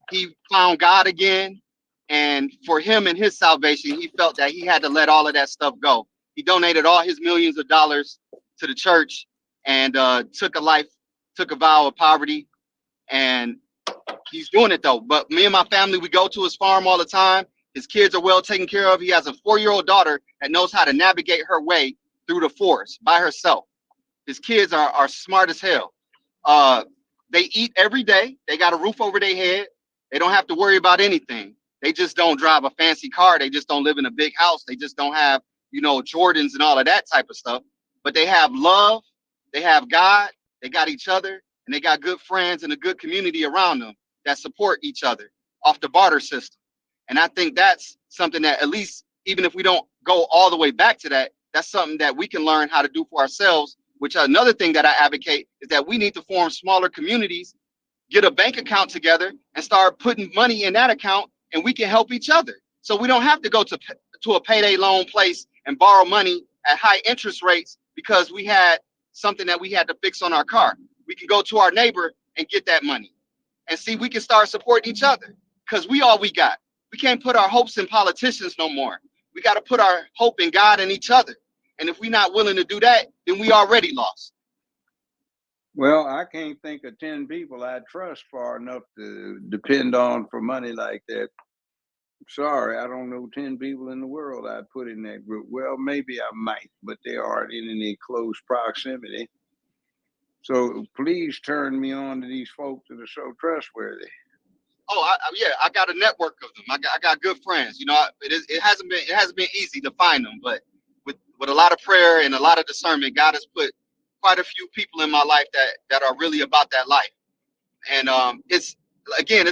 [SPEAKER 21] he found God again. And for him and his salvation, he felt that he had to let all of that stuff go. He donated all his millions of dollars to the church and took a vow of poverty. And he's doing it though. But me and my family, we go to his farm all the time. His kids are well taken care of. He has a 4-year-old daughter that knows how to navigate her way through the forest by herself. His kids are smart as hell. They eat every day. They got a roof over their head. They don't have to worry about anything. They just don't drive a fancy car. They just don't live in a big house. They just don't have, Jordans and all of that type of stuff. But they have love. They have God. They got each other. And they got good friends and a good community around them that support each other off the barter system. And I think that's something that, at least, even if we don't go all the way back to that, that's something that we can learn how to do for ourselves, which another thing that I advocate is that we need to form smaller communities, get a bank account together and start putting money in that account, and we can help each other. So we don't have to go to a payday loan place and borrow money at high interest rates because we had something that we had to fix on our car. We can go to our neighbor and get that money. And see, we can start supporting each other because we all we got. We can't put our hopes in politicians no more. We got to put our hope in God and each other. And if we're not willing to do that, then we already lost.
[SPEAKER 1] Well, I can't think of 10 people I trust far enough to depend on for money like that. Sorry, I don't know 10 people in the world I'd put in that group. Well, maybe I might, but they aren't in any close proximity. So please turn me on to these folks that are so trustworthy.
[SPEAKER 21] Oh, yeah, I got a network of them. I got good friends. You know, it hasn't been easy to find them, but with a lot of prayer and a lot of discernment, God has put quite a few people in my life that are really about that life. And it's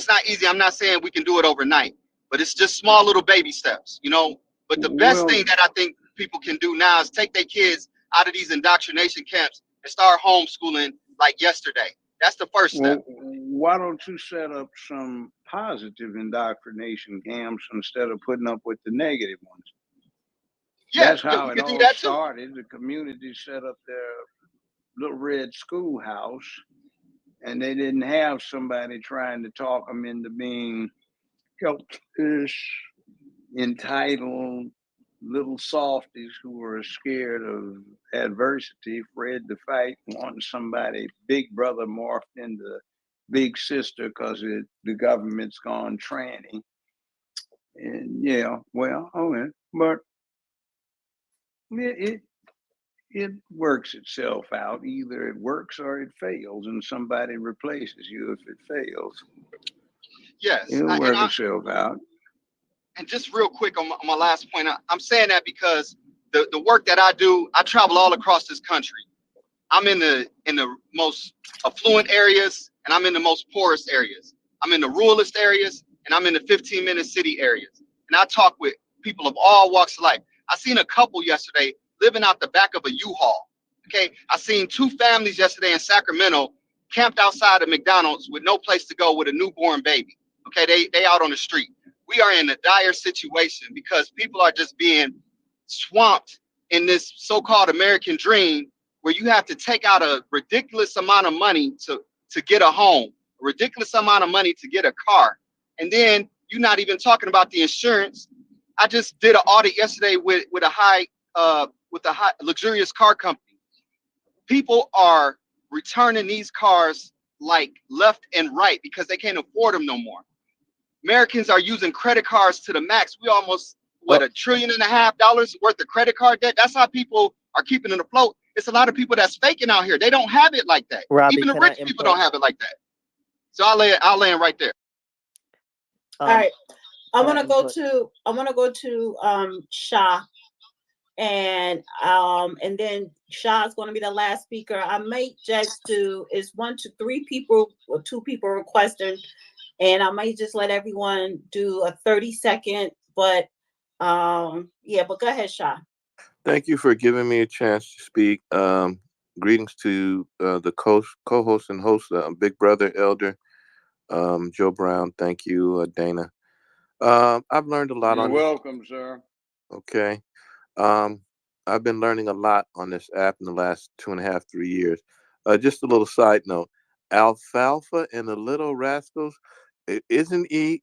[SPEAKER 21] not easy. I'm not saying we can do it overnight, but it's just small little baby steps, you know. But the best
[SPEAKER 1] Well,
[SPEAKER 21] thing that I think people can do now is take their kids out of these indoctrination camps and start homeschooling like yesterday. That's the first step.
[SPEAKER 1] why don't you set up some positive indoctrination camps instead of putting up with the negative ones?
[SPEAKER 21] Yeah,
[SPEAKER 1] That's how
[SPEAKER 21] we
[SPEAKER 1] it
[SPEAKER 21] can do
[SPEAKER 1] all
[SPEAKER 21] that too.
[SPEAKER 1] started. The community set up their little red schoolhouse, and they didn't have somebody trying to talk them into being selfish, entitled little softies who were scared of adversity, afraid to fight, wanting somebody big brother morphed into big sister because the government's gone tranny. And yeah, well, okay, but it works itself out. Either it works or it fails, and somebody replaces you if it fails.
[SPEAKER 21] Yes,
[SPEAKER 1] It'll work itself out.
[SPEAKER 21] and just real quick on my last point, I'm saying that because the work that I do, I travel all across this country. I'm in the most affluent areas, and I'm in the most poorest areas. I'm in the ruralest areas, and I'm in the 15-minute city areas. And I talk with people of all walks of life. I seen a couple yesterday living out the back of a U-Haul. Okay, I seen two families yesterday in Sacramento camped outside of McDonald's with no place to go with a newborn baby. Okay, they out on the street. We are in a dire situation because people are just being swamped in this so-called American dream where you have to take out a ridiculous amount of money to get a home, a ridiculous amount of money to get a car. And then you're not even talking about the insurance. I just did an audit yesterday with a high luxurious car company. People are returning these cars like left and right because they can't afford them no more. Americans are using credit cards to the max. We almost
[SPEAKER 8] Well,
[SPEAKER 21] $1.5 trillion worth of credit card debt. That's how people are keeping it afloat. It's a lot of people that's faking out here. They don't have it like that.
[SPEAKER 18] Robbie,
[SPEAKER 21] Even the
[SPEAKER 18] can I
[SPEAKER 21] rich people
[SPEAKER 18] input?
[SPEAKER 21] don't have it like that. So I'll land right there.
[SPEAKER 3] All right. I
[SPEAKER 18] Can I
[SPEAKER 3] want to go
[SPEAKER 18] input?
[SPEAKER 3] to Shah, and then Shah is going to be the last speaker. I might just do is 1 to 3 people or 2 people requesting, and I might just let everyone do a 30-second. But yeah, but go ahead, Shah.
[SPEAKER 4] Thank you for giving me a chance to speak. Greetings to the co-host and host, Big Brother Elder Joe Brown. Thank you, Dana. I've learned a lot
[SPEAKER 1] You're
[SPEAKER 4] on this.
[SPEAKER 1] welcome, sir.
[SPEAKER 4] Okay. Um, I've been learning a lot on this app in the last 2.5, 3 years. Just a little side note: Alfalfa and the Little Rascals. Isn't he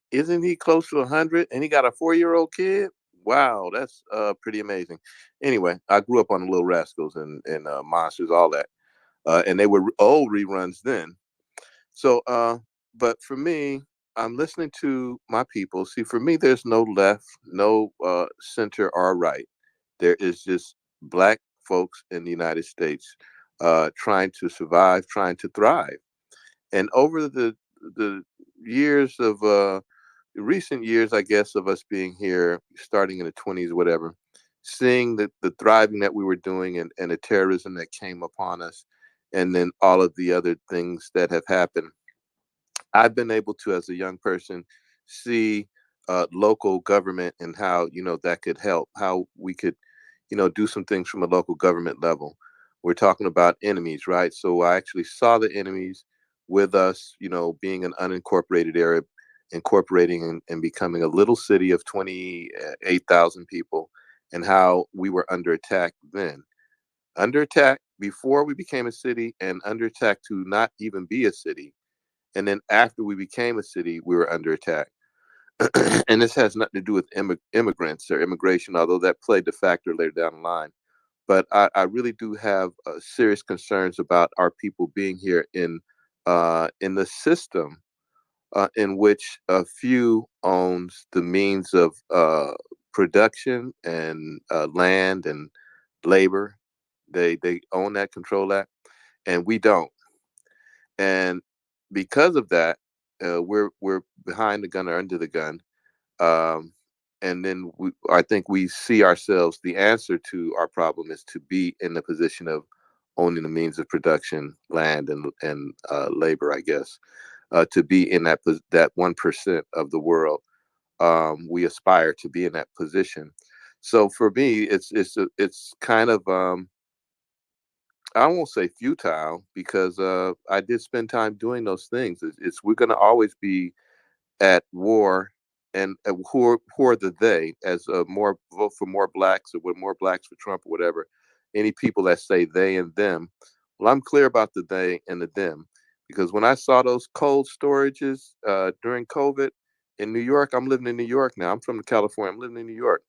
[SPEAKER 4] close to 100? And he got a 4-year-old kid. Wow, that's pretty amazing. Anyway, I grew up on the Little Rascals and Monsters, all that, and they were old reruns then. So, but for me, I'm listening to my people. See, for me, there's no left, no center or right. There is just black folks in the United States trying to survive, trying to thrive. And over the years of recent years, I guess, of us being here, starting in the 20s, whatever, seeing the thriving that we were doing and the terrorism that came upon us, and then all of the other things that have happened, I've been able to, as a young person, see local government and how, that could help, how we could, do some things from a local government level. We're talking about enemies, right? So I actually saw the enemies with us, being an unincorporated area, incorporating and becoming a little city of 28,000 people, and how we were under attack then. Under attack before we became a city, and under attack to not even be a city. And then after we became a city, we were under attack. And this has nothing to do with immigrants or immigration, although that played a factor later down the line. But I really do have serious concerns about our people being here in the system in which a few owns the means of production and land and labor. They own that, control that, and we don't. And because of that, we're behind the gun or under the gun. Um, and then I think we see ourselves. The answer to our problem is to be in the position of owning the means of production, land and labor. I guess to be in that 1% of the world. We aspire to be in that position. So for me, it's kind of I won't say futile because I did spend time doing those things. We're going to always be at war, and who are the they? As more vote for more blacks, or with more blacks for Trump or whatever. Any people that say they and them, well, I'm clear about the they and the them, because when I saw those cold storages during COVID in New York, I'm living in New York now. I'm from California. I'm living in New York,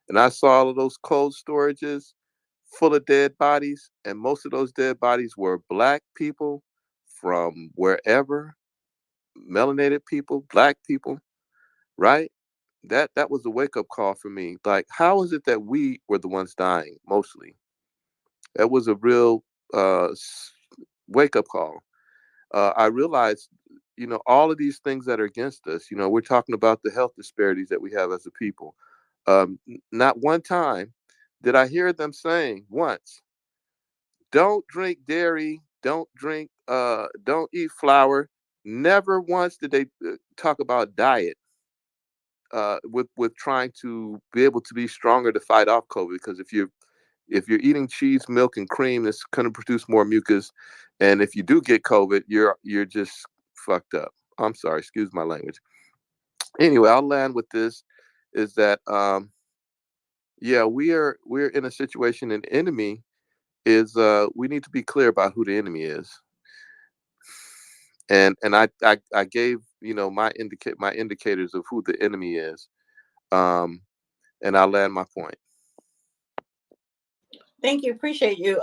[SPEAKER 4] and I saw all of those cold storages full of dead bodies, and most of those dead bodies were black people from wherever, melanated people, black people, right? That was a wake up call for me. Like, how is it that we were the ones dying mostly? That was a real wake up call. I realized, all of these things that are against us. We're talking about the health disparities that we have as a people. Not one time did I hear them saying once, don't drink dairy, don't eat flour. Never once did they talk about diet with trying to be able to be stronger to fight off COVID. Because if you're eating cheese, milk, and cream, it's going to produce more mucus, and if you do get COVID, you're just fucked up. I'm sorry, excuse my language. Anyway, I'll land with this: is that yeah, we're in a situation. An enemy is we need to be clear about who the enemy is, and I gave my indicators of who the enemy is, and I'll land my point.
[SPEAKER 3] Thank you. Appreciate you.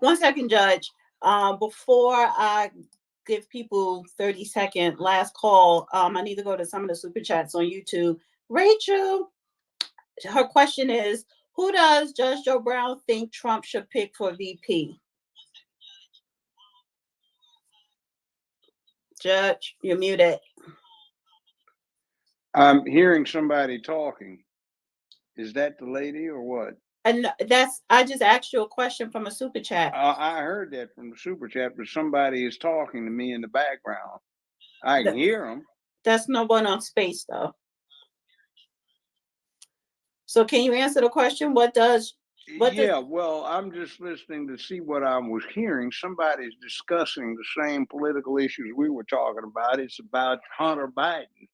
[SPEAKER 3] 1 second, Judge. Before I give people 30-second last call, I need to go to some of the super chats on YouTube. Rachel, her question is, who does Judge Joe Brown think Trump should pick for VP? Judge, you're muted.
[SPEAKER 1] I'm hearing somebody talking. Is that the lady or what?
[SPEAKER 3] And I just asked you a question from a super chat.
[SPEAKER 1] I heard that from the super chat, but somebody is talking to me in the background. I can hear them.
[SPEAKER 3] That's no one on space, though. So can you answer the question?
[SPEAKER 1] Well, I'm just listening to see what I was hearing. Somebody's discussing the same political issues we were talking about. It's about Hunter Biden.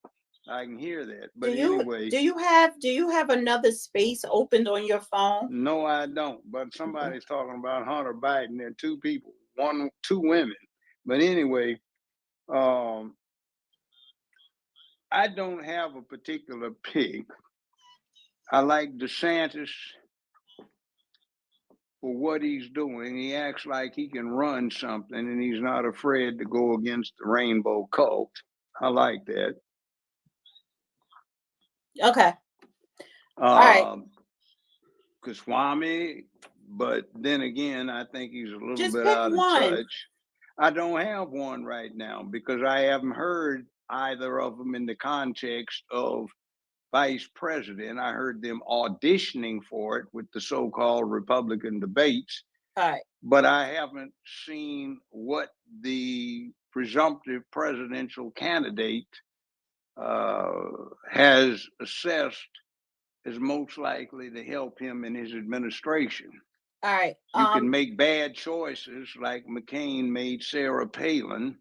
[SPEAKER 1] I can hear that. But anyway.
[SPEAKER 3] Do you have another space opened on your phone?
[SPEAKER 1] No, I don't. But somebody's talking about Hunter Biden. There are two people, two women. But anyway, I don't have a particular pick. I like DeSantis for what he's doing. He acts like he can run something, and he's not afraid to go against the rainbow cult. I like that.
[SPEAKER 3] Okay. All right.
[SPEAKER 1] Swami, but then again, I think he's a little
[SPEAKER 3] Just
[SPEAKER 1] bit
[SPEAKER 3] pick
[SPEAKER 1] out of
[SPEAKER 3] one.
[SPEAKER 1] touch. I don't have one right now because I haven't heard either of them in the context of vice president. I heard them auditioning for it with the so-called Republican debates.
[SPEAKER 3] All right.
[SPEAKER 1] But I haven't seen what the presumptive presidential candidate has assessed as most likely to help him in his administration.
[SPEAKER 3] All right.
[SPEAKER 1] You can make bad choices like McCain made Sarah Palin.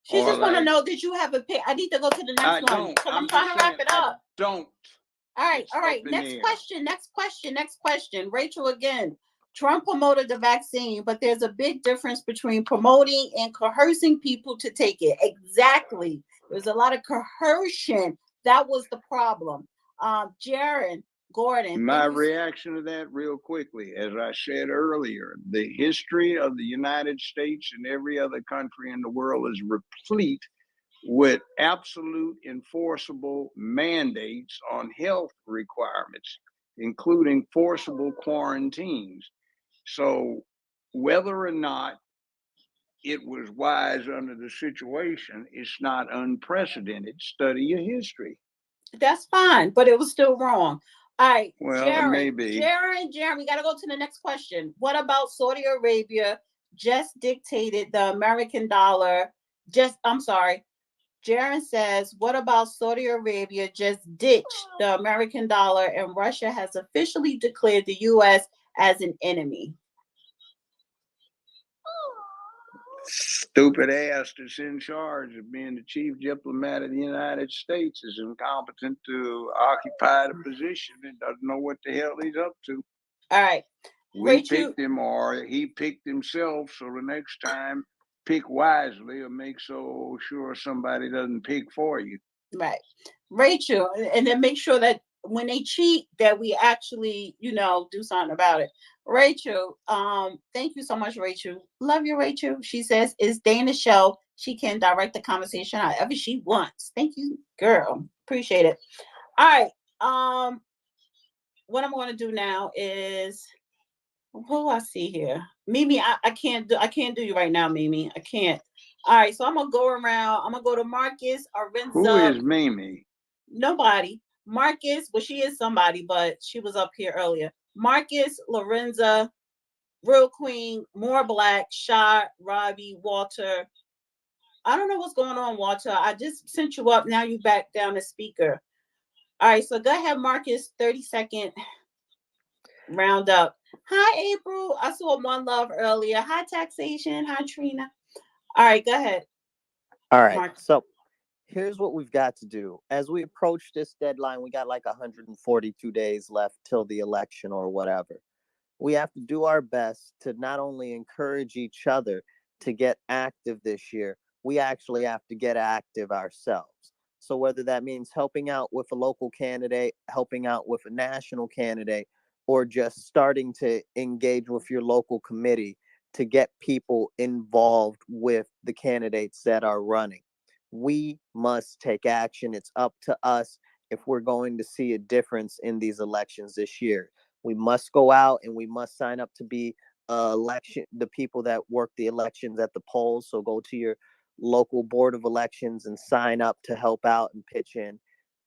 [SPEAKER 3] She just want to know, did you have a pick? I need to go to the next one because I'm trying to wrap it up.
[SPEAKER 1] Don't.
[SPEAKER 3] All right. Next question. Rachel again. Trump promoted the vaccine, but there's a big difference between promoting and coercing people to take it. Exactly. There's a lot of coercion. That was the problem. Jaron Gordon.
[SPEAKER 1] My reaction to that real quickly, as I said earlier, the history of the United States and every other country in the world is replete with absolute enforceable mandates on health requirements, including forcible quarantines. So whether or not it was wise under the situation, it's not unprecedented. Study your history.
[SPEAKER 3] That's fine, but it was still wrong. All right,
[SPEAKER 1] Well, it may
[SPEAKER 3] Jaron,
[SPEAKER 1] be.
[SPEAKER 3] Jaron, we got to go to the next question. What about Saudi Arabia just dictated the American dollar? I'm sorry. Jaron says, what about Saudi Arabia just ditched the American dollar and Russia has officially declared the U.S. as an enemy?
[SPEAKER 1] Stupid ass that's in charge of being the chief diplomat of the United States is incompetent to occupy the position and doesn't know what the hell he's up to.
[SPEAKER 3] All right.
[SPEAKER 1] We picked him or he picked himself, so the next time pick wisely or make so sure somebody doesn't pick for you.
[SPEAKER 3] Right. Rachel, and then make sure that when they cheat that we actually, do something about it. Rachel, thank you so much, Rachel. Love you, Rachel. She says, it's Dana's show. She can direct the conversation however she wants. Thank you, girl. Appreciate it. All right. What I'm going to do now is, what do I see here? Mimi, I can't do you right now, Mimi. I can't. All right, so I'm gonna go around. I'm gonna go to Marcus, Arinza.
[SPEAKER 1] Who is Mimi?
[SPEAKER 3] Nobody. Marcus, well, she is somebody, but she was up here earlier. Marcus, Lorenza, Real Queen, More Black, Shah, Robbie, Walter. I don't know what's going on, Walter. I just sent you up. Now you back down as speaker. All right, so go ahead, Marcus. 30-second roundup. Hi, April. I saw One Love earlier. Hi, Taxation. Hi, Trina. All right, go ahead.
[SPEAKER 18] All right.
[SPEAKER 3] Mark.
[SPEAKER 18] So here's what we've got to do. As we approach this deadline, we got like 142 days left till the election or whatever. We have to do our best to not only encourage each other to get active this year, we actually have to get active ourselves. So whether that means helping out with a local candidate, helping out with a national candidate, or just starting to engage with your local committee to get people involved with the candidates that are running. We must take action. It's up to us if we're going to see a difference in these elections this year. We must go out and we must sign up to be the people that work the elections at the polls. So go to your local board of elections and sign up to help out and pitch in.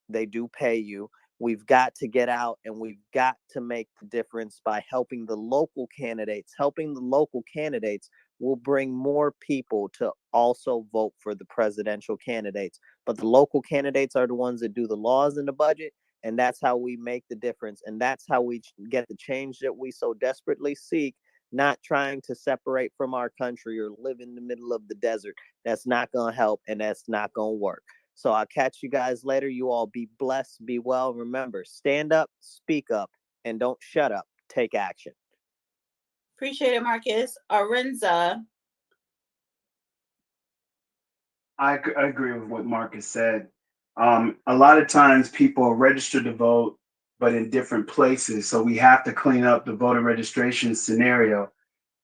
[SPEAKER 18] They do pay you. We've got to get out and we've got to make the difference by helping the local candidates. Helping the local candidates will bring more people to also vote for the presidential candidates. But the local candidates are the ones that do the laws and the budget. And that's how we make the difference. And that's how we get the change that we so desperately seek, not trying to separate from our country or live in the middle of the desert. That's not going to help and that's not going to work. So I'll catch you guys later. You all be blessed, be well. Remember, stand up, speak up, and don't shut up. Take action.
[SPEAKER 3] Appreciate it, Marcus. Arinza.
[SPEAKER 20] I agree with what Marcus said. A lot of times people are registered to vote, but in different places. So we have to clean up the voter registration scenario.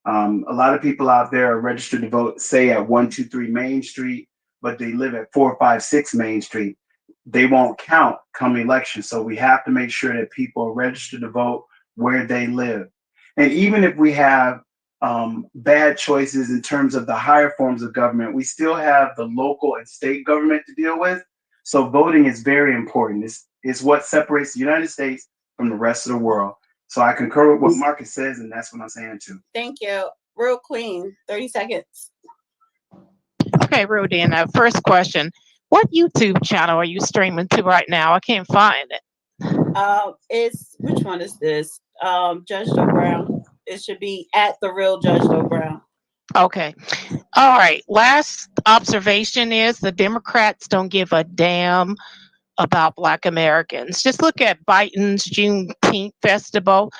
[SPEAKER 20] A lot of people out there are registered to vote, say at 123 Main Street, but they live at 456 Main Street. They won't count come election. So we have to make sure that people are registered to vote where they live. And even if we have bad choices in terms of the higher forms of government, we still have the local and state government to deal with. So voting is very important. It's what separates the United States from the rest of the world. So I concur with what Marcus says, and that's what I'm saying too.
[SPEAKER 3] Thank you. Real Queen, 30 seconds.
[SPEAKER 14] Okay, Rudy, and first question. What YouTube channel are you streaming to right now? I can't find it.
[SPEAKER 3] Which one is this? Judge Joe Brown. It should be at The Real Judge Joe Brown.
[SPEAKER 14] Okay. All right. Last observation is the Democrats don't give a damn about Black Americans. Just look at Biden's Juneteenth festival.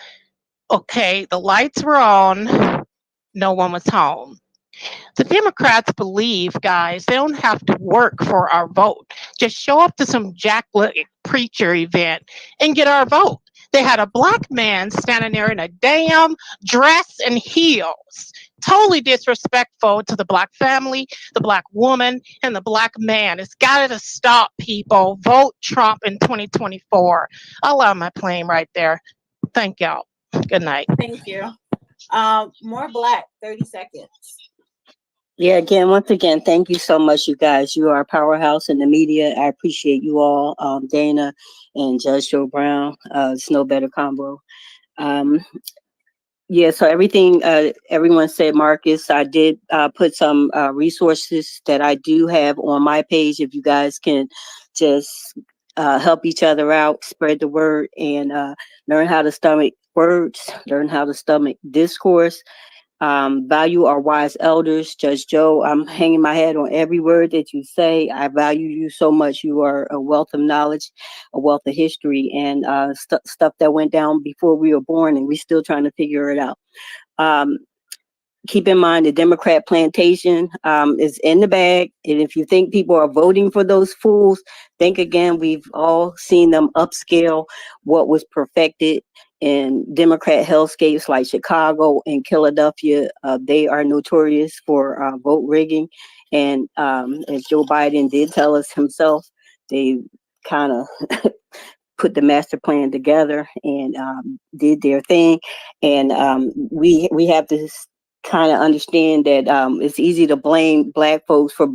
[SPEAKER 14] Okay, the lights were on. No one was home. The Democrats believe, guys, they don't have to work for our vote. Just show up to some jacklet preacher event and get our vote. They had a black man standing there in a damn dress and heels. Totally disrespectful to the black family, the black woman, and the black man. It's got to stop, people. Vote Trump in 2024. I'll land my plane right there. Thank y'all. Good night.
[SPEAKER 3] Thank you. More black, 30 seconds.
[SPEAKER 10] Yeah, once again, thank you so much, you guys. You are a powerhouse in the media. I appreciate you all, Dana and Judge Joe Brown. It's no better combo. Yeah, so everything everyone said, Marcus, I did put some resources that I do have on my page. If you guys can just help each other out, spread the word, and learn how to stomach words, learn how to stomach discourse. Value our wise elders. Judge Joe, I'm hanging my head on every word that you say. I value you so much. You are a wealth of knowledge, a wealth of history, and stuff that went down before we were born, and we're still trying to figure it out. Keep in mind the Democrat plantation is in the bag. And if you think people are voting for those fools, think again. We've all seen them upscale what was perfected in Democrat hellscapes like Chicago and Philadelphia. They are notorious for vote rigging. And as Joe Biden did tell us himself, they kind of put the master plan together and did their thing. And we have to kind of understand that it's easy to blame black folks for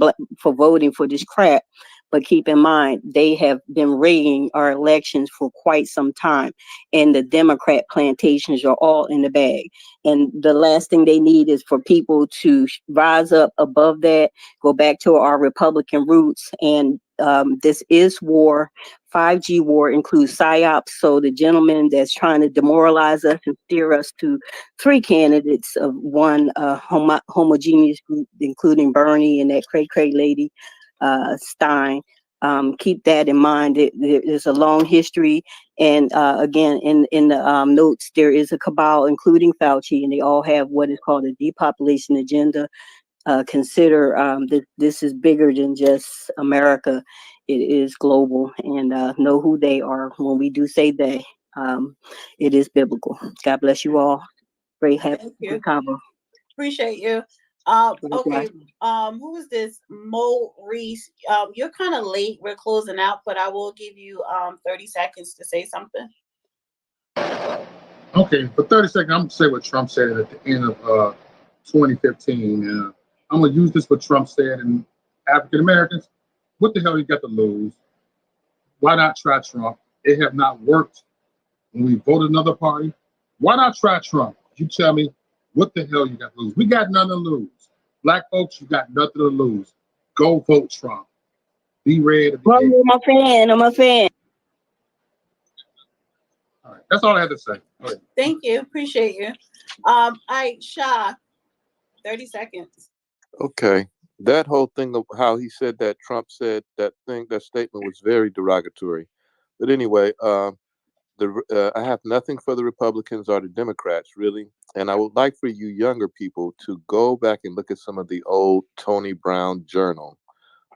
[SPEAKER 10] voting for this crap, but keep in mind they have been rigging our elections for quite some time, and the Democrat plantations are all in the bag. And the last thing they need is for people to rise up above that, go back to our Republican roots. And this is war. 5G war includes psyops. So the gentleman that's trying to demoralize us and steer us to 3 candidates of one homogeneous group, including Bernie and that cray lady, Stein. Keep that in mind. There's a long history. And again, in the notes, there is a cabal, including Fauci, and they all have what is called a depopulation agenda. Consider that this is bigger than just America. It is global, and know who they are. When we do say they, it is biblical. God bless you all. Great happy combo.
[SPEAKER 3] Appreciate you. Okay. Who is this? Mo Reese. You're kind of late. We're closing out, but I will give you 30 seconds to say something.
[SPEAKER 9] Okay, for 30 seconds, I'm gonna say what Trump said at the end of 2015. I'm gonna use this what Trump said, and African Americans, what the hell you got to lose? Why not try Trump? It have not worked when we voted another party. Why not try Trump? You tell me what the hell you got to lose. We got nothing to lose. Black folks, you got nothing to lose. Go vote Trump. Be ready.
[SPEAKER 10] I'm a fan. I'm a fan.
[SPEAKER 9] All right, that's all I had to say.
[SPEAKER 3] Thank you. Appreciate you. All right, Shah, 30 seconds.
[SPEAKER 4] Okay. That whole thing of how he said that Trump said that statement was very derogatory. But anyway, I have nothing for the Republicans or the Democrats, really. And I would like for you younger people to go back and look at some of the old Tony Brown Journal.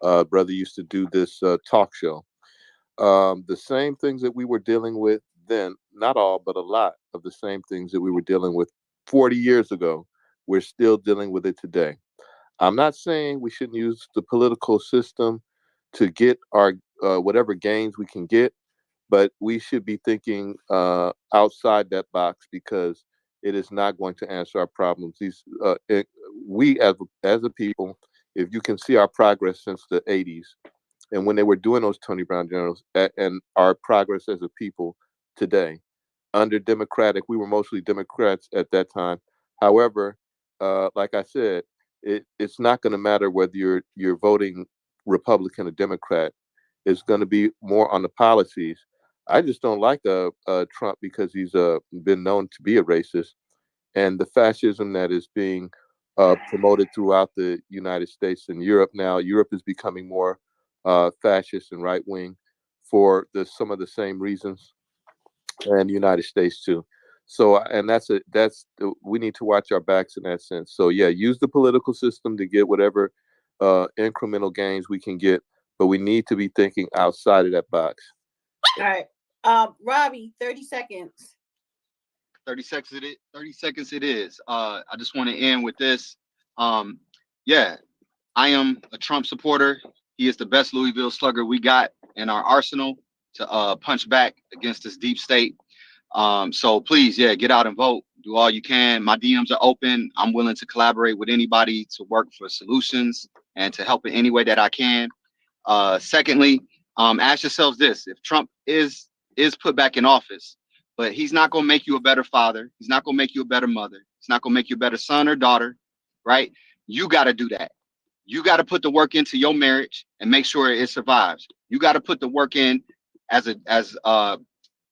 [SPEAKER 4] Brother used to do this talk show. The same things that we were dealing with then, not all, but a lot of the same things that we were dealing with 40 years ago, we're still dealing with it today. I'm not saying we shouldn't use the political system to get our whatever gains we can get, but we should be thinking outside that box, because it is not going to answer our problems. We as a people, if you can see our progress since the 80s, and when they were doing those Tony Brown journals, and our progress as a people today, under Democratic, we were mostly Democrats at that time. However, like I said, it's not going to matter whether you're voting Republican or Democrat. It's going to be more on the policies. I just don't like Trump because he's been known to be a racist, and the fascism that is being promoted throughout the United States and Europe now. Europe is becoming more fascist and right wing for some of the same reasons, and the United States too. So, and we need to watch our backs in that sense. So yeah, use the political system to get whatever incremental gains we can get, but we need to be thinking outside of that box.
[SPEAKER 3] All right. Robbie, 30 seconds.
[SPEAKER 21] 30 seconds. 30 seconds. It is. I just want to end with this. Yeah, I am a Trump supporter. He is the best Louisville slugger we got in our arsenal to punch back against this deep state. So please, yeah, get out and vote. Do all you can. My DMs are open. I'm willing to collaborate with anybody to work for solutions and to help in any way that I can. Secondly, ask yourselves this: if Trump is put back in office, but he's not going to make you a better father, he's not going to make you a better mother, he's not going to make you a better son or daughter, right? You got to do that. You got to put the work into your marriage and make sure it survives. You got to put the work in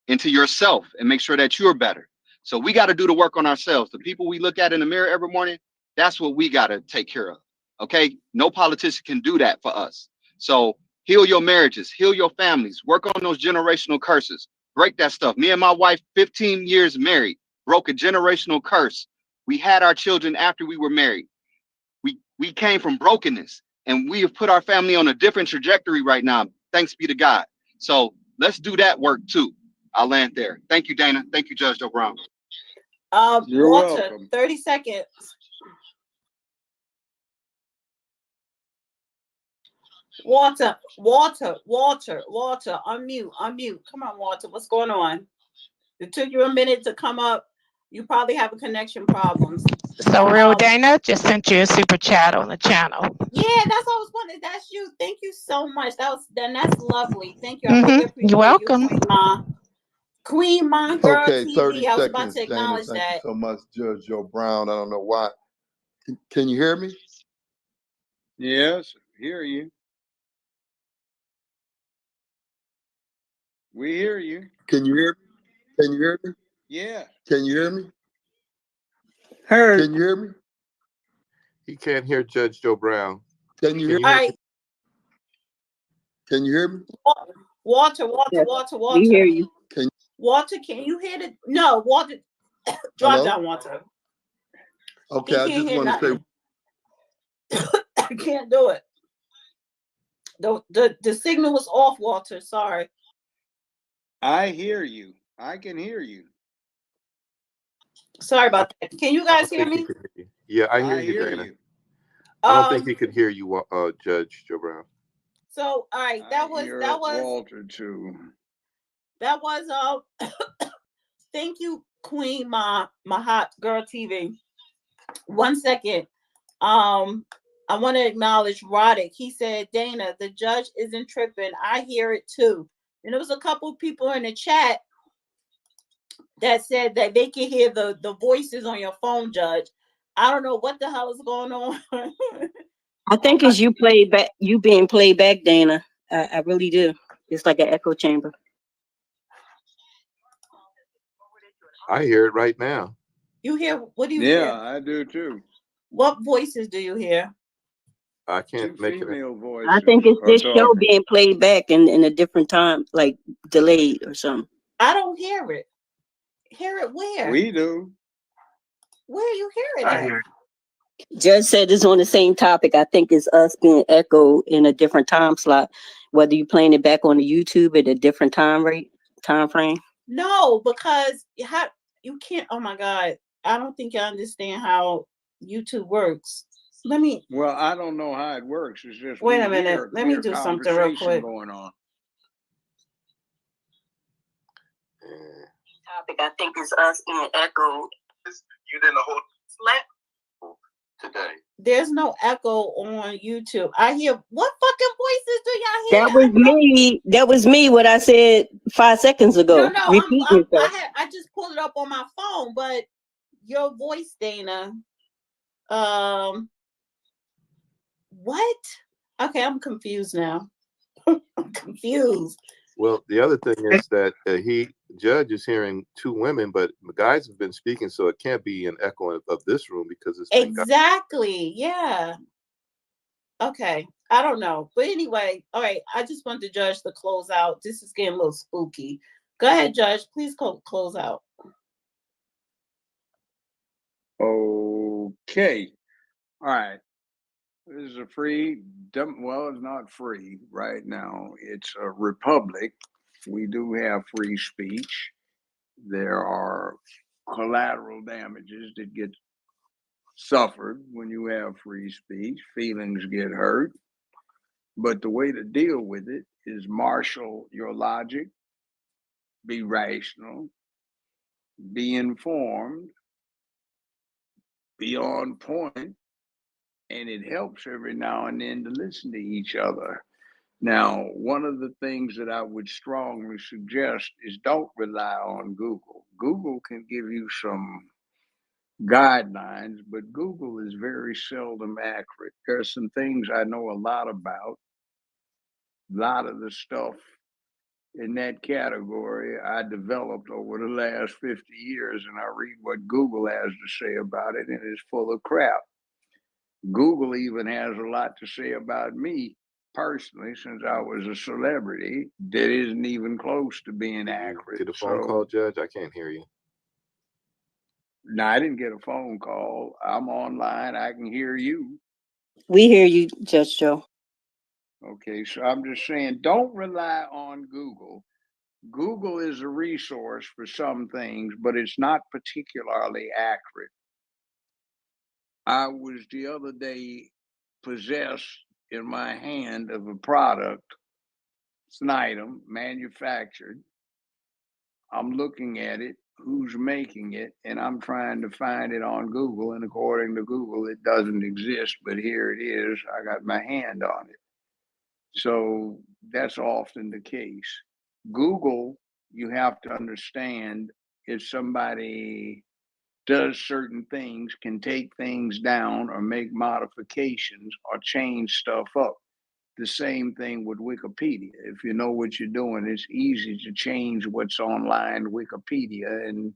[SPEAKER 21] into yourself and make sure that you're better. So we got to do the work on ourselves. The people we look at in the mirror every morning, that's what we got to take care of. Okay. No politician can do that for us. So heal your marriages, heal your families, work on those generational curses, break that stuff. Me and my wife, 15 years married, broke a generational curse. We had our children after we were married. We came from brokenness and we have put our family on a different trajectory right now. Thanks be to God. So let's do that work too. I'll land there. Thank you, Dana. Thank you, Judge Joe Brown.
[SPEAKER 3] You're Walter, welcome. 30 seconds. Walter, unmute. Come on, Walter. What's going on? It took you a minute to come up. You probably have a connection problems.
[SPEAKER 14] So Real Dana just sent you a super chat on the channel.
[SPEAKER 3] Yeah, that's what I was wondering. That's you. Thank you so much. That's lovely. Thank you. I really appreciate
[SPEAKER 14] You're welcome.
[SPEAKER 3] you, Queen Ma. Queen Ma, girl
[SPEAKER 6] Okay,
[SPEAKER 3] TV.
[SPEAKER 6] 30
[SPEAKER 3] I was
[SPEAKER 6] seconds,
[SPEAKER 3] about to
[SPEAKER 6] Dana.
[SPEAKER 3] acknowledge
[SPEAKER 6] Thank
[SPEAKER 3] that.
[SPEAKER 6] you so much, Judge Joe Brown. I don't know why. Can you hear me?
[SPEAKER 11] Yes, hear you. We hear you.
[SPEAKER 6] Can you hear me? Can you hear me?
[SPEAKER 11] Yeah.
[SPEAKER 6] Can you hear me?
[SPEAKER 10] Heard.
[SPEAKER 6] Can you hear me?
[SPEAKER 4] He can't hear Judge Joe Brown.
[SPEAKER 6] Can you hear me?
[SPEAKER 3] All right.
[SPEAKER 6] Can you hear me?
[SPEAKER 3] Walter.
[SPEAKER 10] We hear you.
[SPEAKER 3] Walter, can you hear the? No, Walter. Drop down, Walter.
[SPEAKER 6] Okay, I just want to
[SPEAKER 3] say. I can't do it. The signal was off, Walter. Sorry.
[SPEAKER 11] I hear you. I can hear you.
[SPEAKER 3] Sorry about that. Can you guys hear me?
[SPEAKER 4] Yeah, I hear you, Dana.
[SPEAKER 11] You.
[SPEAKER 4] I don't think he could hear you, Judge Joe Brown.
[SPEAKER 3] So, all right, that was
[SPEAKER 11] Walter too.
[SPEAKER 3] That was thank you, Queen Ma Hot Girl TV. 1 second. I want to acknowledge Roddick. He said, Dana, the judge isn't tripping. I hear it too. And there was a couple people in the chat that said that they can hear the voices on your phone, Judge. I don't know what the hell is going on.
[SPEAKER 10] I think it's you being played back, Dana. I really do. It's like an echo chamber.
[SPEAKER 4] I hear it right now.
[SPEAKER 3] You hear? What do you hear?
[SPEAKER 11] Yeah, I do too.
[SPEAKER 3] What voices do you hear?
[SPEAKER 4] I can't make it.
[SPEAKER 11] Voices
[SPEAKER 10] I think it's this show being played back in a different time, like delayed or something.
[SPEAKER 3] I don't hear it. Hear it where?
[SPEAKER 11] We do.
[SPEAKER 3] Where you hear it at?
[SPEAKER 10] Judge said it's on the same topic. I think it's us being echoed in a different time slot, whether you're playing it back on the YouTube at a different time frame.
[SPEAKER 3] No, because you can't. Oh my God, I don't think you understand how YouTube works.
[SPEAKER 11] Well, I don't know how it works. It's just
[SPEAKER 3] wait a minute. Let me do something real quick.
[SPEAKER 11] Going on.
[SPEAKER 10] Topic. I think it's us being echoed.
[SPEAKER 21] You didn't hold today.
[SPEAKER 3] There's no echo on YouTube. I hear what fucking voices do y'all hear?
[SPEAKER 10] That was me. That was me. What I said 5 seconds ago.
[SPEAKER 3] No, I just pulled it up on my phone, but your voice, Dana. What? Okay, I'm confused now. I'm confused.
[SPEAKER 4] Well, the other thing is that Judge is hearing two women, but the guys have been speaking, so it can't be an echo of this room because it's
[SPEAKER 3] exactly. Yeah. Okay. I don't know, but anyway, all right. I just want the judge to close out. This is getting a little spooky. Go ahead, Judge. Please close out.
[SPEAKER 11] Okay. All right. This is a free, well, it's not free right now. It's a republic.
[SPEAKER 1] we do have free speech. There are collateral damages that get suffered when you have free speech. Feelings get hurt. But the way to deal with it is marshal your logic, be rational, be informed, be on point, and it helps every now and then to listen to each other. Now, one of the things that I would strongly suggest is don't rely on Google. Google can give you some guidelines, but Google is very seldom accurate. There are some things I know a lot about. A lot of the stuff in that category I developed over the last 50 years, and I read what Google has to say about it, and it's full of crap. Google even has a lot to say about me personally, since I was a celebrity, that isn't even close to being accurate.
[SPEAKER 4] Get a phone call, Judge? I can't hear you.
[SPEAKER 1] No, I didn't get a phone call. I'm online. I can hear you.
[SPEAKER 10] We hear you, Judge Joe.
[SPEAKER 1] Okay, so I'm just saying, don't rely on Google. Google is a resource for some things, but it's not particularly accurate. I was the other day possessed in my hand of a product. It's an item manufactured. I'm looking at it, who's making it, and I'm trying to find it on Google. And according to Google, it doesn't exist, but here it is. I got my hand on it. So that's often the case. Google, you have to understand, if somebody does certain things, can take things down or make modifications or change stuff up. The same thing with Wikipedia. If you know what you're doing, it's easy to change what's online Wikipedia, and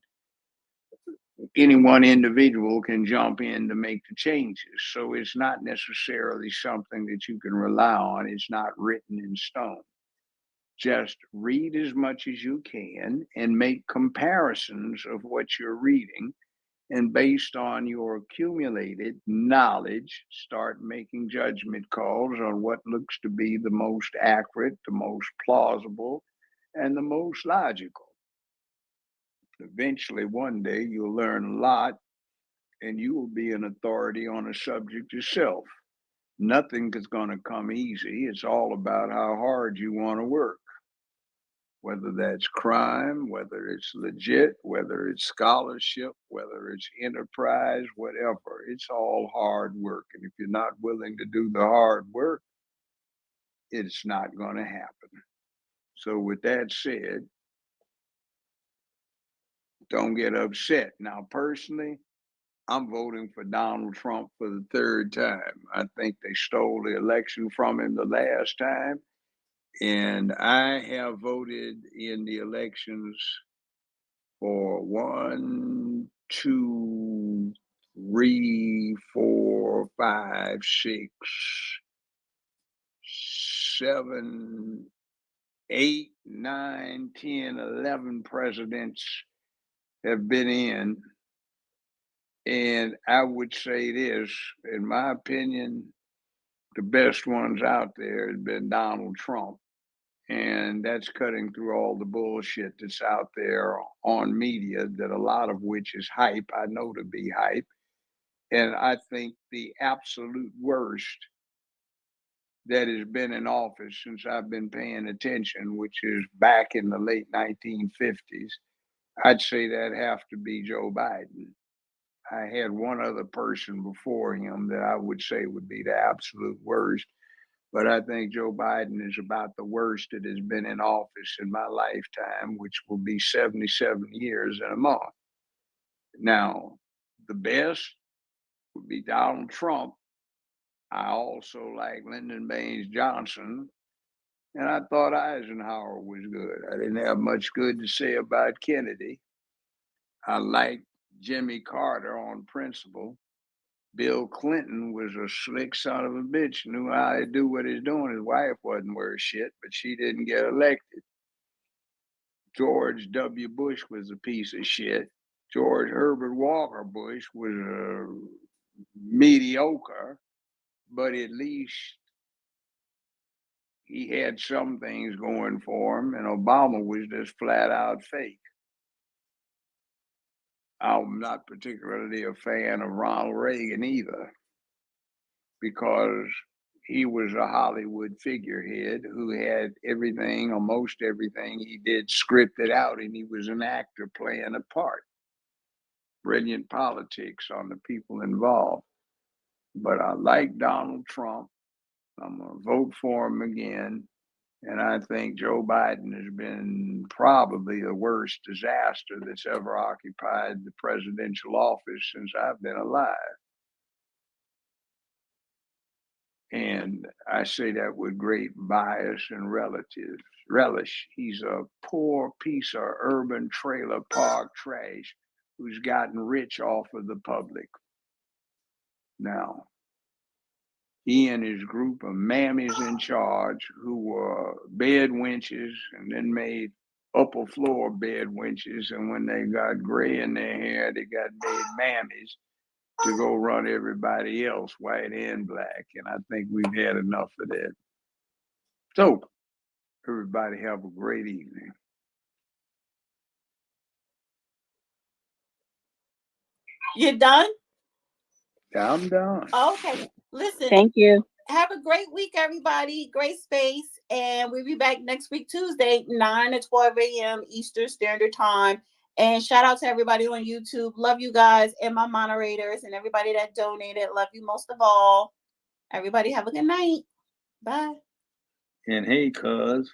[SPEAKER 1] any one individual can jump in to make the changes. So it's not necessarily something that you can rely on. It's not written in stone. Just read as much as you can and make comparisons of what you're reading. And based on your accumulated knowledge, start making judgment calls on what looks to be the most accurate, the most plausible, and the most logical. Eventually, one day, you'll learn a lot and you will be an authority on a subject yourself. Nothing is going to come easy. It's all about how hard you want to work. Whether that's crime, whether it's legit, whether it's scholarship, whether it's enterprise, whatever, it's all hard work. And if you're not willing to do the hard work, it's not going to happen. So with that said, don't get upset. Now, personally, I'm voting for Donald Trump for the third time. I think they stole the election from him the last time. And I have voted in the elections for 1, 2, 3, 4, 5, 6, 7, 8, 9, 10, 11 presidents have been in. And I would say this, in my opinion, the best ones out there has been Donald Trump. And that's cutting through all the bullshit that's out there on media, that a lot of which is hype. I know to be hype. And I think the absolute worst that has been in office since I've been paying attention, which is back in the late 1950s, I'd say that have to be Joe Biden. I had one other person before him that I would say would be the absolute worst. But I think Joe Biden is about the worst that has been in office in my lifetime, which will be 77 years in a month. Now, the best would be Donald Trump. I also like Lyndon Baines Johnson. And I thought Eisenhower was good. I didn't have much good to say about Kennedy. I liked Jimmy Carter on principle. Bill Clinton was a slick son of a bitch, knew how to do what he's doing. His wife wasn't worth shit, but she didn't get elected. George W. Bush was a piece of shit. George Herbert Walker Bush was mediocre, but at least he had some things going for him, and Obama was just flat out fake. I'm not particularly a fan of Ronald Reagan either, because he was a Hollywood figurehead who had everything, or most everything he did, scripted out, and he was an actor playing a part. Brilliant politics on the people involved. But I like Donald Trump. I'm going to vote for him again. And I think Joe Biden has been probably the worst disaster that's ever occupied the presidential office since I've been alive. And I say that with great bias and relish. He's a poor piece of urban trailer park trash who's gotten rich off of the public. Now, he and his group of mammies in charge who were bed wenches and then made upper floor bed wenches. And when they got gray in their hair, they got made mammies to go run everybody else, white and black. And I think we've had enough of that. So, everybody have a great evening.
[SPEAKER 3] You're done?
[SPEAKER 1] I'm done.
[SPEAKER 3] Okay. Listen.
[SPEAKER 10] Thank you.
[SPEAKER 3] Have a great week, everybody. Great space. And we'll be back next week, Tuesday, 9 to 12 a.m. Eastern Standard Time. And shout out to everybody on YouTube. Love you guys and my moderators and everybody that donated. Love you most of all. Everybody have a good night. Bye.
[SPEAKER 1] And hey, cuz.